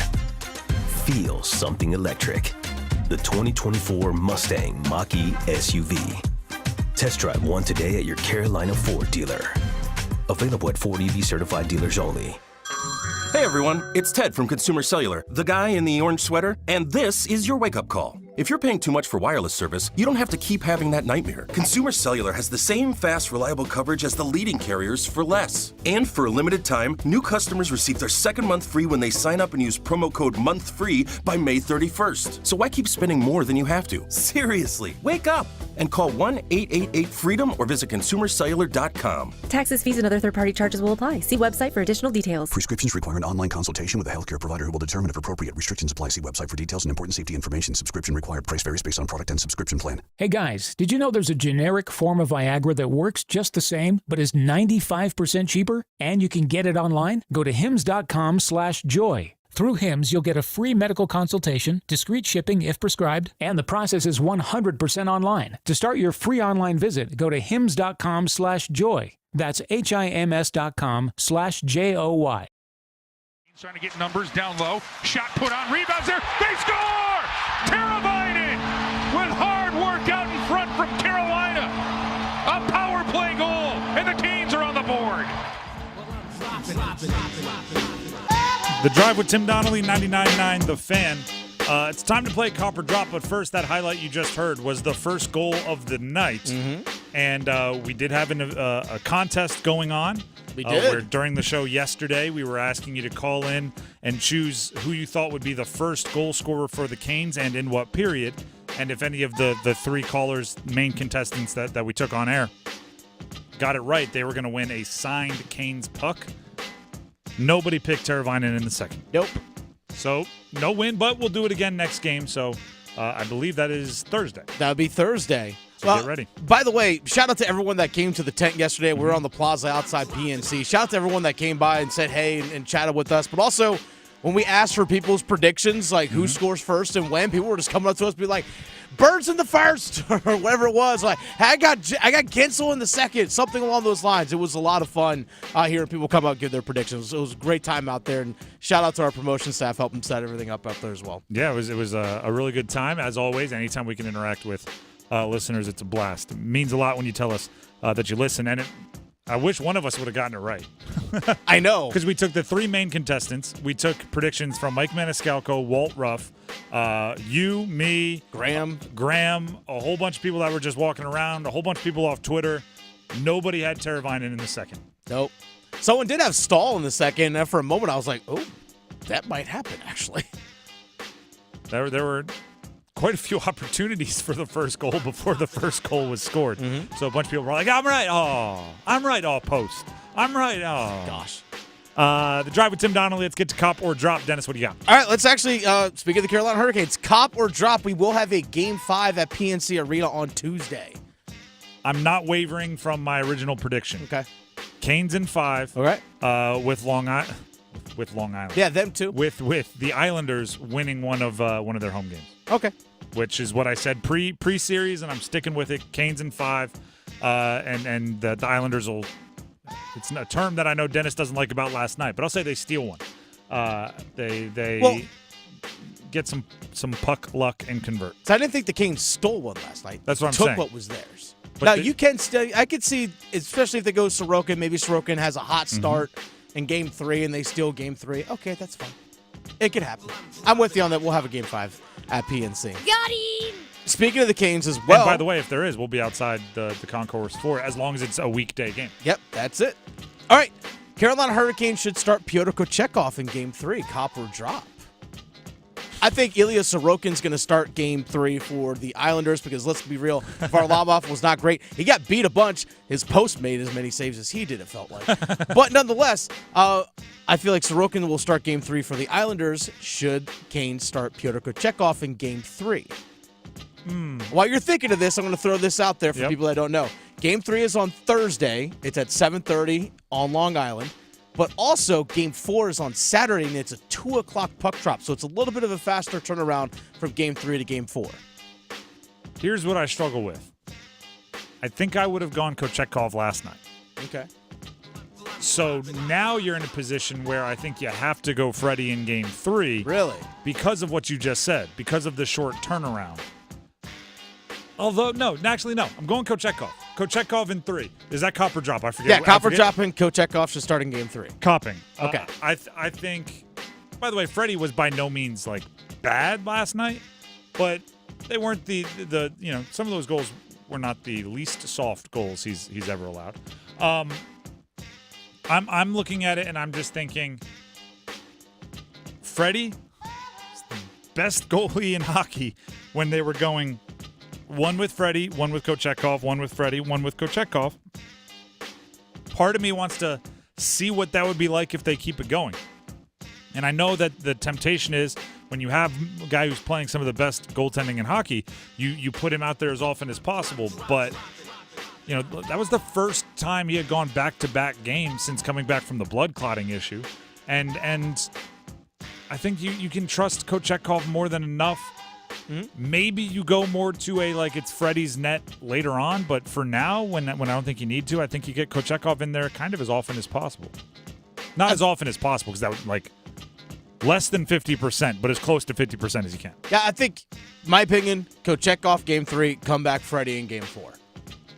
Feel something electric. The 2024 Mustang Mach-E SUV. Test drive one today at your Carolina Ford dealer. Available at Ford EV certified dealers only. Hey everyone, it's Ted from Consumer Cellular, the guy in the orange sweater, and this is your wake-up call. If you're paying too much for wireless service, you don't have to keep having that nightmare. Consumer Cellular has the same fast, reliable coverage as the leading carriers for less. And for a limited time, new customers receive their 2nd month free when they sign up and use promo code MONTHFREE by May 31st. So why keep spending more than you have to? Seriously, wake up and call 1-888-FREEDOM or visit consumercellular.com. Taxes, fees, and other third-party charges will apply. See website for additional details. Prescriptions require an online consultation with a healthcare provider who will determine if appropriate. Restrictions apply. See website for details and important safety information. Subscription required. Price varies based on product and subscription plan. Hey guys, did you know there's a generic form of Viagra that works just the same, but is 95% cheaper? And you can get it online? Go to hims.com/joy. Through Hims, you'll get a free medical consultation, discreet shipping if prescribed, and the process is 100% online. To start your free online visit, go to hims.com/joy. That's HIMS.com/JOY. Trying to get numbers down low. Shot put on. Rebounds there. They score! Teravainen with hard work out in front from Carolina. A power play goal, and the Canes are on the board. The Drive with Tim Donnelly, 99.9 The Fan. It's time to play Cop or Drop, but first, that highlight you just heard was the first goal of the night. And we did have a contest going on. We did. Where during the show yesterday, we were asking you to call in and choose who you thought would be the first goal scorer for the Canes and in what period. And if any of the three callers, main contestants that we took on air, got it right, they were going to win a signed Canes puck. Nobody picked Teravainen in the second. Nope. So, no win, but we'll do it again next game. So, I believe that is Thursday. That would be Thursday. So get ready. By the way, shout out to everyone that came to the tent yesterday. We were on the plaza outside PNC. Shout out to everyone that came by and said hey and chatted with us. But also, when we asked for people's predictions, like who scores first and when, people were just coming up to us and be like, Birds in the first, or whatever it was. Like, hey, I got Gensel in the second, something along those lines. It was a lot of fun hearing people come out and give their predictions. It was a great time out there, and shout out to our promotion staff helping set everything up out there as well. Yeah, it was a really good time. As always, anytime we can interact with listeners, it's a blast. It means a lot when you tell us that you listen, and I wish one of us would have gotten it right. I know. Because we took the three main contestants. We took predictions from Mike Maniscalco, Walt Ruff, you, me, Graham, a whole bunch of people that were just walking around, a whole bunch of people off Twitter. Nobody had Teravainen in the second. Nope. Someone did have Stahl in the second, and for a moment I was like, oh, that might happen, actually. There were quite a few opportunities for the first goal before the first goal was scored. So a bunch of people were like, I'm right. Oh, I'm right. Oh, post. I'm right. Oh. Gosh. The drive with Tim Donnelly. Let's get to Cop or Drop. Dennis, what do you got? All right, let's actually, speak of the Carolina Hurricanes, Cop or Drop. We will have a Game 5 at PNC Arena on Tuesday. I'm not wavering from my original prediction. Okay. Canes in 5. All right. With Long Island. With Long Island. Yeah, them too. With the Islanders winning one of their home games. Okay. Which is what I said pre-series, and I'm sticking with it. Canes in 5, and the Islanders will. It's a term that I know Dennis doesn't like about last night, but I'll say they steal one. They get some puck luck and convert. So I didn't think the Canes stole one last night. That's what I'm saying. saying. Took what was theirs. But now you can still. I could see, especially if they go Sorokin. Maybe Sorokin has a hot start in Game 3, and they steal Game 3. Okay, that's fine. It could happen. I'm with you on that. We'll have a Game 5 at PNC. Got him! Speaking of the Canes as well. And by the way, if there is, we'll be outside the concourse for it, as long as it's a weekday game. Yep, that's it. All right. Carolina Hurricanes should start Pyotr Kochetkov in Game 3. Cop or Drop? I think Ilya Sorokin's going to start Game 3 for the Islanders because, let's be real, Varlamov was not great. He got beat a bunch. His post made as many saves as he did, it felt like. But nonetheless, I feel like Sorokin will start Game 3 for the Islanders should Canes start Pyotr Kochetkov in Game 3. While you're thinking of this, I'm going to throw this out there for people that don't know. Game 3 is on Thursday. It's at 7:30 on Long Island. But also, Game 4 is on Saturday, and it's a 2 o'clock puck drop. So it's a little bit of a faster turnaround from Game 3 to Game 4. Here's what I struggle with. I think I would have gone Kochetkov last night. Okay. So now you're in a position where I think you have to go Freddie in Game 3. Really? Because of what you just said, because of the short turnaround. Although, no. I'm going Kochetkov. Kochetkov in 3. Is that Cop or Drop? I forget. Yeah, Cop or Drop and Kochetkov should start in Game 3. Copping. Okay. I think, by the way, Freddie was by no means, bad last night, but they weren't the some of those goals were not the least soft goals he's ever allowed. I'm looking at it, and I'm just thinking, Freddie is the best goalie in hockey when they were going one with Freddie, one with Kochetkov, one with Freddie, one with Kochetkov. Part of me wants to see what that would be like if they keep it going. And I know that the temptation is when you have a guy who's playing some of the best goaltending in hockey, you put him out there as often as possible. But, that was the first time he had gone back-to-back games since coming back from the blood clotting issue. And I think you can trust Kochetkov more than enough. Maybe you go more to it's Freddie's net later on, but for now, when I don't think you need to, I think you get Kochetkov in there kind of as often as possible. Not as often as possible, because that would less than 50%, but as close to 50% as you can. Yeah, I think, my opinion, Kochetkov Game 3, come back Freddie in Game 4.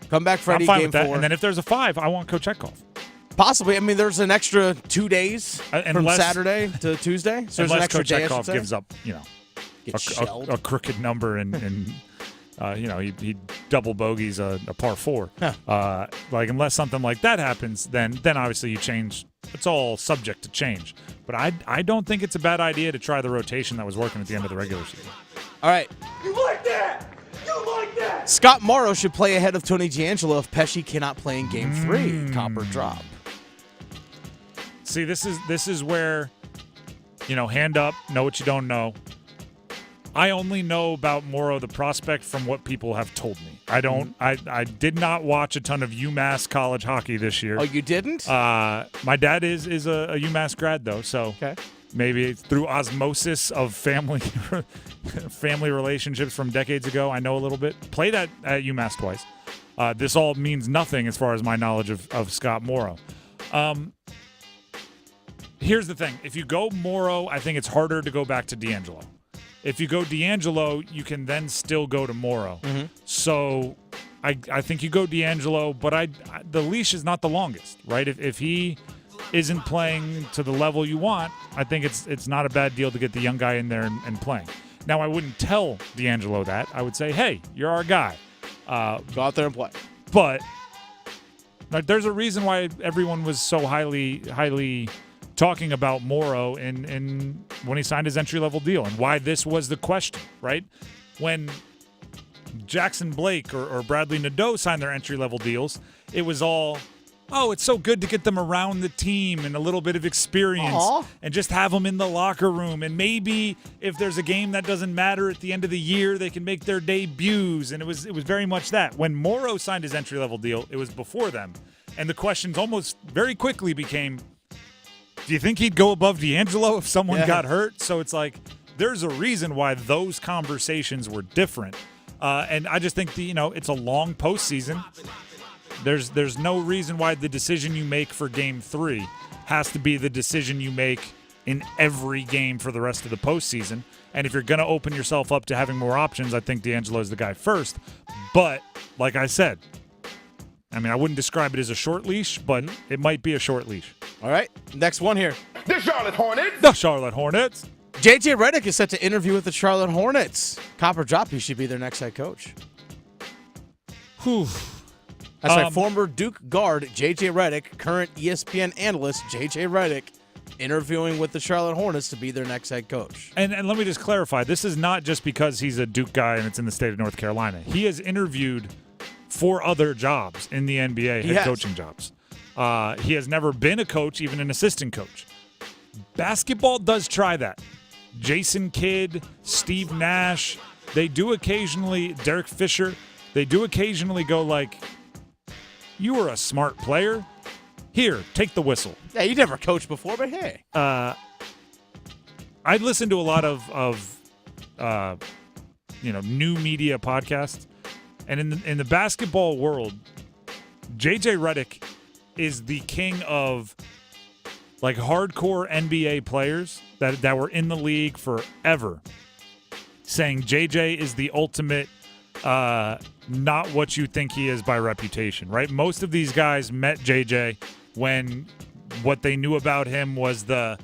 Come back Freddie I'm fine Game with that. 4. And then if there's a 5, I want Kochetkov. Possibly. I mean, there's an extra 2 days from Saturday to Tuesday. So there's an extra day, I should Kochetkov say. gives up, a crooked number and he double bogeys a par 4. Huh. Unless something like that happens, then obviously you change. It's all subject to change. But I don't think it's a bad idea to try the rotation that was working at the end of the regular season. All right. You like that? You like that? Scott Morrow should play ahead of Tony D'Angelo if Pesce cannot play in Game 3. Copper drop. See, this is where, hand up, know what you don't know. I only know about Morrow, the prospect, from what people have told me. I don't. I did not watch a ton of UMass college hockey this year. Oh, you didn't? My dad is a UMass grad though, so maybe through osmosis of family relationships from decades ago, I know a little bit. Played at UMass twice. This all means nothing as far as my knowledge of Scott Morrow. Here's the thing: if you go Morrow, I think it's harder to go back to D'Angelo. If you go D'Angelo, you can then still go to Morrow. Mm-hmm. So I think you go D'Angelo, but the leash is not the longest, right? If he isn't playing to the level you want, I think it's not a bad deal to get the young guy in there and playing. Now, I wouldn't tell D'Angelo that. I would say, hey, you're our guy. Go out there and play. But there's a reason why everyone was so highly talking about Morrow in when he signed his entry-level deal and why this was the question, right? When Jackson Blake or Bradley Nadeau signed their entry-level deals, it was all, oh, it's so good to get them around the team and a little bit of experience and just have them in the locker room. And maybe if there's a game that doesn't matter at the end of the year, they can make their debuts. And it was very much that. When Morrow signed his entry-level deal, it was before them. And the questions almost very quickly became, do you think he'd go above D'Angelo if someone got hurt? So it's like there's a reason why those conversations were different. And I just think it's a long postseason. There's no reason why the decision you make for Game 3 has to be the decision you make in every game for the rest of the postseason. And if you're going to open yourself up to having more options, I think D'Angelo is the guy first. But like I said, I wouldn't describe it as a short leash, but it might be a short leash. All right, next one here. The Charlotte Hornets. The Charlotte Hornets. JJ Redick is set to interview with the Charlotte Hornets. Copper drop, he should be their next head coach. Whew. That's right, former Duke guard JJ Redick, current ESPN analyst JJ Redick, interviewing with the Charlotte Hornets to be their next head coach. And let me just clarify, this is not just because he's a Duke guy and it's in the state of North Carolina. He has interviewed for other jobs in the NBA, head coaching jobs. He has never been a coach, even an assistant coach. Basketball does try that. Jason Kidd, Steve Nash, they do occasionally, Derek Fisher, they do occasionally go like, you were a smart player. Here, take the whistle. Yeah, you never coached before, but hey. I listen to a lot of new media podcasts, and in the basketball world, JJ Redick is the king of like hardcore NBA players that were in the league forever, saying JJ is the ultimate not what you think he is by reputation, right? Most of these guys met JJ when what they knew about him was the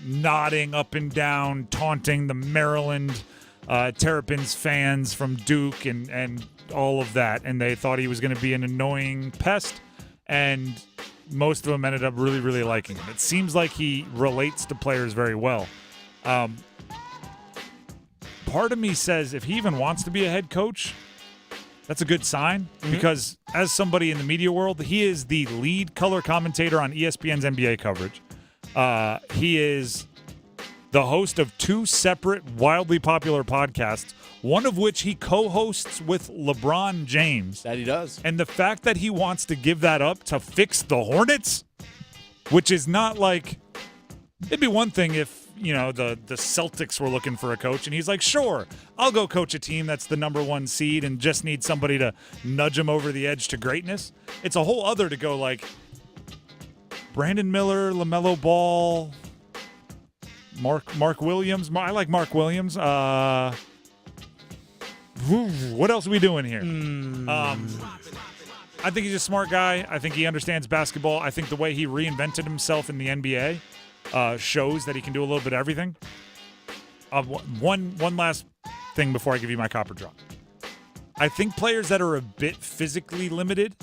nodding up and down, taunting the Maryland Terrapins fans from Duke and all of that, and they thought he was going to be an annoying pest, and most of them ended up really, really liking him. It seems like he relates to players very well. Part of me says if he even wants to be a head coach, that's a good sign, because as somebody in the media world, he is the lead color commentator on ESPN's NBA coverage. He is the host of 2 separate, wildly popular podcasts, one of which he co-hosts with LeBron James. That he does. And the fact that he wants to give that up to fix the Hornets, which is not like, it'd be one thing if, the Celtics were looking for a coach and he's like, sure, I'll go coach a team that's the number 1 seed and just need somebody to nudge them over the edge to greatness. It's a whole other to go like Brandon Miller, LaMelo Ball, Mark Williams. I like Mark Williams. What else are we doing here? I think he's a smart guy. I think he understands basketball. I think the way he reinvented himself in the NBA shows that he can do a little bit of everything. one last thing before I give you my copper drop. I think players that are a bit physically limited,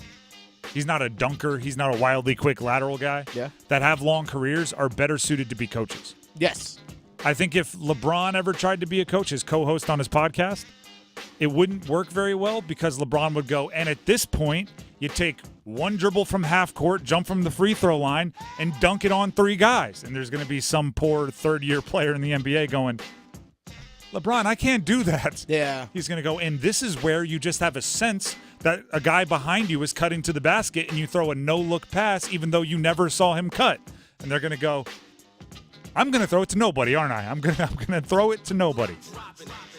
he's not a dunker, he's not a wildly quick lateral guy, that have long careers are better suited to be coaches. Yes. I think if LeBron ever tried to be a coach, his co-host on his podcast, it wouldn't work very well because LeBron would go, and at this point, you take one dribble from half court, jump from the free throw line, and dunk it on 3 guys. And there's going to be some poor third-year player in the NBA going, LeBron, I can't do that. Yeah. He's going to go, and this is where you just have a sense that a guy behind you is cutting to the basket and you throw a no-look pass even though you never saw him cut. And they're going to go, I'm going to throw it to nobody, aren't I? I'm going to throw it to nobody.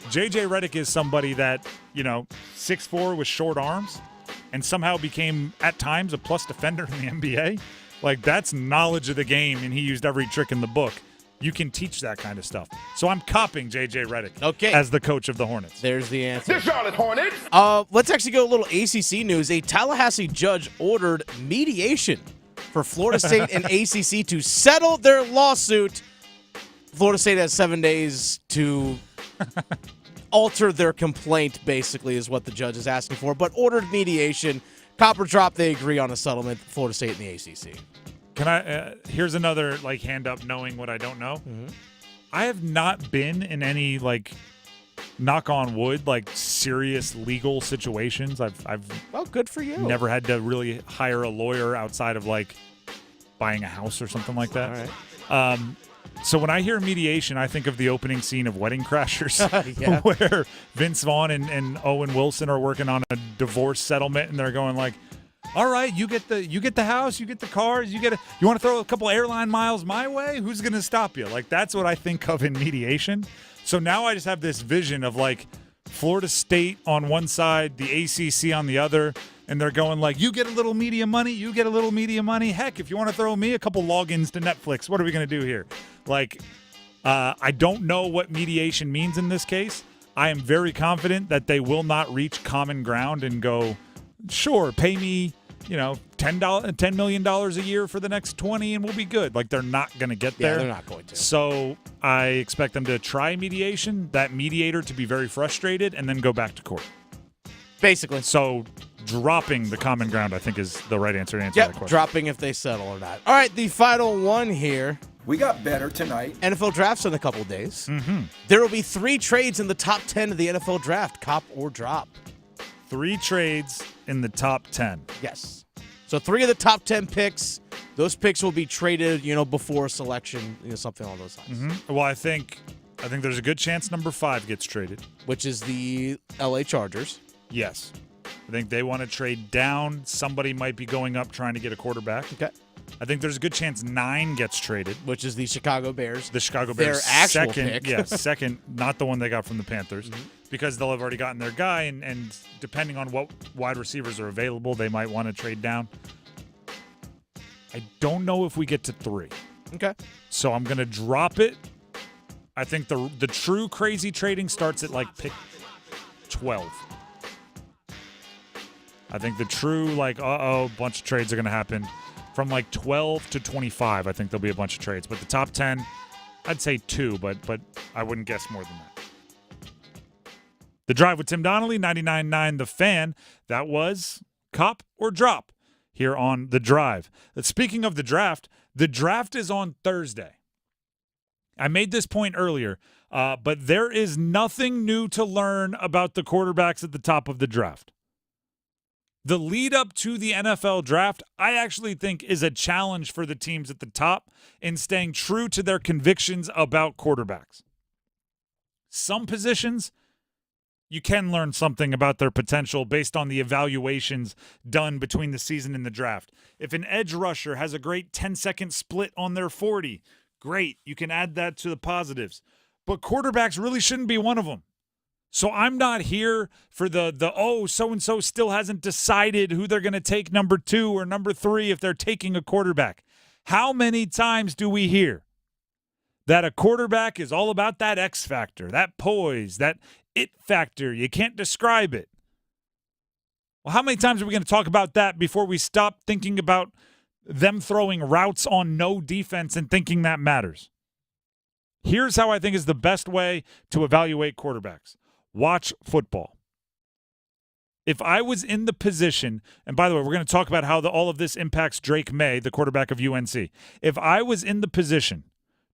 JJ Redick is somebody that, 6'4" with short arms and somehow became, at times, a plus defender in the NBA. Like, that's knowledge of the game, and he used every trick in the book. You can teach that kind of stuff. So I'm copping JJ Redick as the coach of the Hornets. There's the answer. The Charlotte Hornets. Let's actually go a little ACC news. A Tallahassee judge ordered mediation for Florida State and ACC to settle their lawsuit. Florida State has 7 days to alter their complaint, basically, is what the judge is asking for. But ordered mediation. Copper drop, they agree on a settlement, Florida State and the ACC. Can I? Here's another hand up, knowing what I don't know. Mm-hmm. I have not been in any knock on wood, serious legal situations. I've good for you. Never had to really hire a lawyer outside of buying a house or something like that. All right. So when I hear mediation, I think of the opening scene of Wedding Crashers, Yeah. where Vince Vaughn and Owen Wilson are working on a divorce settlement, and they're going all right, you get the house, you get the cars, you want to throw a couple airline miles my way? Who's going to stop you? That's what I think of in mediation. So now I just have this vision of Florida State on one side, the ACC on the other, and they're going you get a little media money, you get a little media money. Heck, if you want to throw me a couple logins to Netflix, what are we going to do here? I don't know what mediation means in this case. I am very confident that they will not reach common ground and go, sure, pay me, $10 million a year for the next 20 and we'll be good. They're not going to get there. Yeah, they're not going to. So I expect them to try mediation, that mediator to be very frustrated, and then go back to court. Basically. So dropping the common ground, I think, is the right answer to answer that question. Dropping if they settle or not. All right, the final one here. We got better tonight. NFL drafts in a couple of days. Mm-hmm. There will be 3 trades in the top 10 of the NFL draft, cop or drop. 3 trades in the top 10. Yes. So 3 of the top 10 picks, those picks will be traded, before selection, something along those lines. Mm-hmm. Well, I think there's a good chance number 5 gets traded. Which is the LA Chargers. Yes. I think they want to trade down. Somebody might be going up trying to get a quarterback. Okay. I think there's a good chance 9 gets traded. Which is the Chicago Bears. The Chicago Bears. Their actual second, pick. Yeah, second, not the one they got from the Panthers. Mm-hmm. Because they'll have already gotten their guy, and depending on what wide receivers are available, they might want to trade down. I don't know if we get to 3. Okay. So I'm going to drop it. I think the true crazy trading starts at pick 12. I think the true bunch of trades are going to happen from 12 to 25. I think there'll be a bunch of trades, but the top 10, I'd say 2, but I wouldn't guess more than that. The Drive with Tim Donnelly, 99.9 The Fan. That was Cop or Drop here on The Drive. Speaking of the draft is on Thursday. I made this point earlier, but there is nothing new to learn about the quarterbacks at the top of the draft. The lead up to the NFL draft, I actually think, is a challenge for the teams at the top in staying true to their convictions about quarterbacks. Some positions, you can learn something about their potential based on the evaluations done between the season and the draft. If an edge rusher has a great 10-second split on their 40, great, you can add that to the positives. But quarterbacks really shouldn't be one of them. So I'm not here for the so-and-so still hasn't decided who they're going to take number 2 or number 3 if they're taking a quarterback. How many times do we hear that a quarterback is all about that X factor, that poise, that it factor? You can't describe it. Well, how many times are we going to talk about that before we stop thinking about them throwing routes on no defense and thinking that matters? Here's how I think is the best way to evaluate quarterbacks. Watch football. If I was in the position, and by the way, we're going to talk about how all of this impacts Drake Maye, the quarterback of UNC. If I was in the position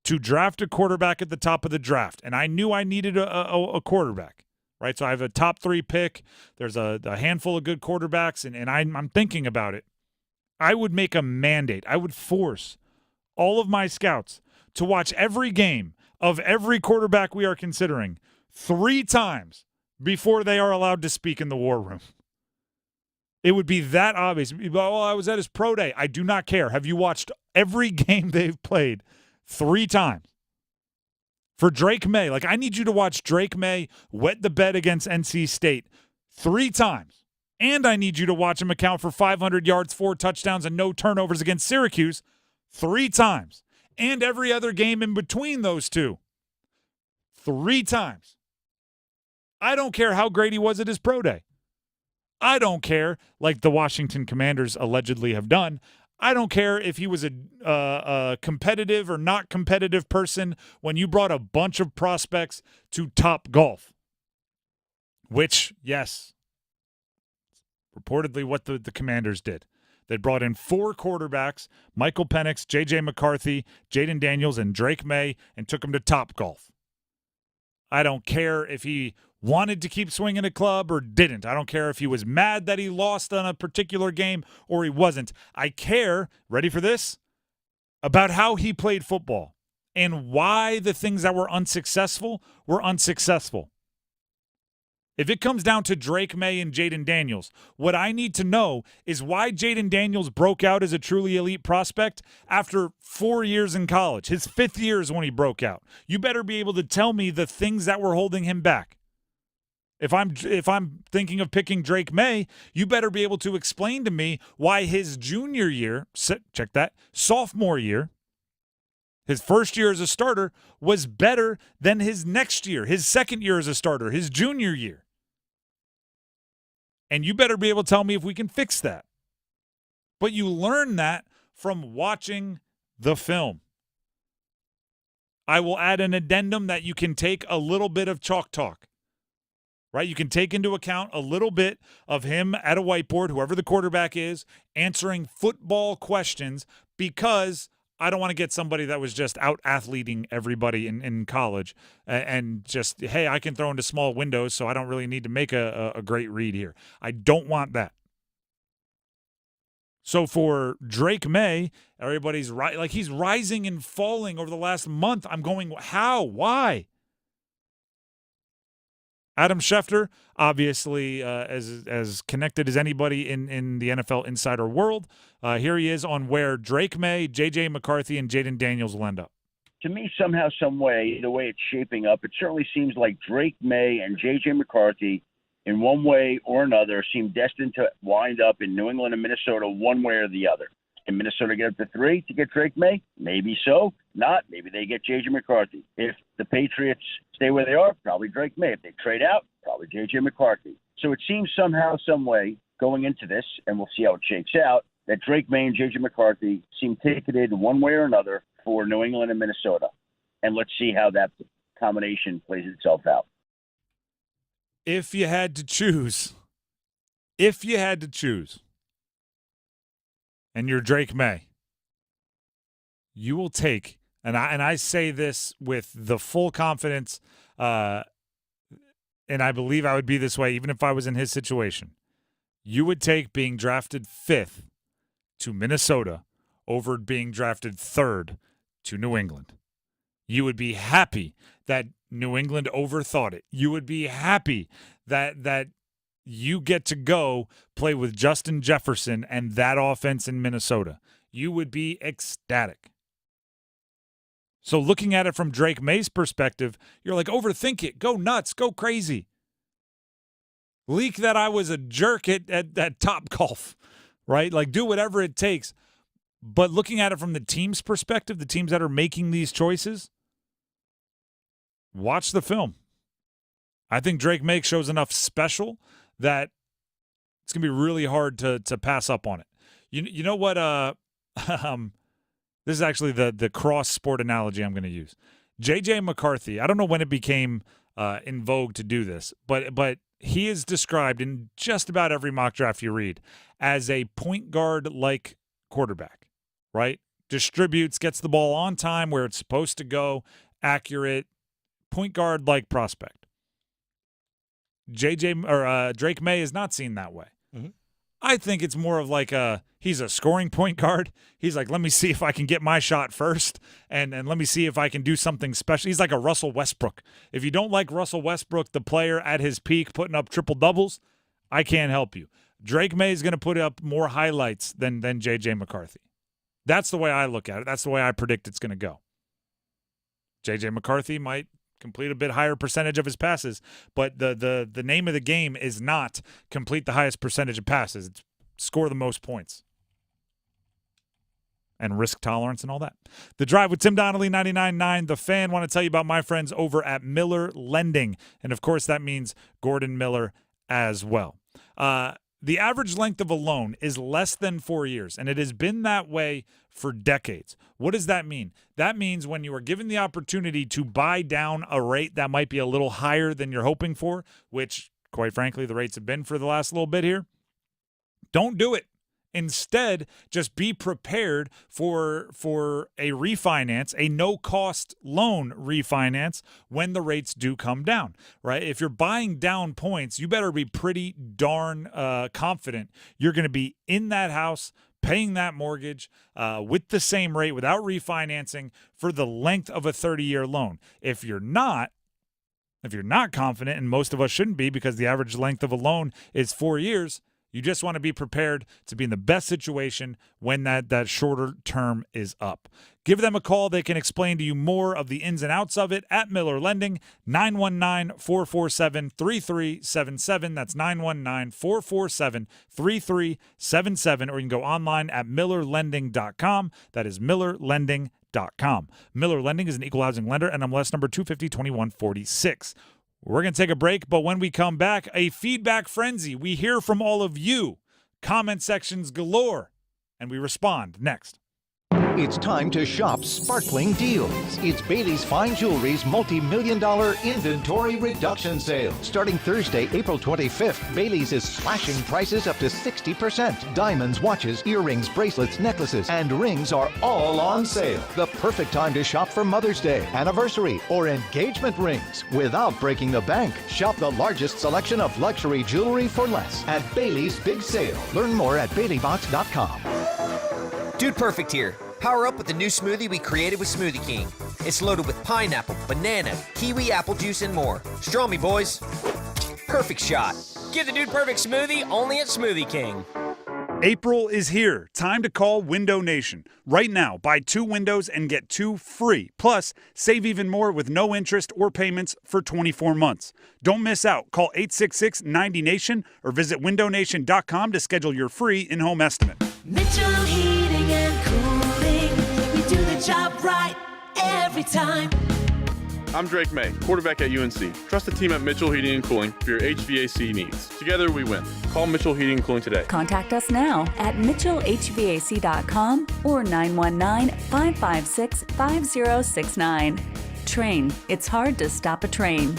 to draft a quarterback at the top of the draft, and I knew I needed a quarterback, right? So I have a top 3 pick. There's a handful of good quarterbacks, and I'm thinking about it. I would make a mandate. I would force all of my scouts to watch every game of every quarterback we are considering 3 times before they are allowed to speak in the war room. It would be that obvious. Oh, I was at his pro day. I do not care. Have you watched every game they've played 3 times? For Drake Maye, like I need you to watch Drake Maye wet the bed against NC State 3 times. And I need you to watch him account for 500 yards, 4 touchdowns, and no turnovers against Syracuse 3 times. And every other game in between those 2 3 times. I don't care how great he was at his pro day. I don't care, like the Washington Commanders allegedly have done. I don't care if he was a competitive or not competitive person when you brought a bunch of prospects to Top Golf. Which, yes, reportedly what the Commanders did. They brought in 4 quarterbacks, Michael Penix, J.J. McCarthy, Jaden Daniels, and Drake Maye, and took them to Top Golf. I don't care if he wanted to keep swinging a club or didn't. I don't care if he was mad that he lost on a particular game or he wasn't. I care, ready for this, about how he played football and why the things that were unsuccessful were unsuccessful. If it comes down to Drake Maye and Jaden Daniels, what I need to know is why Jaden Daniels broke out as a truly elite prospect after 4 years in college. His 5th year is when he broke out. You better be able to tell me the things that were holding him back. If I'm thinking of picking Drake Maye, you better be able to explain to me why his junior year, check that, sophomore year, his first year as a starter was better than his next year, his second year as a starter, his junior year. And you better be able to tell me if we can fix that. But you learn that from watching the film. I will add an addendum that you can take a little bit of chalk talk. Right? You can take into account a little bit of him at a whiteboard, whoever the quarterback is, answering football questions, because I don't want to get somebody that was just out athleting everybody in college and just, hey, I can throw into small windows, so I don't really need to make a great read here. I don't want that. So for Drake Maye, everybody's right, like he's rising and falling over the last month. I'm going, how? Why? Adam Schefter, obviously as connected as anybody in the NFL insider world. Here he is on where Drake Maye, J.J. McCarthy, and Jaden Daniels will end up. To me, somehow, some way, the way it's shaping up, it certainly seems like Drake Maye and J.J. McCarthy, in one way or another, seem destined to wind up in New England and Minnesota one way or the other. Can Minnesota get up to 3 to get Drake Maye? Maybe so. Not. Maybe they get J.J. McCarthy. If the Patriots stay where they are, probably Drake Maye. If they trade out, probably J.J. McCarthy. So it seems somehow, some way, going into this, and we'll see how it shakes out, that Drake Maye and J.J. McCarthy seem ticketed one way or another for New England and Minnesota. And let's see how that combination plays itself out. If you had to choose, and you're Drake Maye, you will take, and I say this with the full confidence, and I believe I would be this way even if I was in his situation, you would take being drafted 5th to Minnesota over being drafted 3rd to New England. You would be happy that New England overthought it. You would be happy that you get to go play with Justin Jefferson and that offense in Minnesota. You would be ecstatic. So looking at it from Drake Maye's perspective, you're like, overthink it. Go nuts. Go crazy. Leak that I was a jerk at Top Golf, right? Like, do whatever it takes. But looking at it from the team's perspective, the teams that are making these choices, watch the film. I think Drake Maye shows enough special that it's going to be really hard to pass up on it. You know what? This is actually the cross-sport analogy I'm going to use. J.J. McCarthy, I don't know when it became in vogue to do this, but he is described in just about every mock draft you read as a point guard-like quarterback, right? Distributes, gets the ball on time where it's supposed to go, accurate, point guard-like prospect. Drake Maye is not seen that way. Mm-hmm. I think it's more of like he's a scoring point guard. He's like, let me see if I can get my shot first, and let me see if I can do something special. He's like a Russell Westbrook. If you don't like Russell Westbrook, the player at his peak putting up triple-doubles, I can't help you. Drake Maye is going to put up more highlights than J.J. McCarthy. That's the way I look at it. That's the way I predict it's going to go. J.J. McCarthy might complete a bit higher percentage of his passes, but the name of the game is not complete the highest percentage of passes. It's score the most points. And risk tolerance and all that. The Drive with Tim Donnelly, 99.9. The Fan. Want to tell you about my friends over at Miller Lending. And, of course, that means Gordon Miller as well. The average length of a loan is less than 4 years, and it has been that way for decades. What does that mean? That means when you are given the opportunity to buy down a rate that might be a little higher than you're hoping for, which, quite frankly, the rates have been for the last little bit here, don't do it. Instead, just be prepared for a refinance, a no-cost loan refinance when the rates do come down, right? If you're buying down points, you better be pretty darn confident you're going to be in that house, paying that mortgage with the same rate without refinancing for the length of a 30-year loan. If you're not confident, and most of us shouldn't be because the average length of a loan is 4 years, you just want to be prepared to be in the best situation when that shorter term is up. Give them a call. They can explain to you more of the ins and outs of it at Miller Lending, 919-447-3377. That's 919-447-3377. Or you can go online at millerlending.com. That is millerlending.com. Miller Lending is an equal housing lender, NMLS number 250-2146. We're going to take a break, but when we come back, a feedback frenzy. We hear from all of you. Comment sections galore, and we respond next. It's time to shop sparkling deals. It's Bailey's Fine Jewelry's multi-million-dollar inventory reduction sale. Starting Thursday, April 25th, Bailey's is slashing prices up to 60%. Diamonds, watches, earrings, bracelets, necklaces, and rings are all on sale. The perfect time to shop for Mother's Day, anniversary, or engagement rings without breaking the bank. Shop the largest selection of luxury jewelry for less at Bailey's Big Sale. Learn more at BaileyBox.com. Dude Perfect here. Power up with the new smoothie we created with Smoothie King. It's loaded with pineapple, banana, kiwi, apple juice, and more. Straw me, boys. Perfect shot. Get the Dude Perfect smoothie only at Smoothie King. April is here. Time to call Window Nation. Right now, buy 2 windows and get 2 free. Plus, save even more with no interest or payments for 24 months. Don't miss out. Call 866-90-NATION or visit windownation.com to schedule your free in-home estimate. Mitchell Heating and Cooling. We do the job right every time. I'm Drake Maye, quarterback at UNC. Trust the team at Mitchell Heating and Cooling for your HVAC needs. Together we win. Call Mitchell Heating and Cooling today. Contact us now at mitchellhvac.com or 919-556-5069. Train. It's hard to stop a train.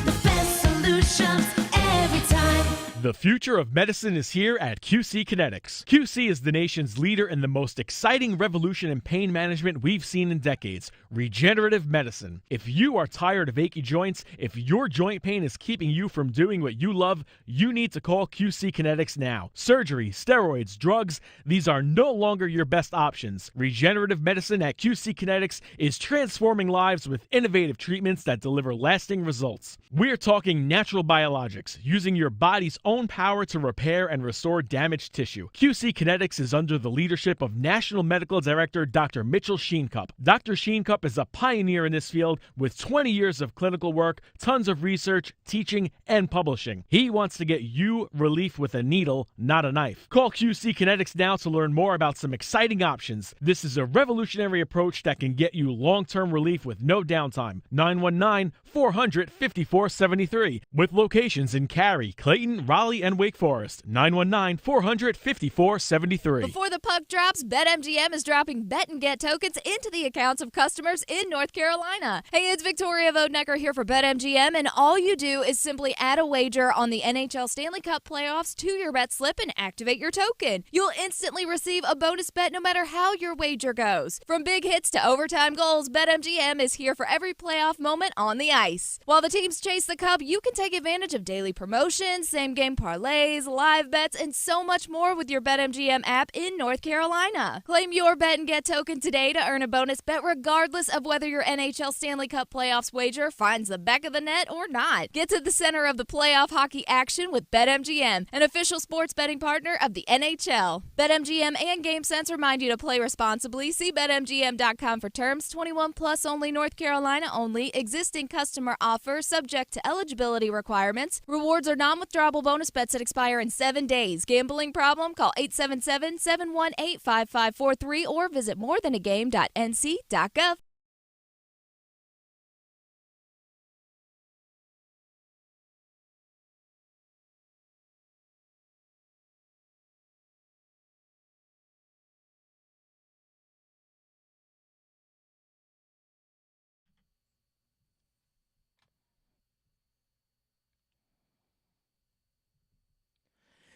The best solutions every time. The future of medicine is here at QC Kinetics. QC is the nation's leader in the most exciting revolution in pain management we've seen in decades, regenerative medicine. If you are tired of achy joints, if your joint pain is keeping you from doing what you love, you need to call QC Kinetics now. Surgery, steroids, drugs, these are no longer your best options. Regenerative medicine at QC Kinetics is transforming lives with innovative treatments that deliver lasting results. We're talking natural biologics, using your body's own power to repair and restore damaged tissue. QC Kinetics is under the leadership of National Medical Director Dr. Mitchell Sheencup. Dr. Sheencup is a pioneer in this field with 20 years of clinical work, tons of research, teaching, and publishing. He wants to get you relief with a needle, not a knife. Call QC Kinetics now to learn more about some exciting options. This is a revolutionary approach that can get you long-term relief with no downtime. 919-400-5473. With locations in Cary, Clayton, Raleigh, Raleigh and Wake Forest. 919-400-5473. Before the puck drops, BetMGM is dropping bet and get tokens into the accounts of customers in North Carolina. Hey, it's Victoria Vodenecker here for BetMGM, and all you do is simply add a wager on the NHL Stanley Cup playoffs to your bet slip and activate your token. You'll instantly receive a bonus bet no matter how your wager goes. From big hits to overtime goals, BetMGM is here for every playoff moment on the ice. While the teams chase the cup, you can take advantage of daily promotions, same-game parlays, live bets, and so much more with your BetMGM app in North Carolina. Claim your bet and get token today to earn a bonus bet regardless of whether your NHL Stanley Cup playoffs wager finds the back of the net or not. Get to the center of the playoff hockey action with BetMGM, an official sports betting partner of the NHL. BetMGM and GameSense remind you to play responsibly. See BetMGM.com for terms. 21 plus only, North Carolina only. Existing customer offer subject to eligibility requirements. Rewards are non-withdrawable bonus bets that expire in 7 days. Gambling problem? Call 877-718-5543 or visit morethanagame.nc.gov.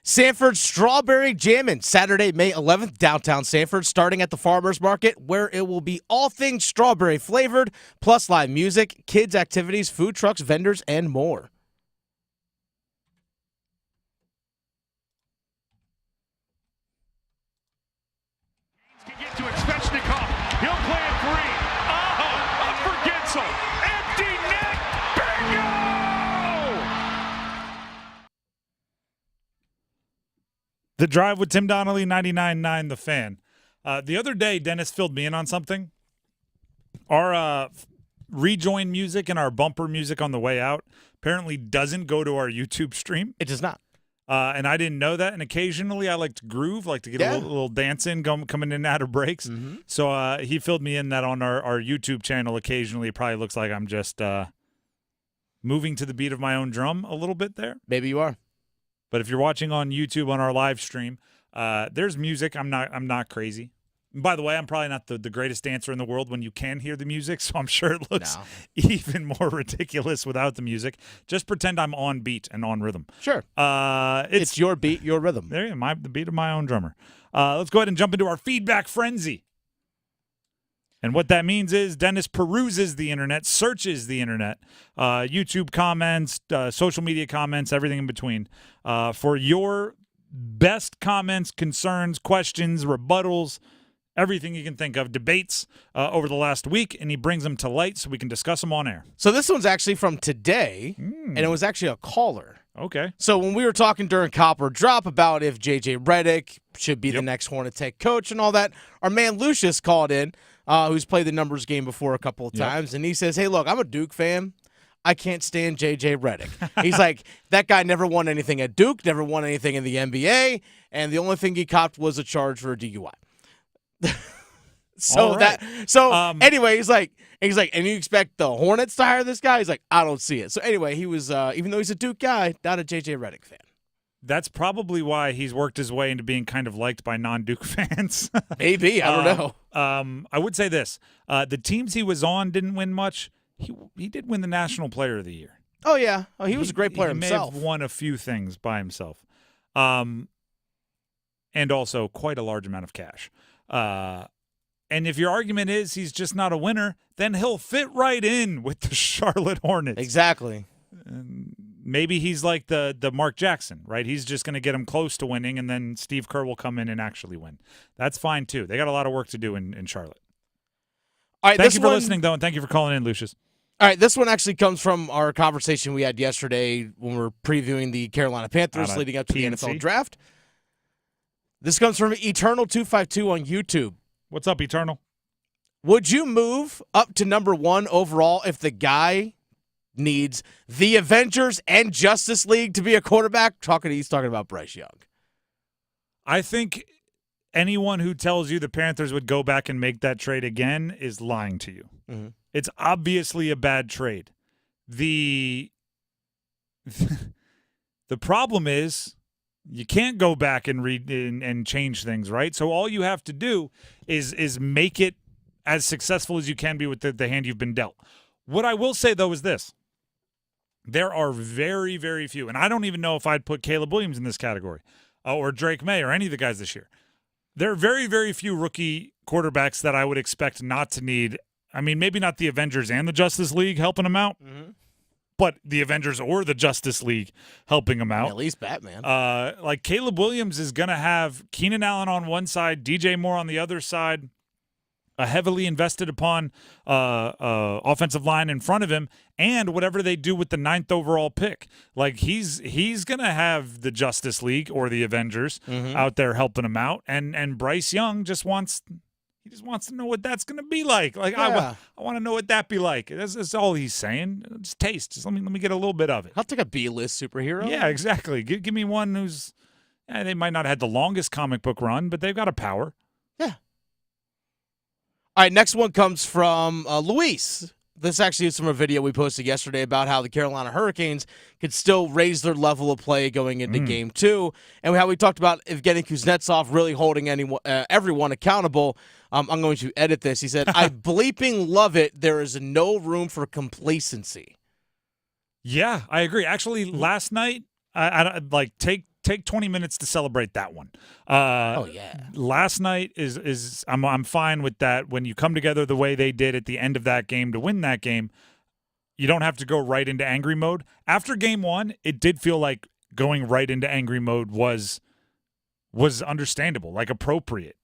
Sanford Strawberry Jammin', Saturday, May 11th, downtown Sanford, starting at the Farmers Market, where it will be all things strawberry flavored, plus live music, kids' activities, food trucks, vendors, and more. Can get to it, Svechnikov. He'll play it free. Up for Gensel. Empty net. Bingo! The Drive with Tim Donnelly, 99.9 The Fan. The other day, Dennis filled me in on something. Our rejoin music and our bumper music on the way out apparently doesn't go to our YouTube stream. It does not. And I didn't know that. And occasionally I like to groove, like to get a little dance in coming in and out of breaks. Mm-hmm. So he filled me in that on our YouTube channel occasionally. It probably looks like I'm just moving to the beat of my own drum a little bit there. Maybe you are. But if you're watching on YouTube on our live stream, there's music. I'm not crazy. And by the way, I'm probably not the greatest dancer in the world when you can hear the music, so I'm sure it looks even more ridiculous without the music. Just pretend I'm on beat and on rhythm. Sure. It's your beat, your rhythm. There you go, the beat of my own drummer. Let's go ahead and jump into our feedback frenzy. And what that means is Dennis peruses the internet, searches the internet, YouTube comments, social media comments, everything in between, for your best comments, concerns, questions, rebuttals, everything you can think of, debates over the last week, and he brings them to light so we can discuss them on air. So this one's actually from today, and it was actually a caller. Okay. So when we were talking during Copper Drop about if J.J. Redick should be the next Hornets head coach and all that, our man Lucius called in, who's played the numbers game before a couple of times, and he says, hey, look, I'm a Duke fan. I can't stand J.J. Redick. He's like, that guy never won anything at Duke, never won anything in the NBA, and the only thing he copped was a charge for a DUI. Anyway, he's like, and you expect the Hornets to hire this guy? He's like, I don't see it. So anyway, he was, even though he's a Duke guy, not a J.J. Redick fan. That's probably why he's worked his way into being kind of liked by non-Duke fans. Maybe. I don't know. I would say this. The teams he was on didn't win much. He did win the National Player of the Year. Oh, yeah. Oh, he was a great player himself. He may have won a few things by himself. And also quite a large amount of cash. And if your argument is he's just not a winner, then he'll fit right in with the Charlotte Hornets. Exactly. Maybe he's like the Mark Jackson, right? He's just going to get him close to winning, and then Steve Kerr will come in and actually win. That's fine, too. They got a lot of work to do in Charlotte. All right, thank you for listening, though, and thank you for calling in, Lucius. All right, this one actually comes from our conversation we had yesterday when we were previewing the Carolina Panthers leading up to the NFL draft. This comes from Eternal252 on YouTube. What's up, Eternal? Would you move up to number 1 overall if the guy needs the Avengers and Justice League to be a quarterback? He's talking about Bryce Young. I think anyone who tells you the Panthers would go back and make that trade again is lying to you. Mm-hmm. It's obviously a bad trade. The The problem is you can't go back and read and change things, right? So all you have to do is make it as successful as you can be with the hand you've been dealt. What I will say, though, is this. There are very, very few, and I don't even know if I'd put Caleb Williams in this category or Drake Maye or any of the guys this year. There are very, very few rookie quarterbacks that I would expect not to need. I mean, maybe not the Avengers and the Justice League helping them out, but the Avengers or the Justice League helping them out. At least Batman. Like Caleb Williams is going to have Keenan Allen on one side, DJ Moore on the other side, a heavily invested upon offensive line in front of him, and whatever they do with the 9th overall pick. Like he's going to have the Justice League or the Avengers out there helping him out, and Bryce Young just wants to know what that's going to be like. Like I want to know what that be like. That's all he's saying. Just taste. Just let me get a little bit of it. I'll take a B-list superhero. Yeah, exactly. Give me one who's they might not have had the longest comic book run, but they've got a power. Yeah. All right, next one comes from Luis. This actually is from a video we posted yesterday about how the Carolina Hurricanes could still raise their level of play going into Game 2, and how we talked about Evgeny Kuznetsov really holding everyone accountable. I'm going to edit this. He said, I bleeping love it. There is no room for complacency. Yeah, I agree. Actually, last night, I like take 20 minutes to celebrate that one. Last night is I'm fine with that. When you come together the way they did at the end of that game to win that game, you don't have to go right into angry mode. After Game 1, it did feel like going right into angry mode was understandable, like appropriate.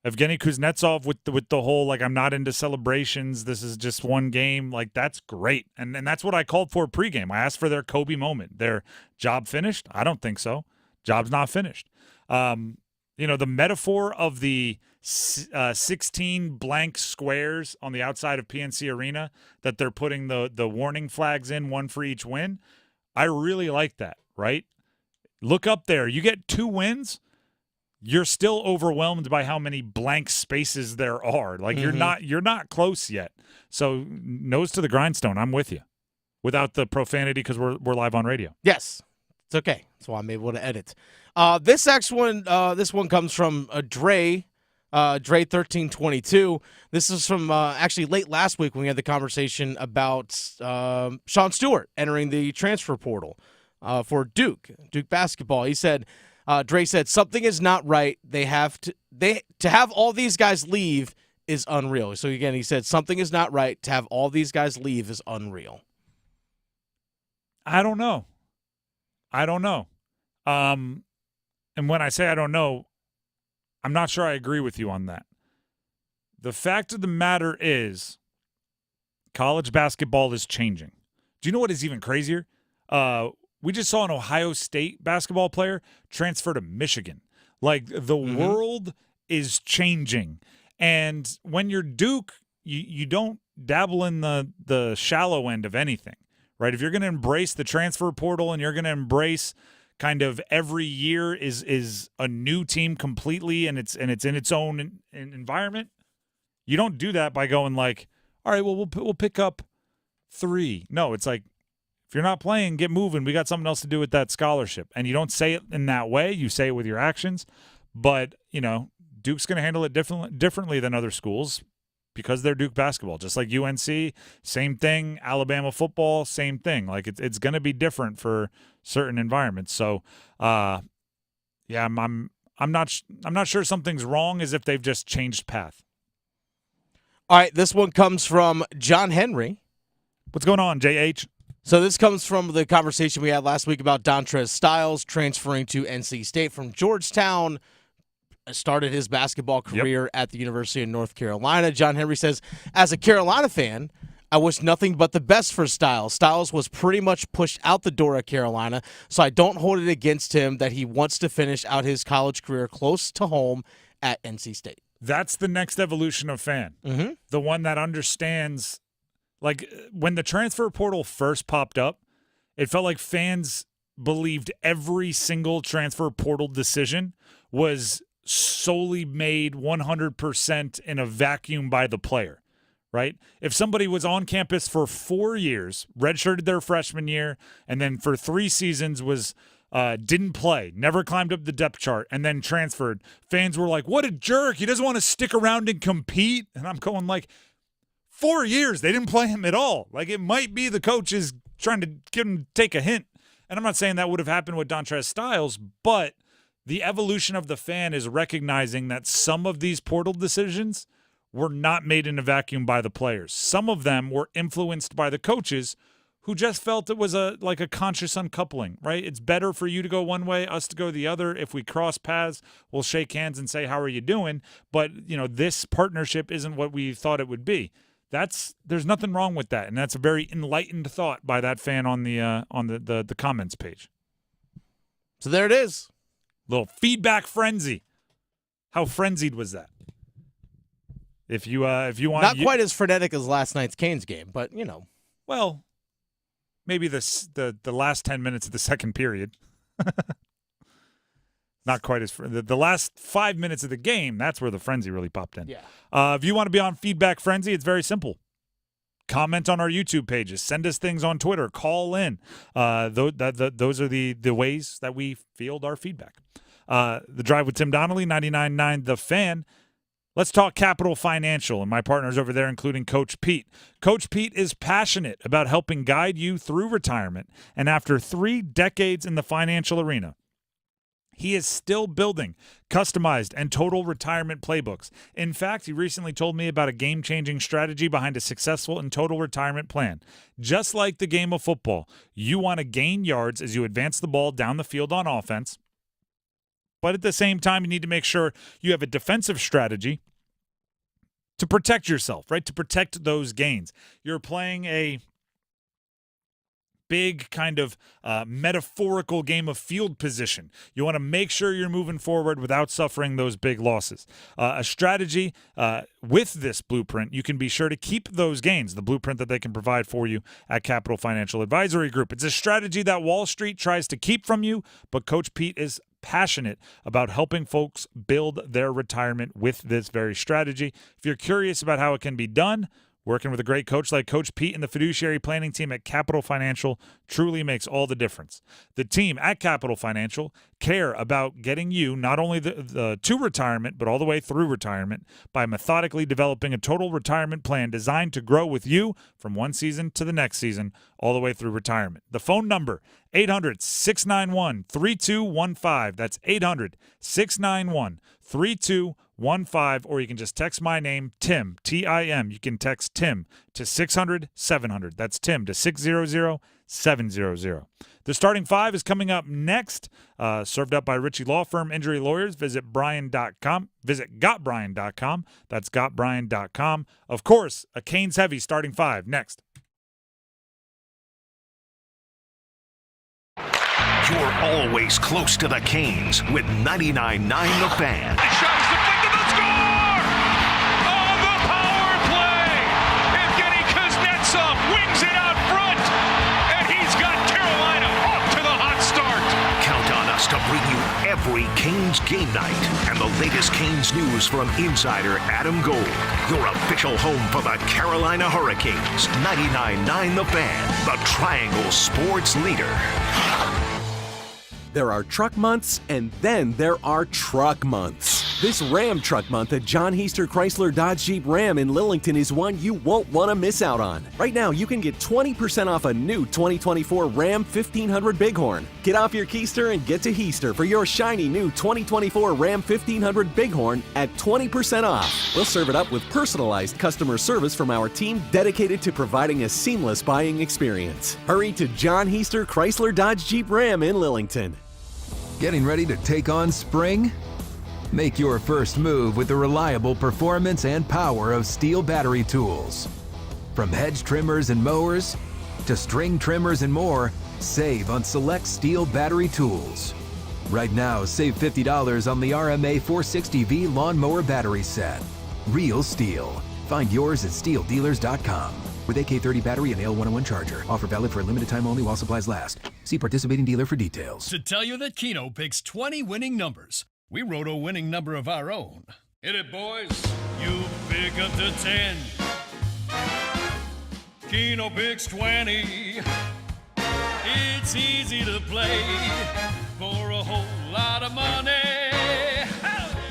Evgeny Kuznetsov with the whole, like, I'm not into celebrations, this is just one game, like, that's great. And that's what I called for pregame. I asked for their Kobe moment. Their job finished? I don't think so. Job's not finished. The metaphor of the 16 blank squares on the outside of PNC Arena that they're putting the warning flags in, one for each win, I really like that, right? Look up there. You get 2 wins, you're still overwhelmed by how many blank spaces there are. Like you're not close yet. So nose to the grindstone. I'm with you. Without the profanity, because we're live on radio. Yes, it's okay. That's why I'm able to edit. This one comes from Dre 1322. This is from actually late last week when we had the conversation about Sean Stewart entering the transfer portal for Duke basketball. He said. Dre said, something is not right. To have all these guys leave is unreal. So again, he said, something is not right. To have all these guys leave is unreal. I don't know. And when I say I don't know, I'm not sure I agree with you on that. The fact of the matter is, college basketball is changing. Do you know what is even crazier? We just saw an Ohio State basketball player transfer to Michigan. Like, the world is changing. And when you're Duke, you don't dabble in the shallow end of anything, right? If you're going to embrace the transfer portal and you're going to embrace kind of every year is a new team completely and it's in its own environment, you don't do that by going like, all right, well, we'll pick up 3. No, it's like, if you're not playing, get moving. We got something else to do with that scholarship. And you don't say it in that way. You say it with your actions. But, Duke's going to handle it differently than other schools because they're Duke basketball. Just like UNC, same thing. Alabama football, same thing. Like, it's going to be different for certain environments. So, I'm not sure something's wrong as if they've just changed path. All right, this one comes from John Henry. What's going on, JH? So this comes from the conversation we had last week about Dontrez Styles transferring to NC State from Georgetown. Started his basketball career at the University of North Carolina. John Henry says, as a Carolina fan, I wish nothing but the best for Styles. Styles was pretty much pushed out the door at Carolina, so I don't hold it against him that he wants to finish out his college career close to home at NC State. That's the next evolution of fan. The one that understands. Like, when the transfer portal first popped up, it felt like fans believed every single transfer portal decision was solely made 100% in a vacuum by the player, right? If somebody was on campus for 4 years, redshirted their freshman year, and then for 3 seasons was didn't play, never climbed up the depth chart, and then transferred, fans were like, what a jerk. He doesn't want to stick around and compete. And I'm going like, 4 years, they didn't play him at all. Like, it might be the coach is trying to get him to take a hint. And I'm not saying that would have happened with Dontrez Styles, but the evolution of the fan is recognizing that some of these portal decisions were not made in a vacuum by the players. Some of them were influenced by the coaches who just felt it was a conscious uncoupling, right? It's better for you to go one way, us to go the other. If we cross paths, we'll shake hands and say, how are you doing? But, this partnership isn't what we thought it would be. There's nothing wrong with that, and that's a very enlightened thought by that fan on the comments page. So there it is. Little feedback frenzy. How frenzied was that? If you want, not quite as frenetic as last night's Canes game, but well, maybe the last 10 minutes of the second period. Not quite as the last 5 minutes of the game. That's where the frenzy really popped in. Yeah. If you want to be on Feedback Frenzy, it's very simple. Comment on our YouTube pages. Send us things on Twitter. Call in. Those are the ways that we field our feedback. The Drive with Tim Donnelly, 99.9 The Fan. Let's talk Capital Financial and my partners over there, including Coach Pete. Coach Pete is passionate about helping guide you through retirement, and after 3 decades in the financial arena, he is still building customized and total retirement playbooks. In fact, he recently told me about a game-changing strategy behind a successful and total retirement plan. Just like the game of football, you want to gain yards as you advance the ball down the field on offense, but at the same time, you need to make sure you have a defensive strategy to protect yourself, right? To protect those gains. You're playing a big kind of metaphorical game of field position. You want to make sure you're moving forward without suffering those big losses. A strategy with this blueprint, you can be sure to keep those gains, the blueprint that they can provide for you at Capital Financial Advisory Group. It's a strategy that Wall Street tries to keep from you, but Coach Pete is passionate about helping folks build their retirement with this very strategy. If you're curious about how it can be done, working with a great coach like Coach Pete and the fiduciary planning team at Capital Financial truly makes all the difference. The team at Capital Financial care about getting you not only to retirement, but all the way through retirement by methodically developing a total retirement plan designed to grow with you from one season to the next season, all the way through retirement. The phone number, 800-691-3215. That's 800-691-3215. 15, or you can just text my name, Tim, T-I-M. You can text Tim to 600-700. That's Tim to 600-700. The starting 5 is coming up next, served up by Ritchie Law Firm Injury Lawyers. Visit Brian.com. Visit GotBrian.com. That's GotBrian.com. Of course, a Canes heavy starting 5 next. You're always close to the Canes with 99.9 The Fan. The shot is deflected, the score! Oh, the power play! Evgeny Kuznetsov wings it out front, and he's got Carolina off to the hot start. Count on us to bring you every Canes game night and the latest Canes news from insider Adam Gold, your official home for the Carolina Hurricanes. 99.9 The Fan, the Triangle Sports leader. There are truck months, and then there are truck months. This Ram Truck Month at John Heister Chrysler Dodge Jeep Ram in Lillington is one you won't want to miss out on. Right now, you can get 20% off a new 2024 Ram 1500 Bighorn. Get off your keister and get to Heister for your shiny new 2024 Ram 1500 Bighorn at 20% off. We'll serve it up with personalized customer service from our team dedicated to providing a seamless buying experience. Hurry to John Heister Chrysler Dodge Jeep Ram in Lillington. Getting ready to take on spring? Make your first move with the reliable performance and power of Steel battery tools. From hedge trimmers and mowers to string trimmers and more, save on select Steel battery tools. Right now, save $50 on the RMA 460V lawnmower battery set. Real Steel. Find yours at steeldealers.com. With AK30 battery and AL101 charger. Offer valid for a limited time only while supplies last. See participating dealer for details. To tell you that Keno picks 20 winning numbers, we wrote a winning number of our own. Hit it, boys. You pick up to 10. Keno picks 20. It's easy to play for a whole lot of money.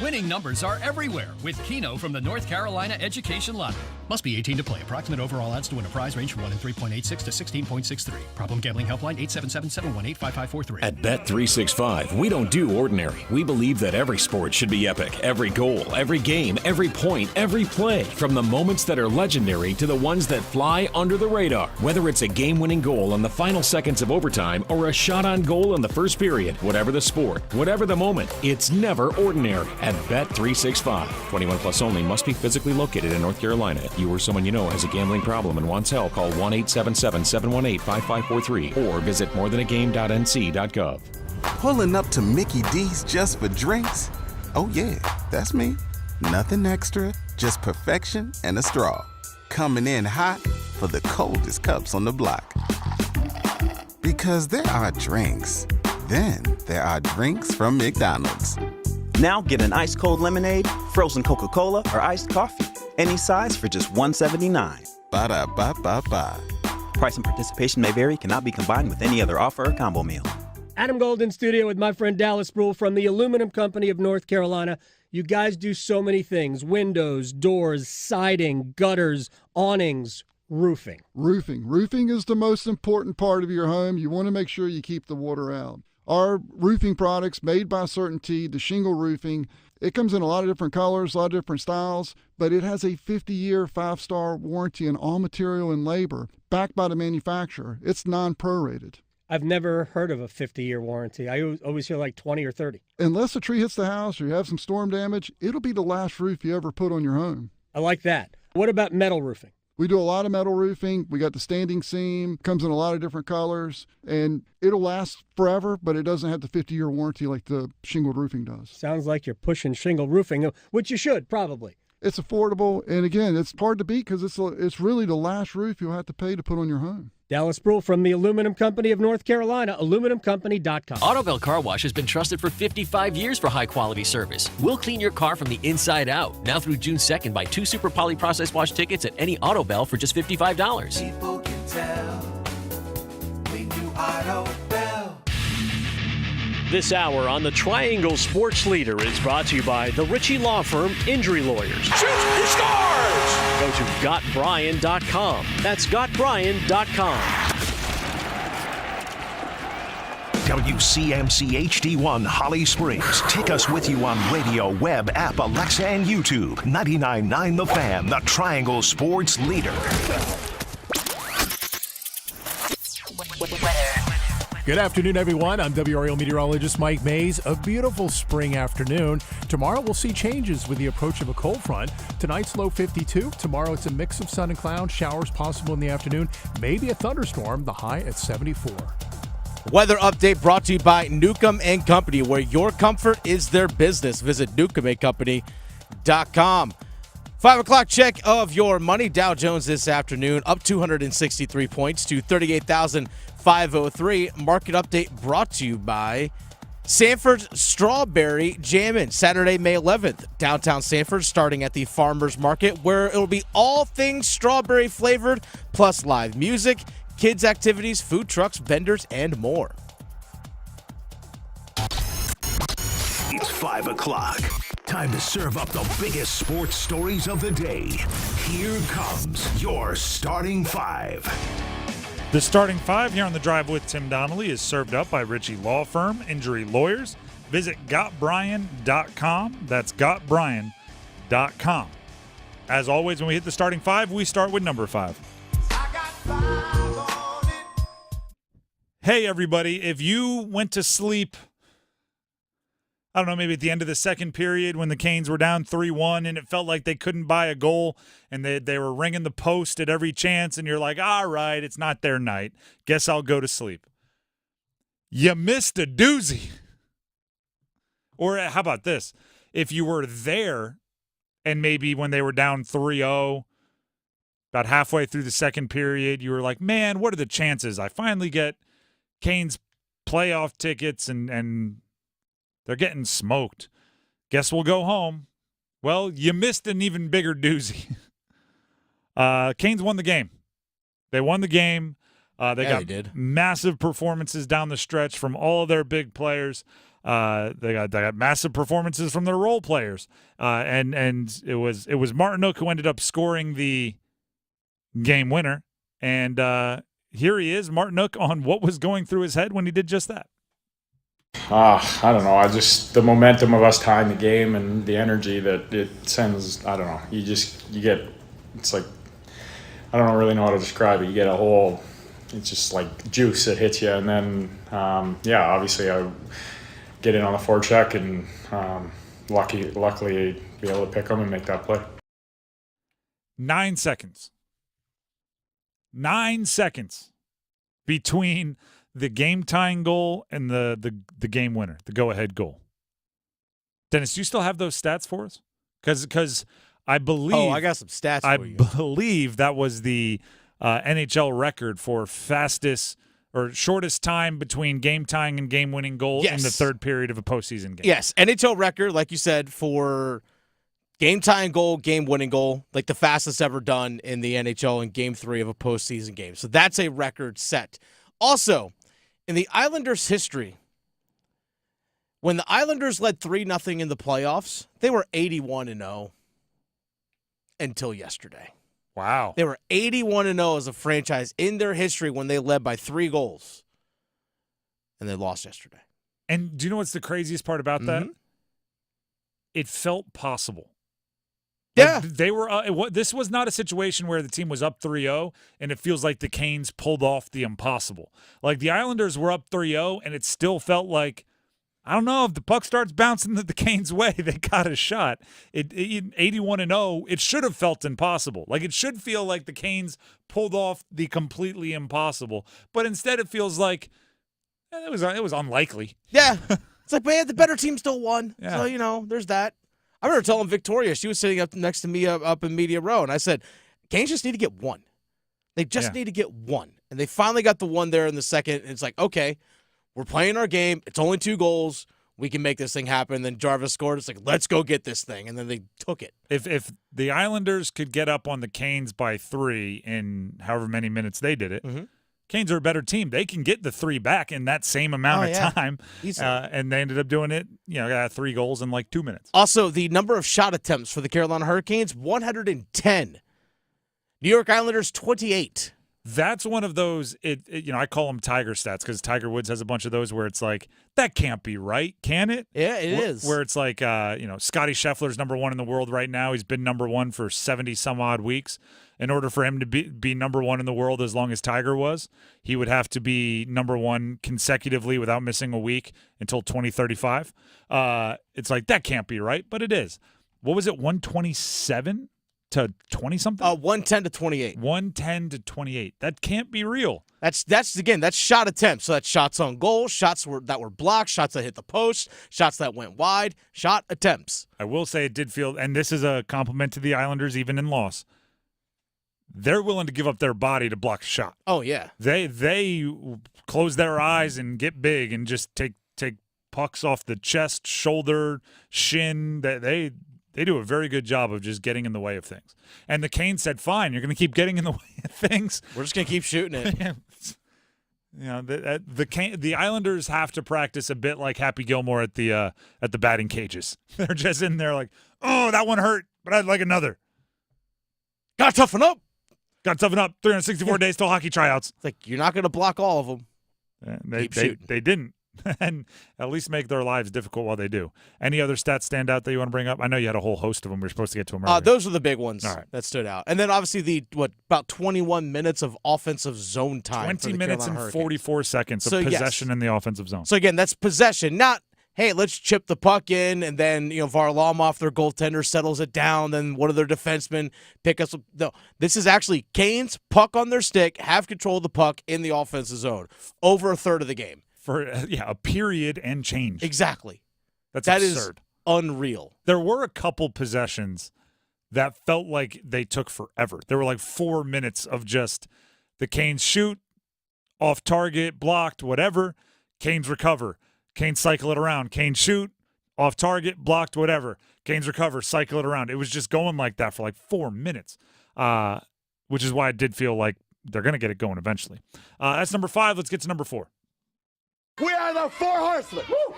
Winning numbers are everywhere with Keno from the North Carolina Education Lottery. Must be 18 to play. Approximate overall odds to win a prize range from 1 in 3.86 to 16.63. Problem gambling helpline 877-718-5543. At Bet365, we don't do ordinary. We believe that every sport should be epic. Every goal, every game, every point, every play. From the moments that are legendary to the ones that fly under the radar. Whether it's a game-winning goal in the final seconds of overtime or a shot on goal in the first period. Whatever the sport, whatever the moment, it's never ordinary at Bet365. 21 plus only. Must be physically located in North Carolina. If you or someone you know has a gambling problem and wants help, call 1-877-718-5543 or visit morethanagame.nc.gov. Pulling up to Mickey D's just for drinks? Oh yeah, that's me. Nothing extra, just perfection and a straw. Coming in hot for the coldest cups on the block. Because there are drinks. Then there are drinks from McDonald's. Now get an ice cold lemonade, frozen Coca-Cola, or iced coffee. Any size for just $1.79. Ba-da-ba-ba-ba. Price and participation may vary, cannot be combined with any other offer or combo meal. Adam Gold in studio with my friend Dallas Rhule from the Aluminum Company of North Carolina. You guys do so many things: windows, doors, siding, gutters, awnings, roofing. Roofing is the most important part of your home. You want to make sure you keep the water out. Our roofing products made by Certainty, the shingle roofing, it comes in a lot of different colors, a lot of different styles, but it has a 50-year, 5-star warranty on all material and labor, backed by the manufacturer. It's non-prorated. I've never heard of a 50-year warranty. I always hear like 20 or 30. Unless a tree hits the house or you have some storm damage, it'll be the last roof you ever put on your home. I like that. What about metal roofing? We do a lot of metal roofing. We got the standing seam, comes in a lot of different colors, and it'll last forever, but it doesn't have the 50-year warranty like the shingled roofing does. Sounds like you're pushing shingle roofing, which you should, probably. It's affordable, and again, it's hard to beat because it's really the last roof you'll have to pay to put on your home. Dallas Rhule from the Aluminum Company of North Carolina, aluminumcompany.com. AutoBell Car Wash has been trusted for 55 years for high-quality service. We'll clean your car from the inside out. Now through June 2nd, buy 2 Super Poly Process Wash tickets at any AutoBell for just $55. People can tell when you AutoBell. This hour on the Triangle Sports Leader is brought to you by the Ritchie Law Firm Injury Lawyers. Shoots, he scores! Go to GotBryan.com. That's GotBryan.com. WCMC HD1 Holly Springs. Take us with you on radio, web, app, Alexa, and YouTube. 99.9 The Fan, the Triangle Sports Leader. Good afternoon, everyone. I'm WRAL meteorologist Mike Maye. A beautiful spring afternoon. Tomorrow we'll see changes with the approach of a cold front. Tonight's low 52. Tomorrow it's a mix of sun and clouds. Showers possible in the afternoon. Maybe a thunderstorm. The high at 74. Weather update brought to you by Newcomb & Company, where your comfort is their business. Visit newcombandcompany.com. 5 o'clock check of your money. Dow Jones this afternoon up 263 points to 38,503. Market update brought to you by Sanford's Strawberry Jammin'. Saturday, May 11th. Downtown Sanford, starting at the Farmers Market, where it'll be all things strawberry flavored, plus live music, kids activities, food trucks, vendors, and more. It's 5 o'clock. Time to serve up the biggest sports stories of the day. Here comes your starting 5. The starting 5 here on the Drive with Tim Donnelly is served up by Ritchie Law Firm Injury Lawyers. Visit GotBryan.com. That's GotBryan.com. As always, when we hit the starting 5, we start with number 5. Hey, everybody, if you went to sleep, I don't know, maybe at the end of the second period when the Canes were down 3-1 and it felt like they couldn't buy a goal and they were ringing the post at every chance and you're like, all right, it's not their night. Guess I'll go to sleep. You missed a doozy. Or how about this? If you were there and maybe when they were down 3-0, about halfway through the second period, you were like, man, what are the chances I finally get Canes playoff tickets and they're getting smoked. Guess we'll go home. Well, you missed an even bigger doozy. Canes won the game. They won the game. They did. Massive performances down the stretch from all of their big players. They got massive performances from their role players. And it was Martinook who ended up scoring the game winner. And here he is, Martinook, on what was going through his head when he did just that. I don't know. The momentum of us tying the game and the energy that it sends. I don't know. You get. It's like I don't really know how to describe it. You get a whole. It's just like juice that hits you, and then obviously I get in on the forecheck and luckily be able to pick them and make that play. 9 seconds. 9 seconds between the game-tying goal and the game winner, the go-ahead goal. Dennis, do you still have those stats for us? Because I believe... Oh, I got some stats for you. I believe that was the NHL record for fastest or shortest time between game-tying and game-winning goal in the third period of a postseason game. Yes, NHL record, like you said, for game-tying goal, game-winning goal, like the fastest ever done in the NHL in Game 3 of a postseason game. So that's a record set. Also, in the Islanders' history, when the Islanders led 3-0 in the playoffs, they were 81-0 until yesterday. Wow. They were 81-0 as a franchise in their history when they led by 3 goals. And they lost yesterday. And do you know what's the craziest part about that? It felt possible. Yeah. Like they were. This was not a situation where the team was up 3-0, and it feels like the Canes pulled off the impossible. Like the Islanders were up 3-0, and it still felt like, I don't know, if the puck starts bouncing the Canes' way, they got a shot. 81-0, it should have felt impossible. Like it should feel like the Canes pulled off the completely impossible, but instead it feels like it was unlikely. Yeah. It's like, man, the better team still won. Yeah. So, there's that. I remember telling Victoria, she was sitting up next to me up in Media Row, and I said, Canes just need to get one. They just need to get one. And they finally got the one there in the second, and it's like, okay, we're playing our game. It's only 2 goals. We can make this thing happen. Then Jarvis scored. It's like, let's go get this thing. And then they took it. If the Islanders could get up on the Canes by 3 in however many minutes they did it, Canes are a better team. They can get the 3 back in that same amount of time. And they ended up doing it, got 3 goals in like 2 minutes. Also, the number of shot attempts for the Carolina Hurricanes, 110. New York Islanders, 28. That's one of those, I call them Tiger stats because Tiger Woods has a bunch of those where it's like, that can't be right, can it? Yeah, it is. Where it's like, Scotty Scheffler's number 1 in the world right now. He's been number 1 for 70-some-odd weeks. In order for him to be number 1 in the world as long as Tiger was, he would have to be number 1 consecutively without missing a week until 2035. It's like, that can't be right, but it is. What was it, 127 to 20-something? 110 to 28. 110 to 28. That can't be real. That's shot attempts. So that's shots on goal, shots that were blocked, shots that hit the post, shots that went wide, shot attempts. I will say it did feel, and this is a compliment to the Islanders even in loss, they're willing to give up their body to block a shot. Oh, yeah. They close their eyes and get big and just take pucks off the chest, shoulder, shin. They do a very good job of just getting in the way of things. And the Canes said, fine, you're going to keep getting in the way of things. We're just going to keep shooting it. The Islanders have to practice a bit like Happy Gilmore at the batting cages. They're just in there like, oh, that one hurt, but I'd like another. Got to toughen up. 364 days till hockey tryouts. It's like, you're not going to block all of them. They didn't. And at least make their lives difficult while they do. Any other stats stand out that you want to bring up? I know you had a whole host of them. We were supposed to get to them earlier. Those are the big ones All right. that stood out. And then obviously about 21 minutes of offensive zone time. 20 minutes and 44 seconds of possession in the offensive zone. So again, that's possession, not, hey, let's chip the puck in, and then Varlamov, their goaltender, settles it down. Then one of their defensemen pick us up. No, this is actually Canes, puck on their stick, have control of the puck in the offensive zone over a third of the game. For a period and change. Exactly. That absurd. Is unreal. There were a couple possessions that felt like they took forever. There were like 4 minutes of just the Canes shoot, off target, blocked, whatever. Canes recover. Canes cycle it around. Canes shoot, off target, blocked, whatever. Canes recover, cycle it around. It was just going like that for like 4 minutes, which is why it did feel like they're going to get it going eventually. That's number 5. Let's get to number 4. We are the 4 horsemen. Woo!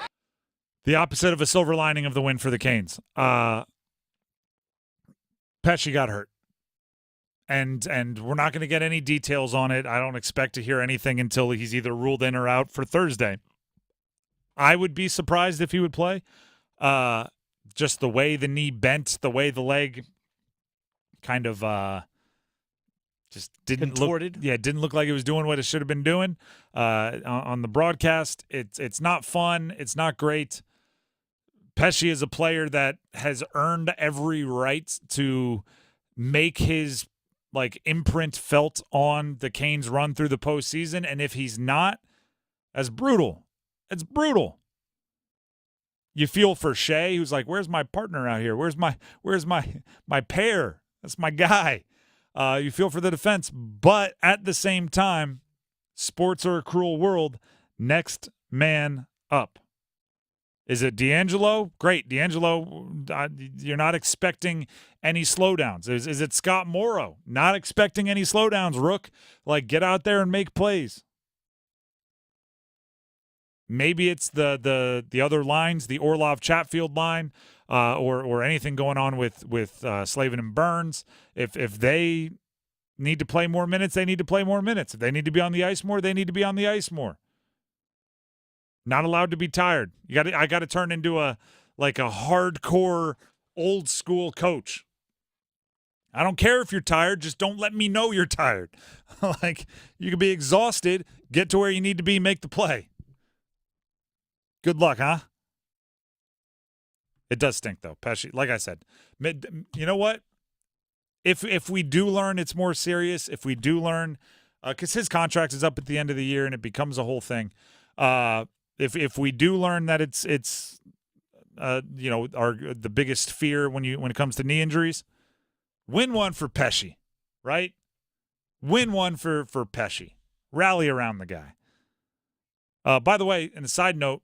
The opposite of a silver lining of the win for the Canes. Pesce got hurt. And we're not going to get any details on it. I don't expect to hear anything until he's either ruled in or out for Thursday. I would be surprised if he would play. Just the way the knee bent, the way the leg kind of just didn't contorted. Didn't look like it was doing what it should have been doing on the broadcast. It's not fun. It's not great. Pesce is a player that has earned every right to make his imprint felt on the Canes' run through the postseason, and if he's not, that's brutal. It's brutal. You feel for Shea, who's like, "Where's my partner out here? Where's my pair? That's my guy." You feel for the defense, but at the same time, sports are a cruel world. Next man up. Is it D'Angelo? Great. D'Angelo, you're not expecting any slowdowns. Is it Scott Morrow? Not expecting any slowdowns, Rook. Get out there and make plays. Maybe it's the other lines, the Orlov-Chatfield line, or anything going on with Slavin and Burns. If they need to play more minutes, they need to play more minutes. If they need to be on the ice more, they need to be on the ice more. Not allowed to be tired. I got to turn into a hardcore old school coach. I don't care if you're tired, just don't let me know you're tired. You can be exhausted, get to where you need to be, make the play. Good luck, huh? It does stink though, Pesce. Like I said, you know what? If we do learn it's more serious, if we do learn cuz his contract is up at the end of the year and it becomes a whole thing. If we do learn that it's the biggest fear when it comes to knee injuries, win one for Pesce, right? Win one for Pesce. Rally around the guy. By the way, and a side note,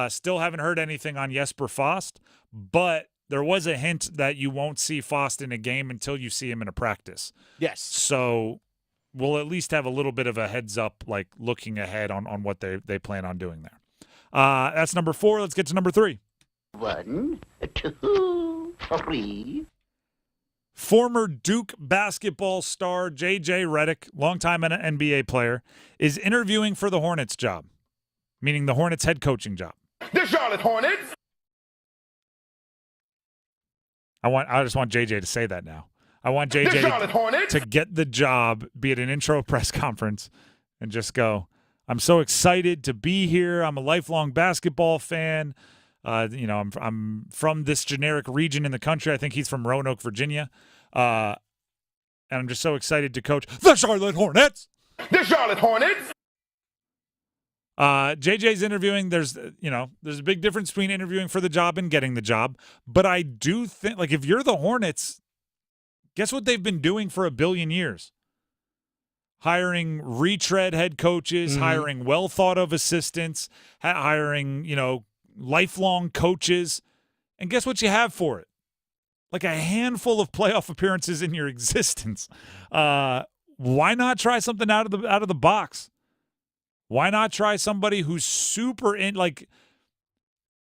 still haven't heard anything on Jesper Fast, but there was a hint that you won't see Fast in a game until you see him in a practice. Yes. So we'll at least have a little bit of a heads up, looking ahead on what they plan on doing there. That's number 4. Let's get to number 3. 1, 2, 3. Former Duke basketball star J.J. Redick, longtime NBA player, is interviewing for the Hornets job, meaning the Hornets head coaching job. The Charlotte Hornets. I just want JJ to say that now. I want JJ to get the job, be at an intro press conference, and just go, "I'm so excited to be here. I'm a lifelong basketball fan. I'm from this generic region in the country. I think he's from Roanoke, Virginia. And I'm just so excited to coach the Charlotte Hornets." The Charlotte Hornets. JJ's interviewing. There's a big difference between interviewing for the job and getting the job. But I do think, if you're the Hornets, guess what they've been doing for a billion years? Hiring retread head coaches, hiring well thought of assistants, hiring, lifelong coaches. And guess what you have for it? A handful of playoff appearances in your existence. Why not try something out of the box? Why not try somebody who's super in,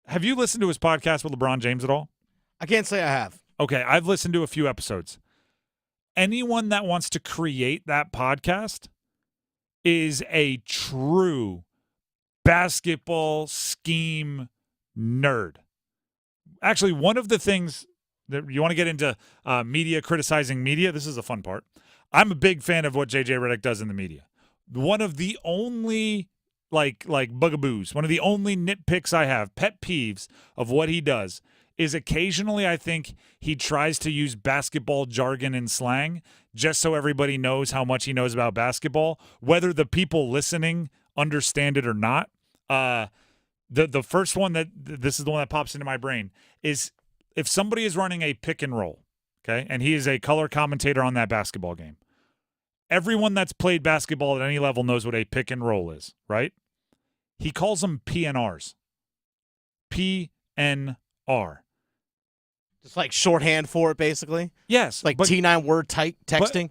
have you listened to his podcast with LeBron James at all? I can't say I have. Okay, I've listened to a few episodes. Anyone that wants to create that podcast is a true basketball scheme nerd. Actually, one of the things that you want to get into media, criticizing media, this is a fun part. I'm a big fan of what J.J. Redick does in the media. One of the only bugaboos, one of the only nitpicks I have, pet peeves of what he does, is occasionally I think he tries to use basketball jargon and slang just so everybody knows how much he knows about basketball, whether the people listening understand it or not. The first one this is the one that pops into my brain is if somebody is running a pick and roll, okay, and he is a color commentator on that basketball game. Everyone that's played basketball at any level knows what a pick and roll is, right? He calls them PNRs. PNR. Just shorthand for it, basically? Yes. T9 word type texting?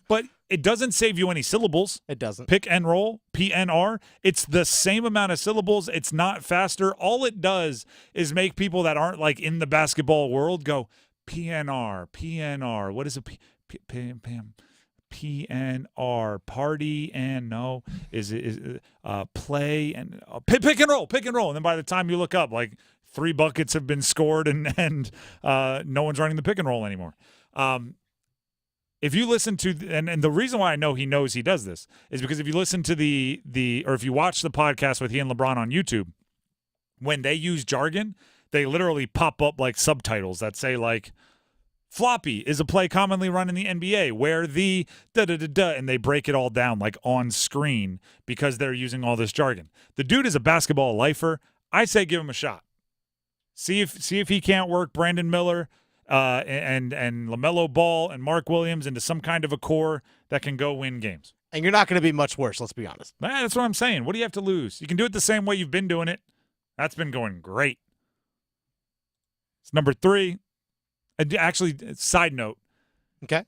But It doesn't save you any syllables. It doesn't. Pick and roll, PNR. It's the same amount of syllables. It's not faster. All it does is make people that aren't like in the basketball world go PNR. What is a PNR? Party and no is play and pick and roll. And then by the time you look up, like 3 buckets have been scored and no one's running the pick and roll anymore. If you listen to and the reason why I know he knows he does this is because if you listen to or if you watch the podcast with he and LeBron on YouTube, when they use jargon, they literally pop up like subtitles that say like floppy is a play commonly run in the NBA where the da-da-da-da, and they break it all down like on screen because they're using all this jargon. The dude is a basketball lifer. I say give him a shot. See if he can't work Brandon Miller and LaMelo Ball and Mark Williams into some kind of a core that can go win games. And you're not going to be much worse, let's be honest. That's what I'm saying. What do you have to lose? You can do it the same way you've been doing it. That's been going great. It's number 3. Actually, side note. Okay.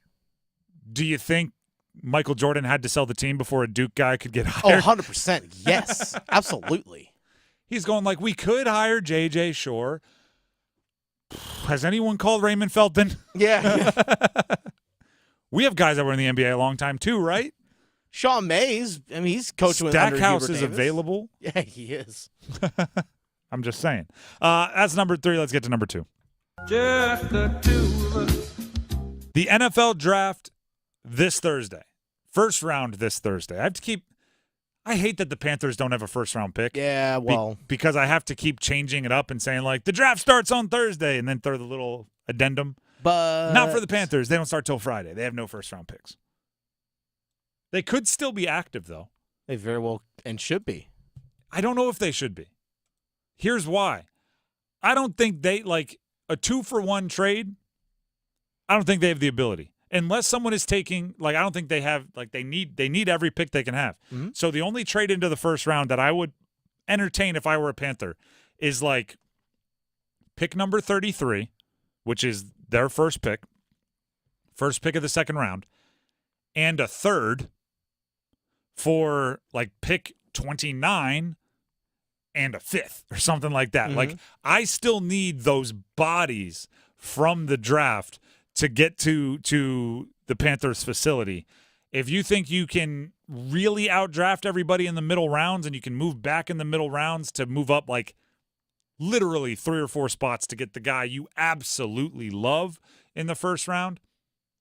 Do you think Michael Jordan had to sell the team before a Duke guy could get hired? Oh, 100%. Yes, absolutely. He's going like, we could hire JJ Shore. Has anyone called Raymond Felton? Yeah. We have guys that were in the NBA a long time too, right? Sean Mays, I mean, he's coaching with Stackhouse under is Hubert Davis. available. Yeah, he is. I'm just saying. That's number 3. Let's get to number 2. Just the two of us. The NFL draft this Thursday. First round this Thursday. I hate that the Panthers don't have a first-round pick. Yeah, well. Because I have to keep changing it up and saying, like, the draft starts on Thursday, and then throw the little addendum. But not for the Panthers. They don't start till Friday. They have no first-round picks. They could still be active, though. They very well and should be. I don't know if they should be. Here's why. I don't think they, like, a 2-for-1 trade, I don't think they have the ability. Unless someone is taking, like, I don't think they have, like, they need every pick they can have. Mm-hmm. So the only trade into the first round that I would entertain if I were a Panther is, like, pick number 33, which is their first pick of the second round, and a third for, like, pick 29 and a fifth or something like that. Mm-hmm. Like, I still need those bodies from the draft to get to the Panthers facility. If you think you can really outdraft everybody in the middle rounds and you can move back in the middle rounds to move up like literally 3 or 4 spots to get the guy you absolutely love in the first round,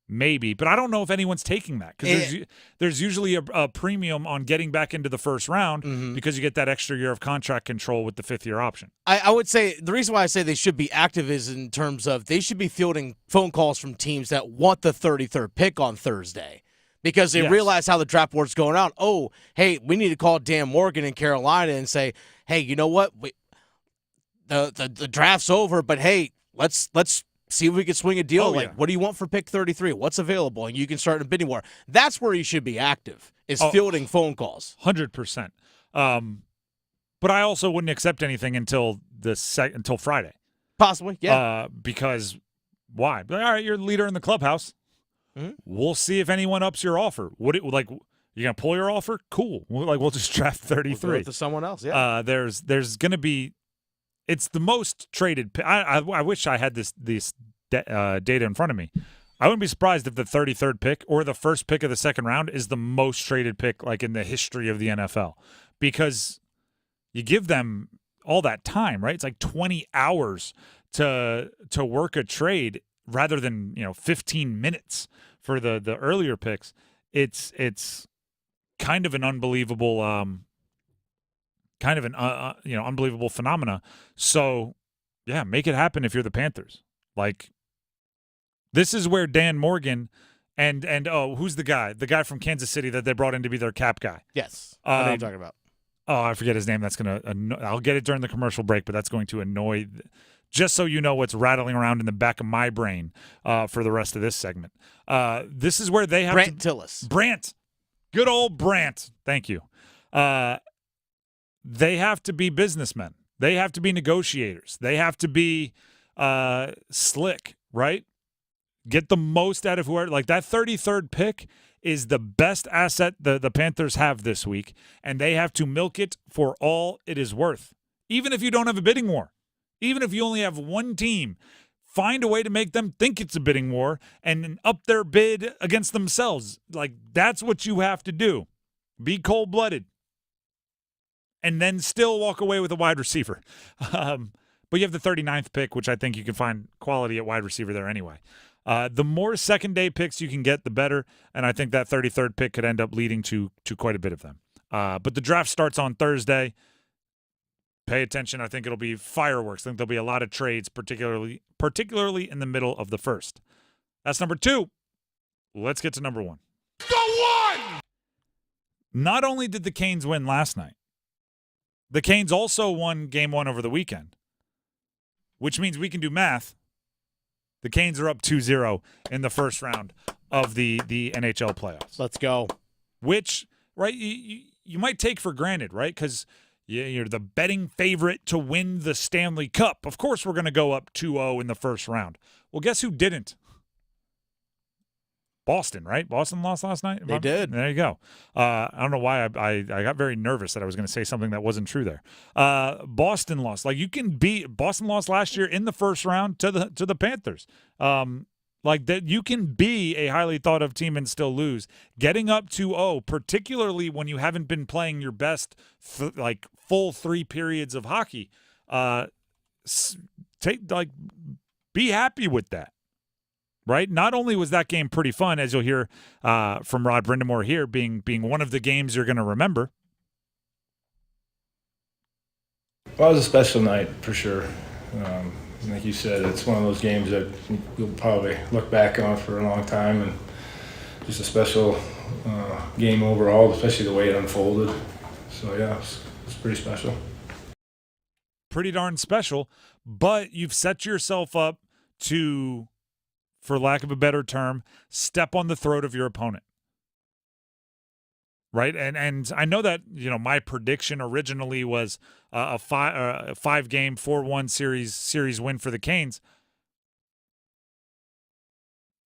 maybe. But I don't know if anyone's taking that because there's usually a premium on getting back into the first round because you get that extra year of contract control with the 5th-year option. I would say the reason why I say they should be active is in terms of they should be fielding phone calls from teams that want the 33rd pick on Thursday because they realize how the draft board's going out. Oh, hey, we need to call Dan Morgan in Carolina and say, hey, you know what? The draft's over, but hey, let's see if we can swing a deal. What do you want for pick 33? What's available? And you can start in a bidding war. That's where you should be active, is fielding phone calls. 100%. But I also wouldn't accept anything until until Friday. Possibly, yeah. Because why? All right, you're the leader in the clubhouse. Mm-hmm. We'll see if anyone ups your offer. You gonna pull your offer? Cool. We'll just draft 33. We'll go to someone else. Yeah. There's gonna be. It's the most traded. I wish I had this data in front of me. I wouldn't be surprised if the 33rd pick or the first pick of the second round is the most traded pick like in the history of the NFL because you give them all that time, right? It's like 20 hours to work a trade rather than 15 minutes for the earlier picks. It's kind of an unbelievable unbelievable phenomena. So, yeah, make it happen if you're the Panthers. Like, this is where Dan Morgan and who's the guy? The guy from Kansas City that they brought in to be their cap guy. Yes, I know what you're talking about. Oh, I forget his name. That's going to I'll get it during the commercial break, but that's going to annoy just so you know what's rattling around in the back of my brain for the rest of this segment. This is where they have Brant Tillis. Brant. Good old Brant. Thank you. They have to be businessmen. They have to be negotiators. They have to be slick, right? Get the most out of whoever. Like that 33rd pick is the best asset the Panthers have this week, and they have to milk it for all it is worth. Even if you don't have a bidding war, even if you only have one team, find a way to make them think it's a bidding war and up their bid against themselves. Like, that's what you have to do. Be cold-blooded. And then still walk away with a wide receiver. But you have the 39th pick, which I think you can find quality at wide receiver there anyway. The more second-day picks you can get, the better. And I think that 33rd pick could end up leading to quite a bit of them. But the draft starts on Thursday. Pay attention. I think it'll be fireworks. I think there'll be a lot of trades, particularly in the middle of the first. That's number 2. Let's get to number 1. Go one! Not only did the Canes win last night, the Canes also won game 1 over the weekend, which means we can do math. The Canes are up 2-0 in the first round of the NHL playoffs. Let's go. Which, right, you might take for granted, right? Because you're the betting favorite to win the Stanley Cup. Of course we're going to go up 2-0 in the first round. Well, guess who didn't? Boston, right? Boston lost last night? They did. There you go. I don't know why I got very nervous that I was going to say something that wasn't true there. Boston lost. Like, you can beat – Boston lost last year in the first round to the Panthers. Like, that you can be a highly thought of team and still lose. Getting up 2-0, particularly when you haven't been playing your best full 3 periods of hockey, be happy with that. Right? Not only was that game pretty fun, as you'll hear from Rod Brindamore here, being one of the games you're going to remember. Well, it was a special night for sure. Like you said, it's one of those games that you'll probably look back on for a long time, and just a special game overall, especially the way it unfolded. So yeah, it's pretty special. Pretty darn special, but you've set yourself up to, for lack of a better term, step on the throat of your opponent. Right? And I know that, my prediction originally was a 5-game 4-1 series win for the Canes.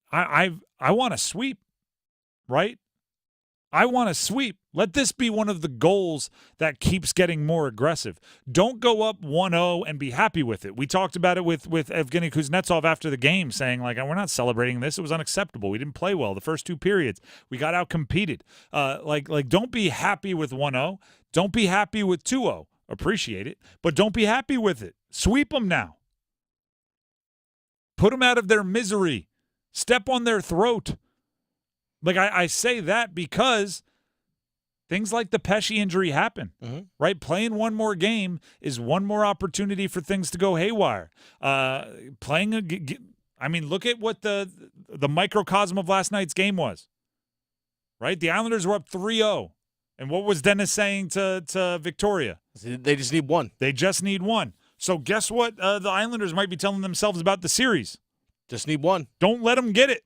I want to sweep, right? I want to sweep. Let this be one of the goals that keeps getting more aggressive. Don't go up 1-0 and be happy with it. We talked about it with Evgeny Kuznetsov after the game, saying, we're not celebrating this. It was unacceptable. We didn't play well the first 2 periods. We got out-competed. Don't be happy with 1-0. Don't be happy with 2-0. Appreciate it, but don't be happy with it. Sweep them now. Put them out of their misery. Step on their throat. I say that because things like the Pesce injury happen, right? Playing one more game is one more opportunity for things to go haywire. Look at what the microcosm of last night's game was, right? The Islanders were up 3-0. And what was Dennis saying to Victoria? They just need one. They just need one. So guess what the Islanders might be telling themselves about the series? Just need one. Don't let them get it.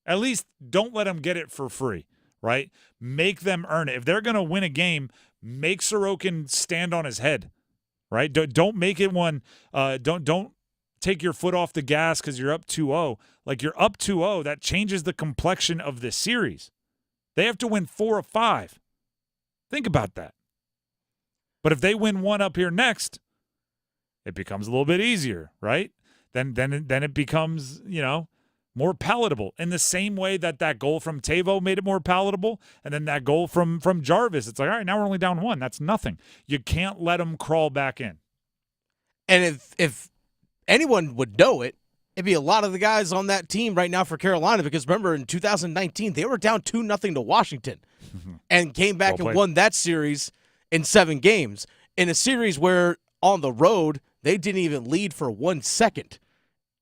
At least don't let them get it for free, right? Make them earn it. If they're going to win a game, make Sorokin stand on his head, right? Don't make it one. Don't take your foot off the gas because you're up 2-0. You're up 2-0, that changes the complexion of this series. They have to win 4 of 5. Think about that. But if they win 1 up here next, it becomes a little bit easier, right? Then it becomes, more palatable in the same way that goal from Tavo made it more palatable. And then that goal from Jarvis, it's all right, now we're only down 1. That's nothing. You can't let them crawl back in. And if anyone would know it, it'd be a lot of the guys on that team right now for Carolina, because remember in 2019, they were down 2-0 to Washington and came back and won that series in 7 games in a series where on the road, they didn't even lead for 1 second.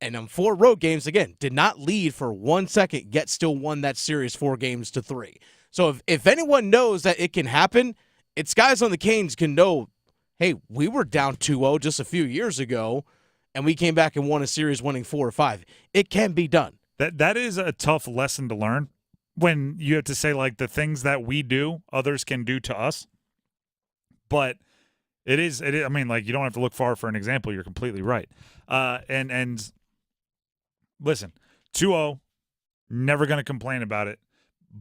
And on 4 road games, again, did not lead for 1 second, yet still won that series 4-3. So if anyone knows that it can happen, it's guys on the Canes can know, hey, we were down 2-0 just a few years ago, and we came back and won a series winning 4 or 5. It can be done. That is a tough lesson to learn when you have to say, the things that we do, others can do to us. But it is, you don't have to look far for an example. You're completely right. And listen, 2-0, never going to complain about it.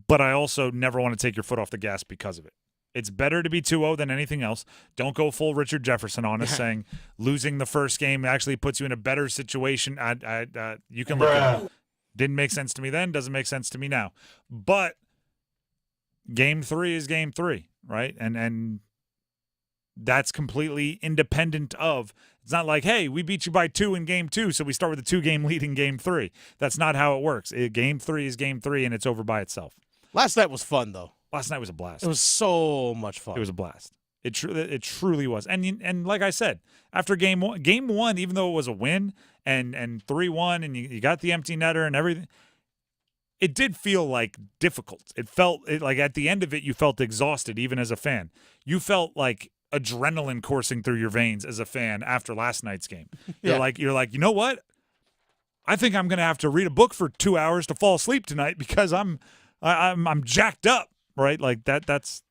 but I also never want to take your foot off the gas because of it. It's better to be 2-0 than anything else. Don't go full Richard Jefferson on us, saying losing the first game actually puts you in a better situation. You can look at it. Didn't make sense to me then, doesn't make sense to me now. But game 3 is game 3, right? And that's completely independent of – it's not like, hey, we beat you by 2 in game 2, so we start with a 2-game lead in game 3. That's not how it works. Game 3 is game 3, and it's over by itself. Last night was fun, though. Last night was a blast. It was so much fun. It was a blast. It truly was. And like I said, after game one, even though it was a win and 3-1 and you got the empty netter and everything, it did feel like difficult. It felt like at the end of it, you felt exhausted, even as a fan. You felt like adrenaline coursing through your veins as a fan after last night's game. You're like, you know what? I think I'm going to have to read a book for 2 hours to fall asleep tonight because I'm jacked up. Right, like that's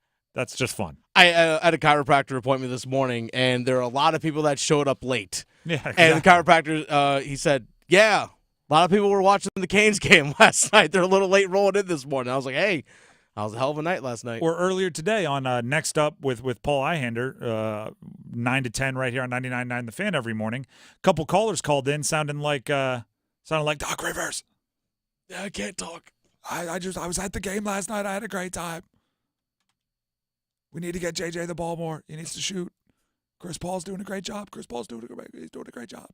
just fun. I had a chiropractor appointment this morning, and there are a lot of people that showed up late. Yeah, exactly. And the chiropractor, he said, "Yeah, a lot of people were watching the Canes game last night. They're a little late rolling in this morning." I was like, "Hey, that was a hell of a night last night." Or earlier today on Next Up with Paul Ihander, 9 to 10 right here on 99.9 The Fan every morning. A couple callers called in, sounding like Doc Rivers. Yeah, I can't talk. I was at the game last night. I had a great time. We need to get JJ the ball more. He needs to shoot. Chris Paul's doing a great job. He's doing a great job.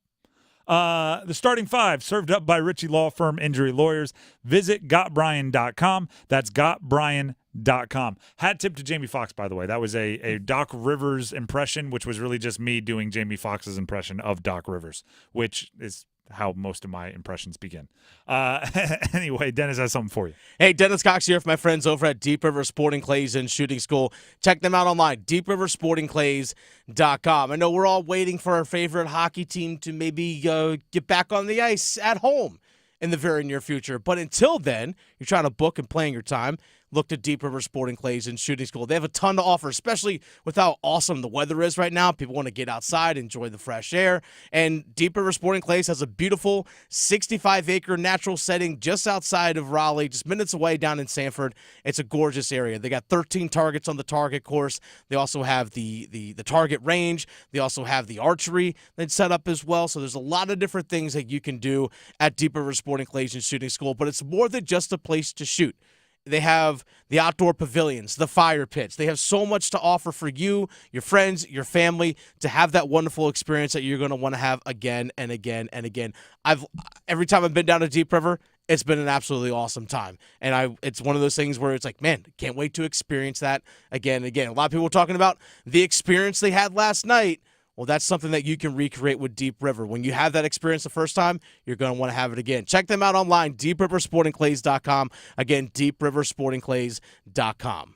The starting 5 served up by Ritchie Law Firm Injury Lawyers. Visit gotbrian.com. That's gotbrian.com. Hat tip to Jamie Foxx, by the way. That was a Doc Rivers impression, which was really just me doing Jamie Foxx's impression of Doc Rivers, which is how most of my impressions begin. Anyway, Dennis has something for you. Hey, Dennis Cox here for my friends over at Deep River Sporting Clays and Shooting School. Check them out online, deepriversportingclays.com. I know we're all waiting for our favorite hockey team to maybe get back on the ice at home in the very near future. But until then, you're trying to book and plan your time. Look to Deep River Sporting Clays and Shooting School. They have a ton to offer, especially with how awesome the weather is right now. People want to get outside, enjoy the fresh air. And Deep River Sporting Clays has a beautiful 65-acre natural setting just outside of Raleigh, just minutes away down in Sanford. It's a gorgeous area. They got 13 targets on the target course. They also have the target range. They also have the archery that's set up as well. So there's a lot of different things that you can do at Deep River Sporting Clays and Shooting School. But it's more than just a place to shoot. They have the outdoor pavilions, the fire pits. They have so much to offer for you, your friends, your family, to have that wonderful experience that you're going to want to have again and again and again. Every time I've been down to Deep River, it's been an absolutely awesome time. And it's one of those things where it's like, man, can't wait to experience that again and again. A lot of people are talking about the experience they had last night. Well, that's something that you can recreate with Deep River. When you have that experience the first time, you're going to want to have it again. Check them out online, deepriversportingclays.com. Again, deepriversportingclays.com.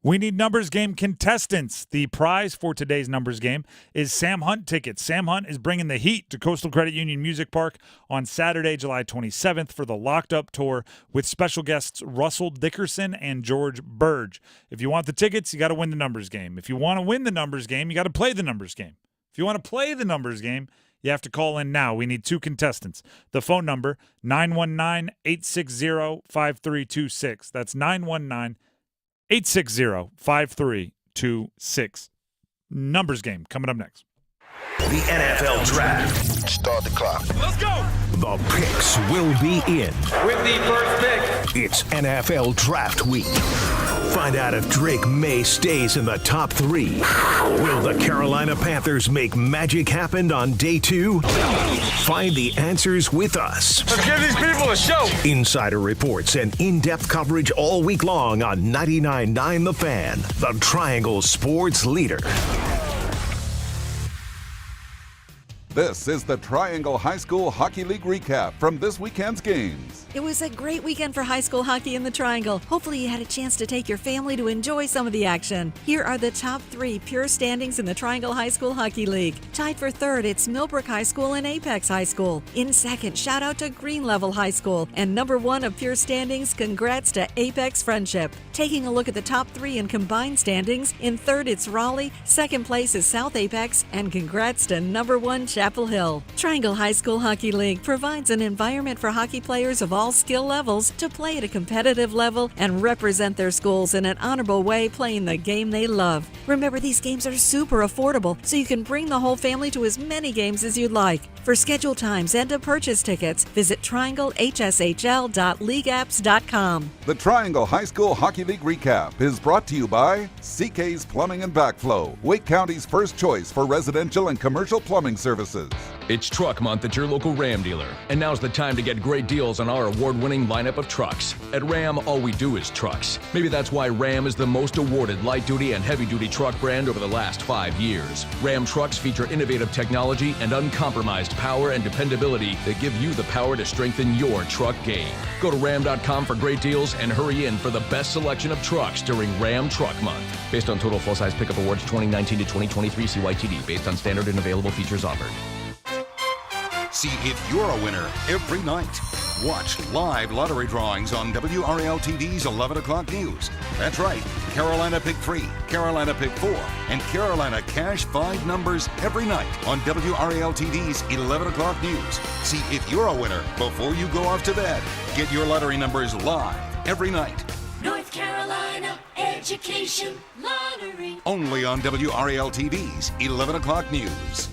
We need numbers game contestants. The prize for today's numbers game is Sam Hunt tickets. Sam Hunt is bringing the heat to Coastal Credit Union Music Park on Saturday, July 27th for the Locked Up Tour with special guests Russell Dickerson and George Burge. If you want the tickets, you got to win the numbers game. If you want to win the numbers game, you got to play the numbers game. If you want to play the numbers game, you have to call in now. We need 2 contestants. The phone number, 919-860-5326. That's 919-860-5326. Numbers game coming up next. The NFL Draft. Start the clock. Let's go. The picks will be in. With the first pick. It's NFL Draft Week. Find out if Drake Maye stays in the top 3. Will the Carolina Panthers make magic happen on day 2? Find the answers with us. Let's give these people a show. Insider reports and in-depth coverage all week long on 99.9 The Fan, the Triangle Sports leader. This is the Triangle High School Hockey League recap from this weekend's games. It was a great weekend for high school hockey in the Triangle. Hopefully you had a chance to take your family to enjoy some of the action. Here are the top 3 pure standings in the Triangle High School Hockey League. Tied for 3rd, it's Millbrook High School and Apex High School. In 2nd, shout out to Green Level High School. And number 1 of pure standings, congrats to Apex Friendship. Taking a look at the top 3 in combined standings, in third it's Raleigh, second place is South Apex, and congrats to number 1 Chapel Hill. Triangle High School Hockey League provides an environment for hockey players of all skill levels to play at a competitive level and represent their schools in an honorable way, playing the game they love. Remember, these games are super affordable, so you can bring the whole family to as many games as you'd like. For schedule times and to purchase tickets, visit trianglehshl.leagueapps.com. The Triangle High School Hockey League Recap is brought to you by CK's Plumbing and Backflow, Wake County's first choice for residential and commercial plumbing services. It's Truck Month at your local Ram dealer, and now's the time to get great deals on our award-winning lineup of trucks. At Ram, all we do is trucks. Maybe that's why Ram is the most awarded light-duty and heavy-duty truck brand over the last 5 years. Ram trucks feature innovative technology and uncompromised power and dependability that give you the power to strengthen your truck game. Go to ram.com for great deals and hurry in for the best selection of trucks during Ram Truck Month. Based on total full-size pickup awards 2019 to 2023 CYTD, based on standard and available features offered. See if you're a winner every night. Watch live lottery drawings on WRAL-TV's 11 o'clock news. That's right, Carolina Pick 3, Carolina Pick 4, and Carolina Cash 5 numbers every night on WRAL-TV's 11 o'clock news. See if you're a winner before you go off to bed. Get your lottery numbers live every night. North Carolina Education Lottery. Only on WRAL-TV's 11 o'clock news.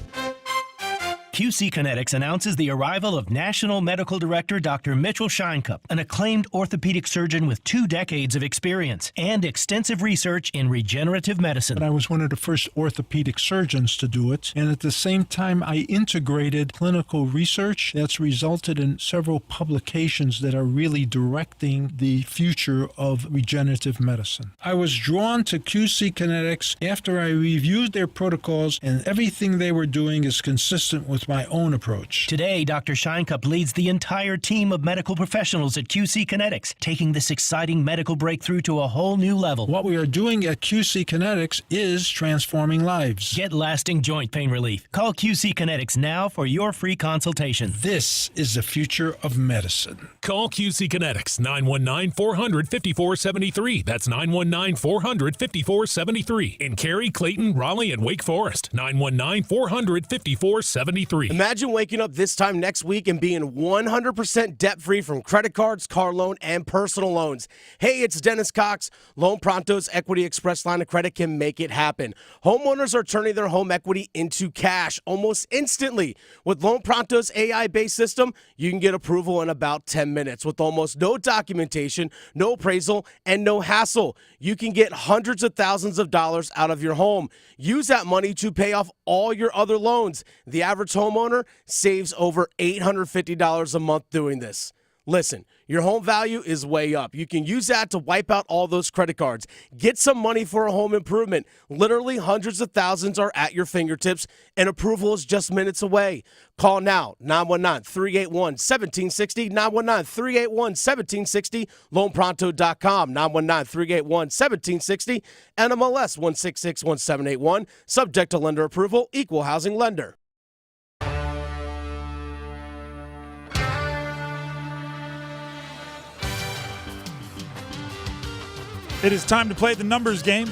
QC Kinetics announces the arrival of National Medical Director Dr. Mitchell Scheinkup, an acclaimed orthopedic surgeon with 2 decades of experience and extensive research in regenerative medicine. I was one of the first orthopedic surgeons to do it, and at the same time I integrated clinical research that's resulted in several publications that are really directing the future of regenerative medicine. I was drawn to QC Kinetics after I reviewed their protocols, and everything they were doing is consistent with my own approach. Today, Dr. Scheinkup leads the entire team of medical professionals at QC Kinetics, taking this exciting medical breakthrough to a whole new level. What we are doing at QC Kinetics is transforming lives. Get lasting joint pain relief. Call QC Kinetics now for your free consultation. This is the future of medicine. Call QC Kinetics, 919-400-5473. That's 919-400-5473. In Cary, Clayton, Raleigh, and Wake Forest, 919-400-5473. Imagine waking up this time next week and being 100% debt-free from credit cards, car loan, and personal loans. Hey, it's Dennis Cox. Loan Pronto's Equity Express line of credit can make it happen. Homeowners are turning their home equity into cash almost instantly. With Loan Pronto's AI-based system, you can get approval in about 10 minutes with almost no documentation, no appraisal, and no hassle. You can get hundreds of thousands of dollars out of your home. Use that money to pay off all your other loans. The average homeowner saves over $850 a month doing this. Listen, your home value is way up. You can use that to wipe out all those credit cards. Get some money for a home improvement. Literally hundreds of thousands are at your fingertips, and approval is just minutes away. Call now, 919-381-1760, 919-381-1760, loanpronto.com, 919-381-1760, NMLS 1661781, subject to lender approval, equal housing lender. It is time to play the numbers game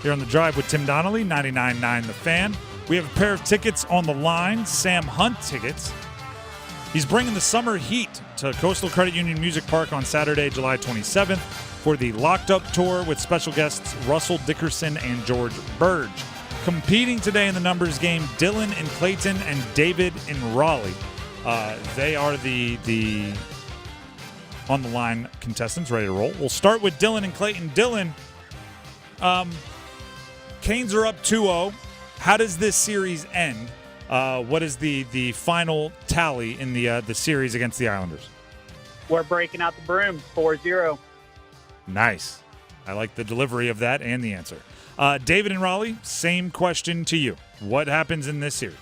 here on The Drive with Tim Donnelly, 99.9 The Fan. We have a pair of tickets on the line, Sam Hunt tickets. He's bringing the summer heat to Coastal Credit Union Music Park on Saturday, July 27th for the Locked Up Tour with special guests Russell Dickerson and George Burge. Competing today in the numbers game, Dylan in Clayton and David in Raleigh. They are the on the line contestants ready to roll. We'll start with Dylan and Clayton. Dylan, Canes are up 2-0. How does this series end? What is the final tally in the series against the Islanders? We're breaking out the broom, 4-0. Nice. I like the delivery of that and the answer. David and Raleigh, same question to you. What happens in this series?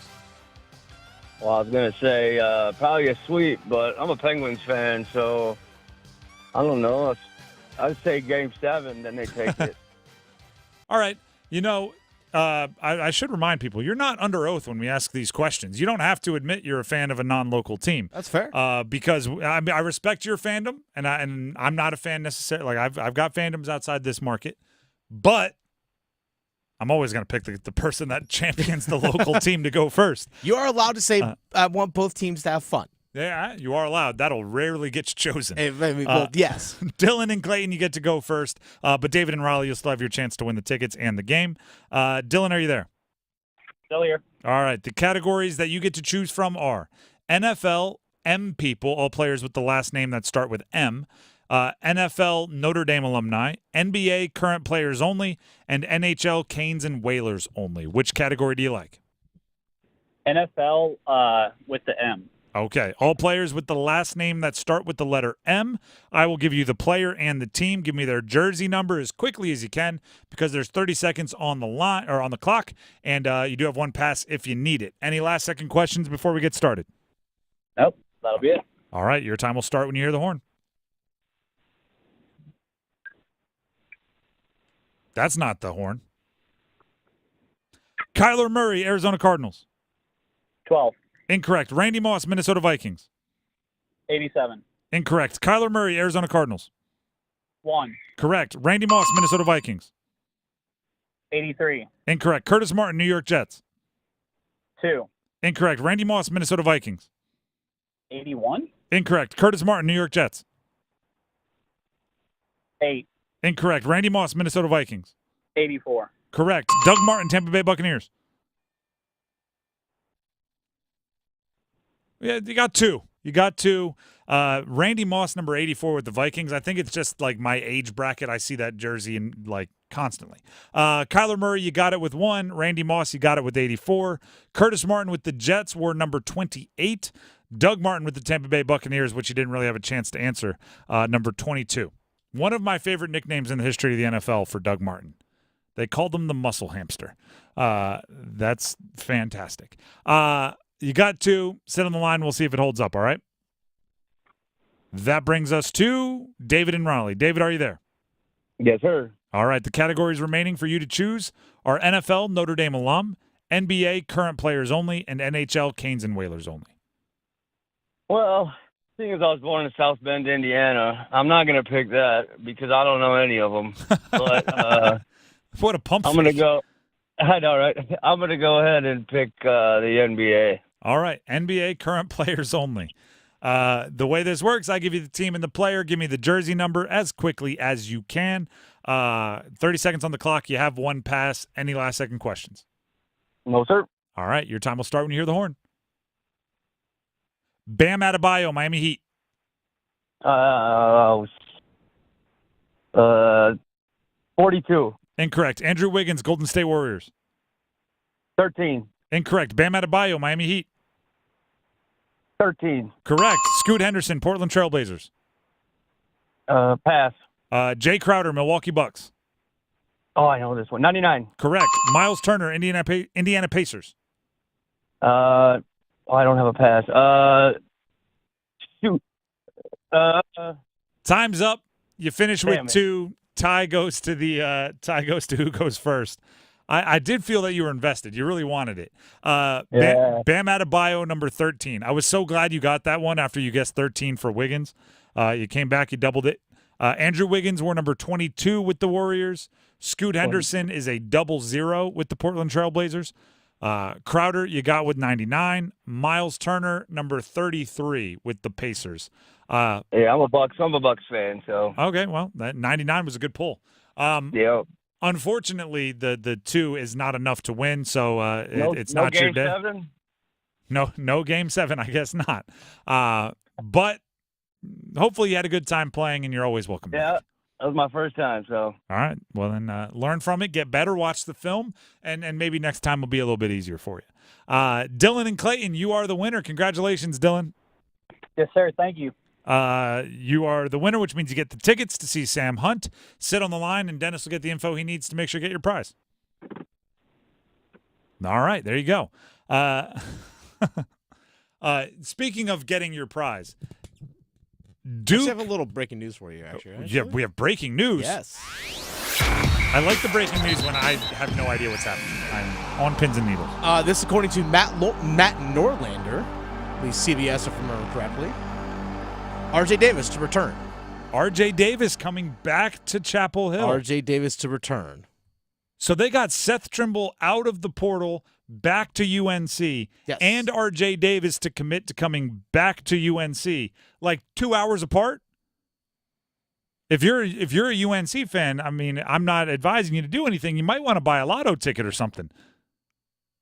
Well, I was going to say probably a sweep, but I'm a Penguins fan, so I don't know. I'd say Game 7, then they take it. All right. You know, I should remind people, you're not under oath when we ask these questions. You don't have to admit you're a fan of a non-local team. That's fair. Because I respect your fandom, and I'm not a fan necessarily. Like I've got fandoms outside this market, but I'm always going to pick the person that champions the local team to go first. You are allowed to say, I want both teams to have fun. Yeah, you are allowed. That'll rarely get you chosen. Yes. Dylan and Clayton, you get to go first. But David and Raleigh, you'll still have your chance to win the tickets and the game. Dylan, are you there? Still here. All right. The categories that you get to choose from are NFL M people, all players with the last name that start with M, NFL Notre Dame alumni, NBA current players only, and NHL Canes and Whalers only. Which category do you like? NFL with the M. Okay. All players with the last name that start with the letter M. I will give you the player and the team. Give me their jersey number as quickly as you can because there's 30 seconds on the line or on the clock, and you do have one pass if you need it. Any last-second questions before we get started? Nope. That'll be it. All right. Your time will start when you hear the horn. That's not the horn. Kyler Murray, Arizona Cardinals. 12. Incorrect. Randy Moss, Minnesota Vikings. 87. Incorrect. Kyler Murray, Arizona Cardinals. 1. Correct. Randy Moss, Minnesota Vikings. 83. Incorrect. Curtis Martin, New York Jets. 2. Incorrect. Randy Moss, Minnesota Vikings. 81. Incorrect. Curtis Martin, New York Jets. 8. Incorrect. Randy Moss, Minnesota Vikings. 84. Correct. Doug Martin, Tampa Bay Buccaneers. Yeah, you got two. Randy Moss, number 84 with the Vikings. I think it's just like my age bracket. I see that jersey in like constantly. Kyler Murray, you got it with 1. Randy Moss, you got it with 84. Curtis Martin with the Jets wore number 28. Doug Martin with the Tampa Bay Buccaneers, which you didn't really have a chance to answer, number 22. One of my favorite nicknames in the history of the NFL for Doug Martin. They called him the muscle hamster. That's fantastic. You got 2. Sit on the line. We'll see if it holds up, all right? That brings us to David and Raleigh. David, are you there? Yes, sir. All right. The categories remaining for you to choose are NFL Notre Dame alum, NBA current players only, and NHL Canes and Whalers only. Well, seeing as I was born in South Bend, Indiana, I'm not going to pick that because I don't know any of them. But what a pump! I'm going to go. I know, right? I'm going to go ahead and pick the NBA. All right, NBA current players only. The way this works, I give you the team and the player. Give me the jersey number as quickly as you can. 30 seconds on the clock. You have one pass. Any last-second questions? No, sir. All right, your time will start when you hear the horn. Bam Adebayo, Miami Heat. 42. Incorrect. Andrew Wiggins, Golden State Warriors. 13. Incorrect. Bam Adebayo, Miami Heat. 13. Correct. Scoot Henderson, Portland Trailblazers. Pass. Jay Crowder, Milwaukee Bucks. Oh, I know this one. 99. Correct. Miles Turner, Indiana Pacers. I don't have a pass. Shoot. Time's up. You finish with Damn it. 2. Tie goes to who goes first. I did feel that you were invested. You really wanted it. Yeah. Bam Adebayo, number 13. I was so glad you got that one after you guessed 13 for Wiggins. You came back, you doubled it. Andrew Wiggins wore number 22 with the Warriors. Scoot Henderson is a 00 with the Portland Trailblazers. Crowder, you got with 99. Miles Turner, number 33 with the Pacers. Yeah, I'm a Bucks fan, so. Okay, well, that 99 was a good pull. Yeah. Unfortunately, the 2 is not enough to win, so it's not game your day. 7? No game 7, I guess not. But hopefully you had a good time playing, and you're always welcome back. Yeah, that was my first time, so. All right. Well, then learn from it, get better, watch the film, and maybe next time will be a little bit easier for you. Dylan and Clayton, you are the winner. Congratulations, Dylan. Yes, sir. Thank you. You are the winner, which means you get the tickets to see Sam Hunt. Sit on the line, and Dennis will get the info he needs to make sure you get your prize. All right. There you go. Speaking of getting your prize, I have a little breaking news for you, actually. Yeah, we have breaking news. Yes. I like the breaking news when I have no idea what's happening. I'm on pins and needles. This according to Matt Norlander, at least CBS, if I remember correctly. R.J. Davis to return. R.J. Davis coming back to Chapel Hill. R.J. Davis to return. So they got Seth Trimble out of the portal back to UNC, and R.J. Davis to commit to coming back to UNC, like 2 hours apart. If you're a UNC fan, I mean, I'm not advising you to do anything. You might want to buy a lotto ticket or something.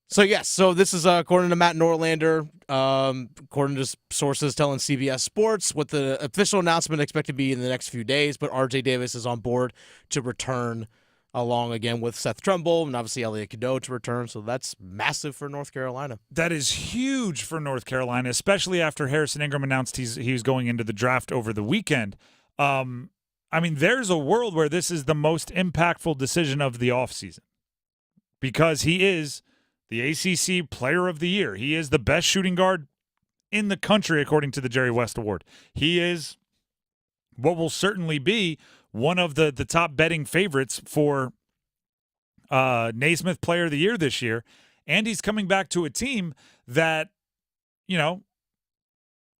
So, yes, so this is according to Matt Norlander, according to sources telling CBS Sports, with the official announcement expected to be in the next few days, but R.J. Davis is on board to return along again with Seth Trimble and obviously Elliot Cadeau to return. So that's massive for North Carolina. That is huge for North Carolina, especially after Harrison Ingram announced he was going into the draft over the weekend. I mean, there's a world where this is the most impactful decision of the offseason because he is the ACC Player of the Year. He is the best shooting guard in the country, according to the Jerry West Award. He is what will certainly be one of the top betting favorites for Naismith Player of the Year this year. And he's coming back to a team that, you know,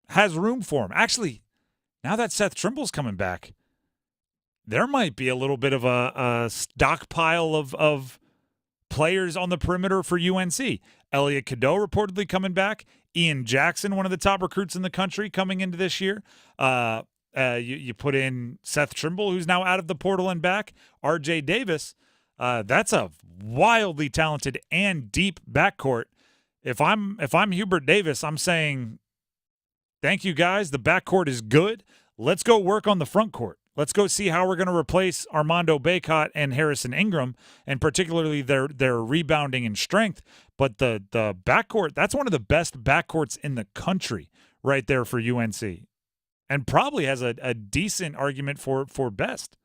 has room for him. Actually, now that Seth Trimble's coming back, there might be a little bit of a stockpile of players on the perimeter for UNC. Elliot Cadeau reportedly coming back. Ian Jackson, one of the top recruits in the country, coming into this year. You put in Seth Trimble, who's now out of the portal and back. R.J. Davis. That's a wildly talented and deep backcourt. If I'm Hubert Davis, I'm saying, thank you guys. The backcourt is good. Let's go work on the front court. Let's go see how we're going to replace Armando Bacot and Harrison Ingram, and particularly their rebounding and strength. But the backcourt, that's one of the best backcourts in the country right there for UNC, and probably has a decent argument for best.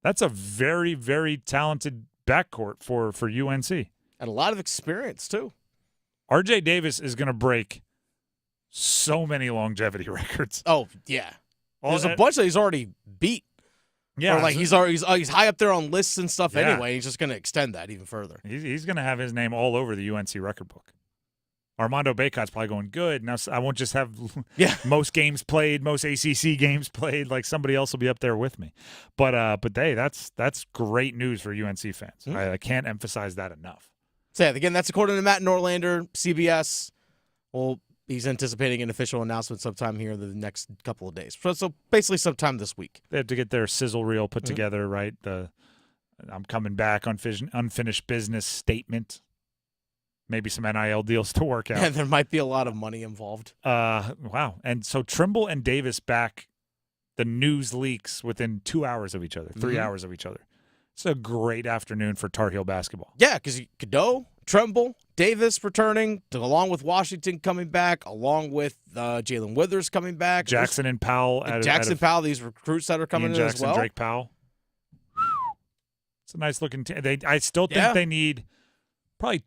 That's a very, very talented backcourt for UNC. And a lot of experience, too. R.J. Davis is going to break so many longevity records. Oh, yeah. There's a bunch that he's already beat. Yeah. Or like he's high up there on lists and stuff anyway. He's just going to extend that even further. He's going to have his name all over the UNC record book. Armando Bacot's probably going, good. Now I won't just have most games played, most ACC games played. Like somebody else will be up there with me. But hey, that's great news for UNC fans. Mm-hmm. I can't emphasize that enough. So, again, that's according to Matt Norlander, CBS. Well, he's anticipating an official announcement sometime here in the next couple of days. So basically sometime this week. They have to get their sizzle reel put together, right? I'm coming back, unfinished business statement. Maybe some NIL deals to work out. And there might be a lot of money involved. Wow. And so Trimble and Davis back, the news leaks within 2 hours of each other, 3 hours of each other. It's a great afternoon for Tar Heel basketball. Yeah, because Cadeau, Trimble, Davis returning, along with Washington coming back, along with Jalen Withers coming back. Jackson and Powell. Powell, these recruits that are coming in Jackson, as well. Drake Powell. It's a nice looking team. I still think they need probably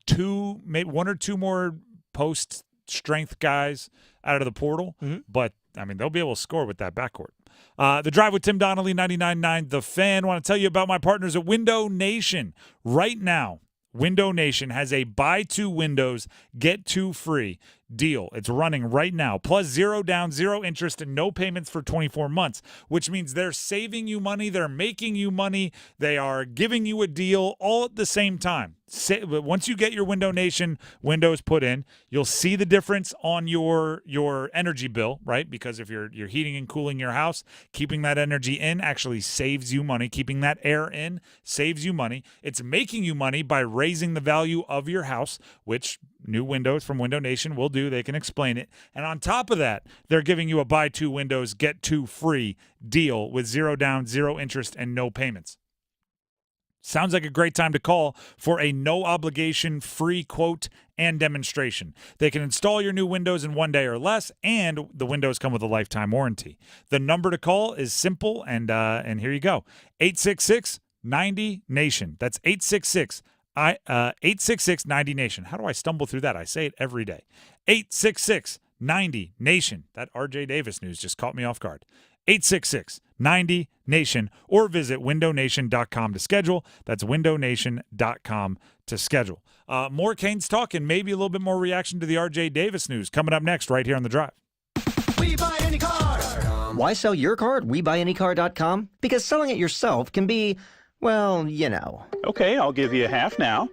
one or two more post strength guys out of the portal. But, I mean, they'll be able to score with that backcourt. The Drive with Tim Donnelly, 99.9 The Fan. I want to tell you about my partners at Window Nation. Right now, Window Nation has a buy two windows, get two free deal. It's running right now. Plus 0 down, 0 interest, and no payments for 24 months, which means they're saving you money. They're making you money. They are giving you a deal all at the same time. Once you get your Window Nation windows put in, you'll see the difference on your energy bill, right? Because if you're heating and cooling your house, keeping that energy in actually saves you money. Keeping that air in saves you money. It's making you money by raising the value of your house, which new windows from Window Nation will do. They can explain it. And on top of that, they're giving you a buy two windows, get two free deal with 0 down, 0 interest, and no payments. Sounds like a great time to call for a no-obligation free quote and demonstration. They can install your new windows in 1 day or less, and the windows come with a lifetime warranty. The number to call is simple, and here you go. 866-90-NATION. That's 866-90-NATION. How do I stumble through that? I say it every day. 866-90-NATION. That R.J. Davis news just caught me off guard. 90Nation, or visit windownation.com to schedule. That's windownation.com to schedule. More Canes talk and maybe a little bit more reaction to the RJ Davis news coming up next right here on The Drive. We buy any car. Why sell your car at WeBuyAnyCar.com? Because selling it yourself can be, well, you know. Okay, I'll give you half now.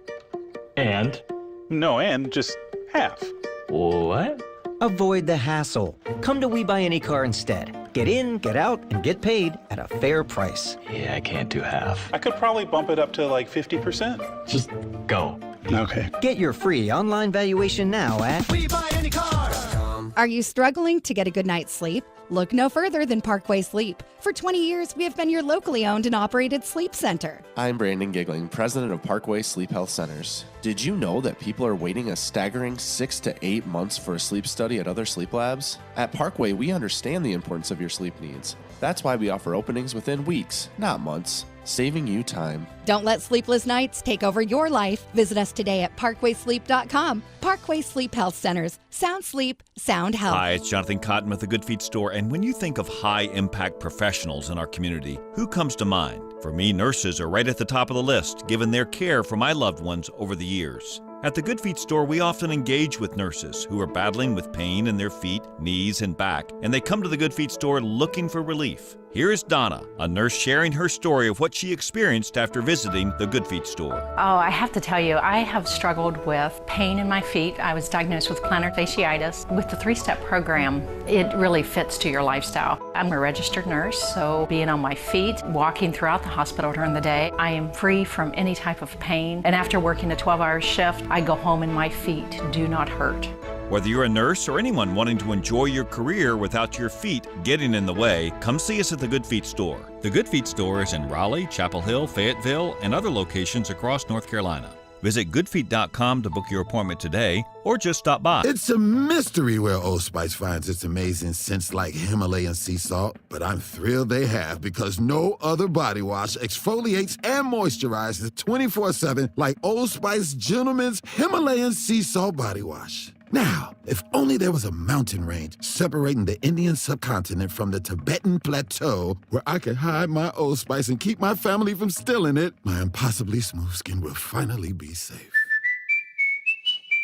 And? No, and just half. What? Avoid the hassle. Come to We Buy Any Car instead. Get in, get out, and get paid at a fair price. Yeah, I can't do half. I could probably bump it up to like 50%. Just go. Okay. Get your free online valuation now at WeBuyAnyCar.com. Are you struggling to get a good night's sleep? Look no further than Parkway Sleep. For 20 years, we have been your locally owned and operated sleep center. I'm Brandon Giggling, president of Parkway Sleep Health Centers. Did you know that people are waiting a staggering 6 to 8 months for a sleep study at other sleep labs? At Parkway, we understand the importance of your sleep needs. That's why we offer openings within weeks, not months, saving you time. Don't let sleepless nights take over your life. Visit us today at parkwaysleep.com. Parkway Sleep Health Centers. Sound sleep, sound health. Hi, it's Jonathan Cotton with the Good Feet Store. And when you think of high-impact professionals in our community, who comes to mind? For me, nurses are right at the top of the list, given their care for my loved ones over the years. At the Good Feet Store, we often engage with nurses who are battling with pain in their feet, knees, and back, and they come to the Good Feet Store looking for relief. Here is Donna, a nurse sharing her story of what she experienced after visiting the Good Feet Store. Oh, I have to tell you, I have struggled with pain in my feet. I was diagnosed with plantar fasciitis. With the 3-step program, it really fits to your lifestyle. I'm a registered nurse, so being on my feet, walking throughout the hospital during the day, I am free from any type of pain. And after working a 12-hour shift, I go home and my feet do not hurt. Whether you're a nurse or anyone wanting to enjoy your career without your feet getting in the way, come see us at the Good Feet Store. The Good Feet Store is in Raleigh, Chapel Hill, Fayetteville, and other locations across North Carolina. Visit goodfeet.com to book your appointment today, or just stop by. It's a mystery where Old Spice finds its amazing scents like Himalayan sea salt, but I'm thrilled they have, because no other body wash exfoliates and moisturizes 24/7 like Old Spice Gentleman's Himalayan sea salt body wash. Now, if only there was a mountain range separating the Indian subcontinent from the Tibetan plateau where I could hide my Old Spice and keep my family from stealing it, my impossibly smooth skin will finally be safe.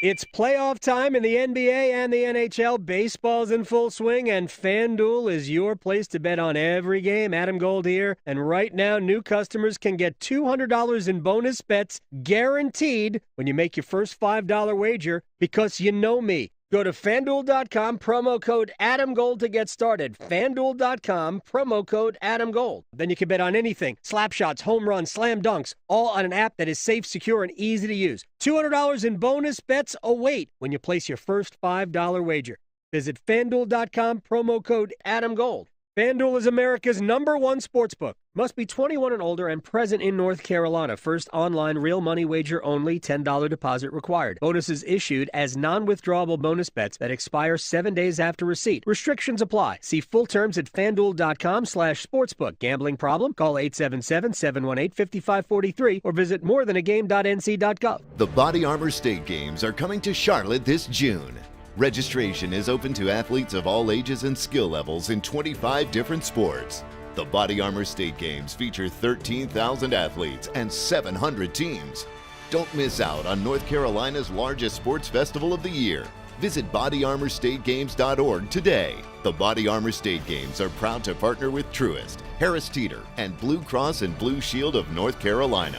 It's playoff time in the NBA and the NHL. Baseball's in full swing, and FanDuel is your place to bet on every game. Adam Gold here, and right now, new customers can get $200 in bonus bets guaranteed when you make your first $5 wager, because you know me. Go to FanDuel.com, promo code AdamGold to get started. FanDuel.com, promo code AdamGold. Then you can bet on anything. Slap shots, home runs, slam dunks, all on an app that is safe, secure, and easy to use. $200 in bonus bets await when you place your first $5 wager. Visit FanDuel.com, promo code AdamGold. FanDuel is America's #1 sportsbook. Must be 21 and older and present in North Carolina. First online real money wager only. $10 deposit required. Bonuses issued as non-withdrawable bonus bets that expire 7 days after receipt. Restrictions apply. See full terms at FanDuel.com/sportsbook. Gambling problem? Call 877-718-5543 or visit morethanagame.nc.gov. The Body Armor State Games are coming to Charlotte this June. Registration is open to athletes of all ages and skill levels in 25 different sports. The Body Armor State Games feature 13,000 athletes and 700 teams. Don't miss out on North Carolina's largest sports festival of the year. Visit bodyarmorstategames.org today. The Body Armor State Games are proud to partner with Truist, Harris Teeter, and Blue Cross and Blue Shield of North Carolina.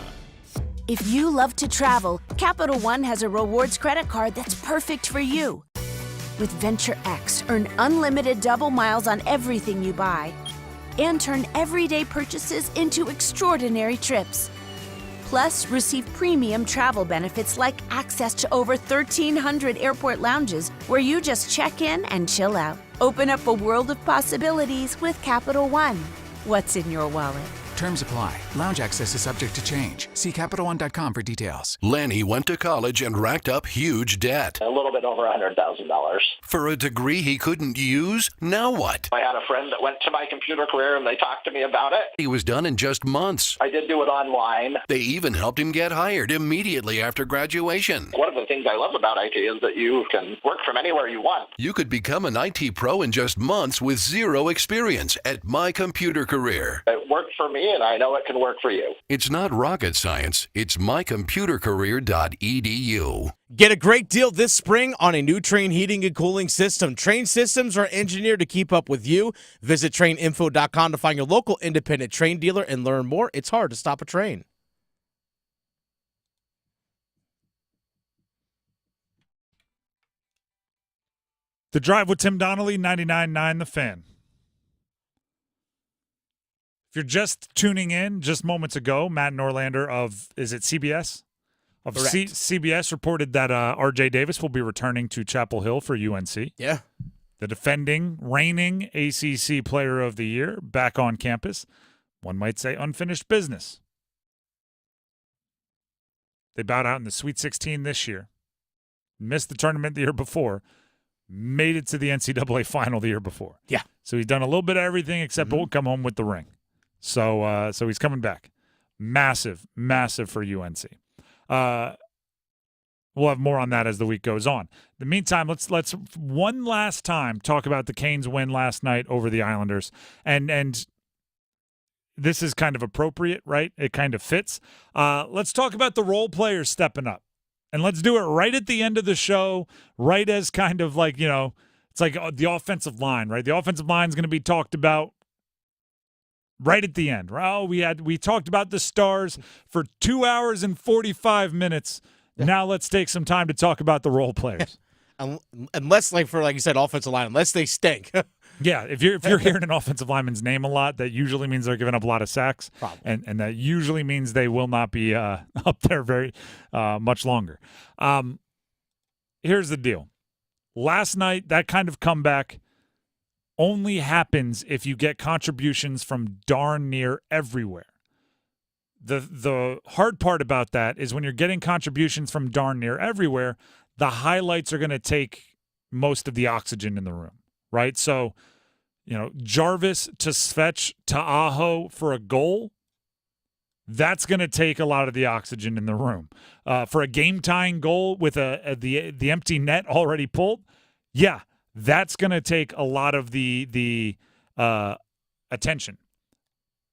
If you love to travel, Capital One has a rewards credit card that's perfect for you. With Venture X, earn unlimited double miles on everything you buy and turn everyday purchases into extraordinary trips. Plus, receive premium travel benefits like access to over 1,300 airport lounges where you just check in and chill out. Open up a world of possibilities with Capital One. What's in your wallet? Terms apply. Lounge access is subject to change. See CapitalOne.com for details. Lanny went to college and racked up huge debt. A little bit over $100,000. For a degree he couldn't use? Now what? I had a friend that went to my computer career and they talked to me about it. He was done in just months. I did do it online. They even helped him get hired immediately after graduation. One of the things I love about IT is that you can work from anywhere you want. You could become an IT pro in just months with zero experience at My Computer Career. It worked for me, and I know it can work for you. It's not rocket science. It's mycomputercareer.edu. Get a great deal this spring on a new Train heating and cooling system. Train systems are engineered to keep up with you. Visit traininfo.com to find your local independent Train dealer and learn more. It's hard to stop a train. The Drive with Tim Donnelly, 99.9 The Fan. If you're just tuning in, just moments ago, Matt Norlander of, is it CBS? Of CBS reported that R.J. Davis will be returning to Chapel Hill for UNC. Yeah. The defending, reigning ACC Player of the Year back on campus. One might say unfinished business. They bowed out in the Sweet 16 this year. Missed the tournament the year before. Made it to the NCAA final the year before. Yeah. So he's done a little bit of everything except won't come home with the ring. So he's coming back. Massive, massive for UNC. We'll have more on that as the week goes on. In the meantime, let's one last time talk about the Canes' win last night over the Islanders. And this is kind of appropriate, right? It kind of fits. Let's talk about the role players stepping up. And let's do it right at the end of the show, right as kind of like, it's like the offensive line, right? The offensive line is going to be talked about right at the end. Oh, we talked about the stars for 2 hours and 45 minutes. Yeah. Now let's take some time to talk about the role players. Unless, like you said, offensive line, unless they stink. Yeah, if you're hearing an offensive lineman's name a lot, that usually means they're giving up a lot of sacks. Probably. And that usually means they will not be up there very much longer. Here's the deal. Last night, that kind of comeback only happens if you get contributions from darn near everywhere. The hard part about that is when you're getting contributions from darn near everywhere, the highlights are going to take most of the oxygen in the room, right? So, Jarvis to Svetch to Aho for a goal, that's going to take a lot of the oxygen in the room. For a game-tying goal with the empty net already pulled, yeah, that's going to take a lot of the attention.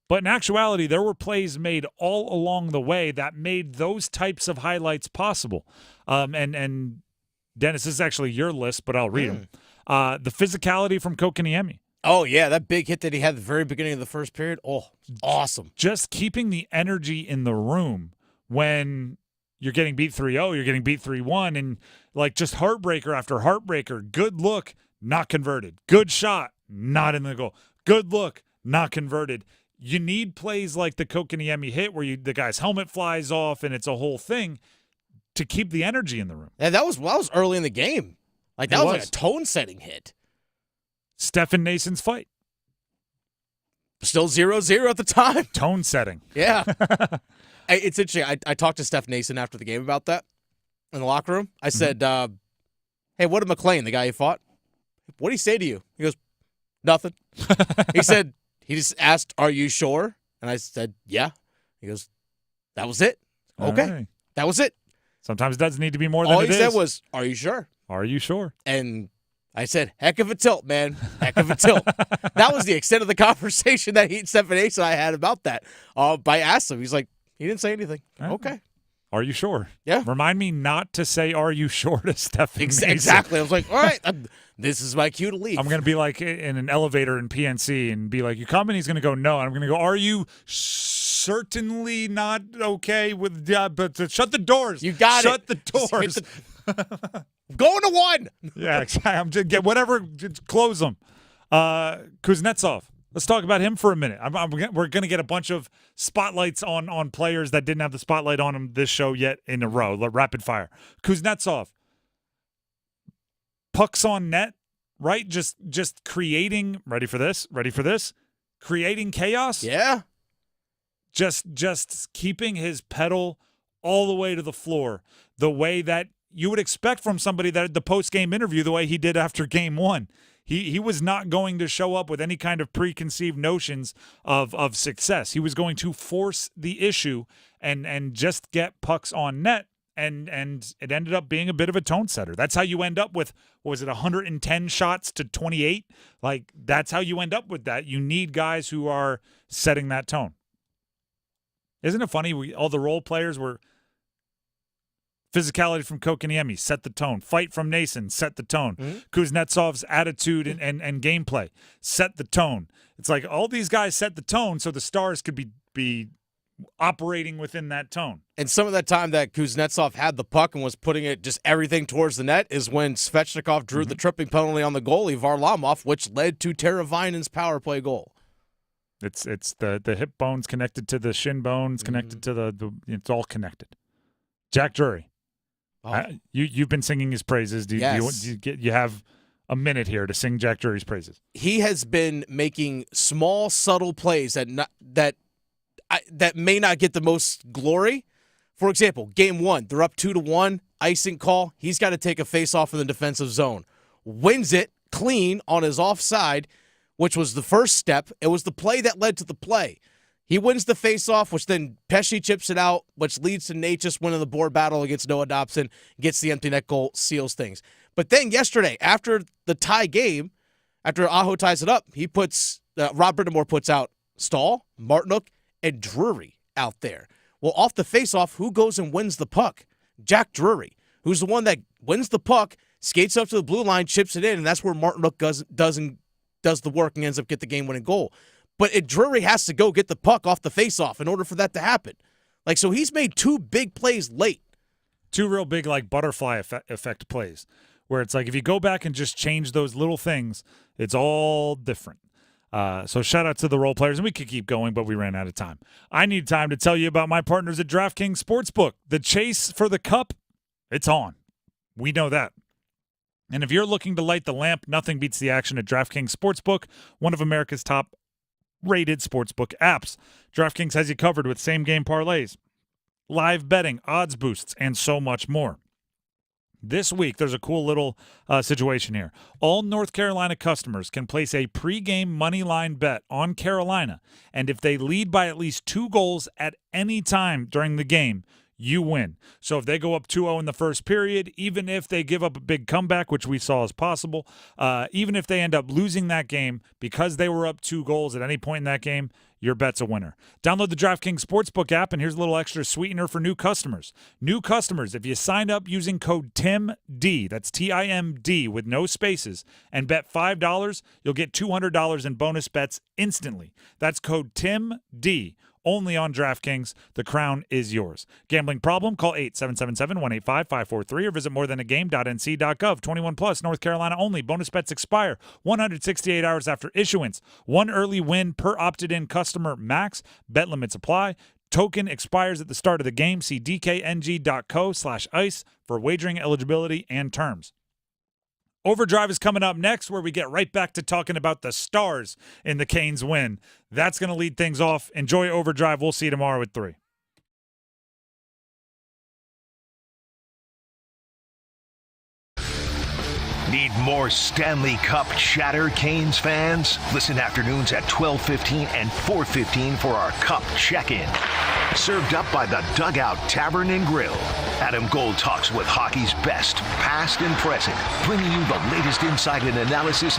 But in actuality, there were plays made all along the way that made those types of highlights possible. And Dennis, this is actually your list, but I'll read them. The physicality from Kokaniemi. Oh, yeah, that big hit that he had at the very beginning of the first period. Oh, awesome. Just keeping the energy in the room when you're getting beat 3-0, you're getting beat 3-1, and just heartbreaker after heartbreaker. Good look, not converted. Good shot, not in the goal. Good look, not converted. You need plays like the Kokaniemi hit where the guy's helmet flies off and it's a whole thing to keep the energy in the room. And that was early in the game. That was like a tone-setting hit. Stephen Nason's fight. Still 0-0 at the time. Tone setting. Yeah. It's interesting. I talked to Steph Nason after the game about that in the locker room. I said, hey, what did McLean, the guy you fought, what did he say to you? He goes, nothing. He said, he just asked, are you sure? And I said, yeah. He goes, that was it. Okay. Right. That was it. Sometimes it does need to be more than all it is. All he said was, are you sure? Are you sure? And I said, heck of a tilt, man. Heck of a tilt. That was the extent of the conversation that Stephen Ace and I had about that. I asked him. He's like, he didn't say anything. Right. Okay. Are you sure? Yeah. Remind me not to say, are you sure to Stephen Ace. Exactly. I was like, all right, this is my cue to leave. I'm going to be like in an elevator in PNC and be like, you come? And he's going to go, no. And I'm going to go, are you certainly not okay with, but shut the doors. You got Shut the doors. Going to one. Yeah, exactly. I'm just get whatever. Just close them. Kuznetsov. Let's talk about him for a minute. We're going to get a bunch of spotlights on players that didn't have the spotlight on them this show yet in a row. Rapid fire. Kuznetsov. Pucks on net, right? Just creating. Ready for this? Creating chaos. Yeah. just keeping his pedal all the way to the floor, the way that you would expect from somebody that had the post-game interview, the way he did after game one. He was not going to show up with any kind of preconceived notions of success. He was going to force the issue and just get pucks on net, and it ended up being a bit of a tone setter. That's how you end up with, what was it, 110 shots to 28? Like, that's how you end up with that. You need guys who are setting that tone. Isn't it funny? All the role players were physicality from Kokaniemi, set the tone. Fight from Nason, set the tone. Kuznetsov's attitude and gameplay, set the tone. It's like all these guys set the tone so the Stars could be operating within that tone. And some of that time that Kuznetsov had the puck and was putting it just everything towards the net is when Svechnikov drew the tripping penalty on the goalie, Varlamov, which led to Teravainen's power play goal. It's the hip bones connected to the shin bones, connected to the it's all connected. Jack Drury. You've been singing his praises. Do you have a minute here to sing Jack Drury's praises? He has been making small, subtle plays that may not get the most glory. For example, game one, they're up 2-1, icing call. He's got to take a face-off in the defensive zone. Wins it clean on his offside, which was the first step. It was the play that led to the play. He wins the face-off, which then Pesce chips it out, which leads to Nate just winning the board battle against Noah Dobson, gets the empty net goal, seals things. But then yesterday, after the tie game, after Aho ties it up, he puts Rob Brittamore puts out Stahl, Martinook, and Drury out there. Well, off the face-off, who goes and wins the puck? Jack Drury, who's the one that wins the puck, skates up to the blue line, chips it in, and that's where Martinook does the work and ends up get the game-winning goal. But Drury has to go get the puck off the face-off in order for that to happen. Like, so he's made two big plays late. Two real big, like, butterfly effect plays, where it's like if you go back and just change those little things, it's all different. So shout out to the role players, and we could keep going, but we ran out of time. I need time to tell you about my partners at DraftKings Sportsbook. The chase for the cup, it's on. We know that. And if you're looking to light the lamp, nothing beats the action at DraftKings Sportsbook, one of America's top-rated sportsbook apps. DraftKings has you covered with same-game parlays, live betting, odds boosts, and so much more. This week, there's a cool little situation here. All North Carolina customers can place a pregame money line bet on Carolina, and if they lead by at least 2 goals at any time during the game, you win. So if they go up 2-0 in the first period, even if they give up a big comeback, which we saw as possible, even if they end up losing that game because they were up 2 goals at any point in that game, your bet's a winner. Download the DraftKings Sportsbook app, and here's a little extra sweetener for new customers. New customers, if you sign up using code TIMD, that's TIMD with no spaces, and bet $5, you'll get $200 in bonus bets instantly. That's code TIMD. Only on DraftKings. The crown is yours. Gambling problem? Call 877-185-543 or visit morethanagame.nc.gov. 21 plus, North Carolina only. Bonus bets expire 168 hours after issuance. 1 early win per opted-in customer max. Bet limits apply. Token expires at the start of the game. See dkng.co/ice for wagering eligibility and terms. Overdrive is coming up next, where we get right back to talking about the Stars in the Canes win. That's going to lead things off. Enjoy Overdrive. We'll see you tomorrow at 3. Need more Stanley Cup chatter, Canes fans? Listen afternoons at 12:15 and 4:15 for our Cup check-in. Served up by the Dugout Tavern and Grill. Adam Gold talks with hockey's best, past and present, bringing you the latest insight and analysis on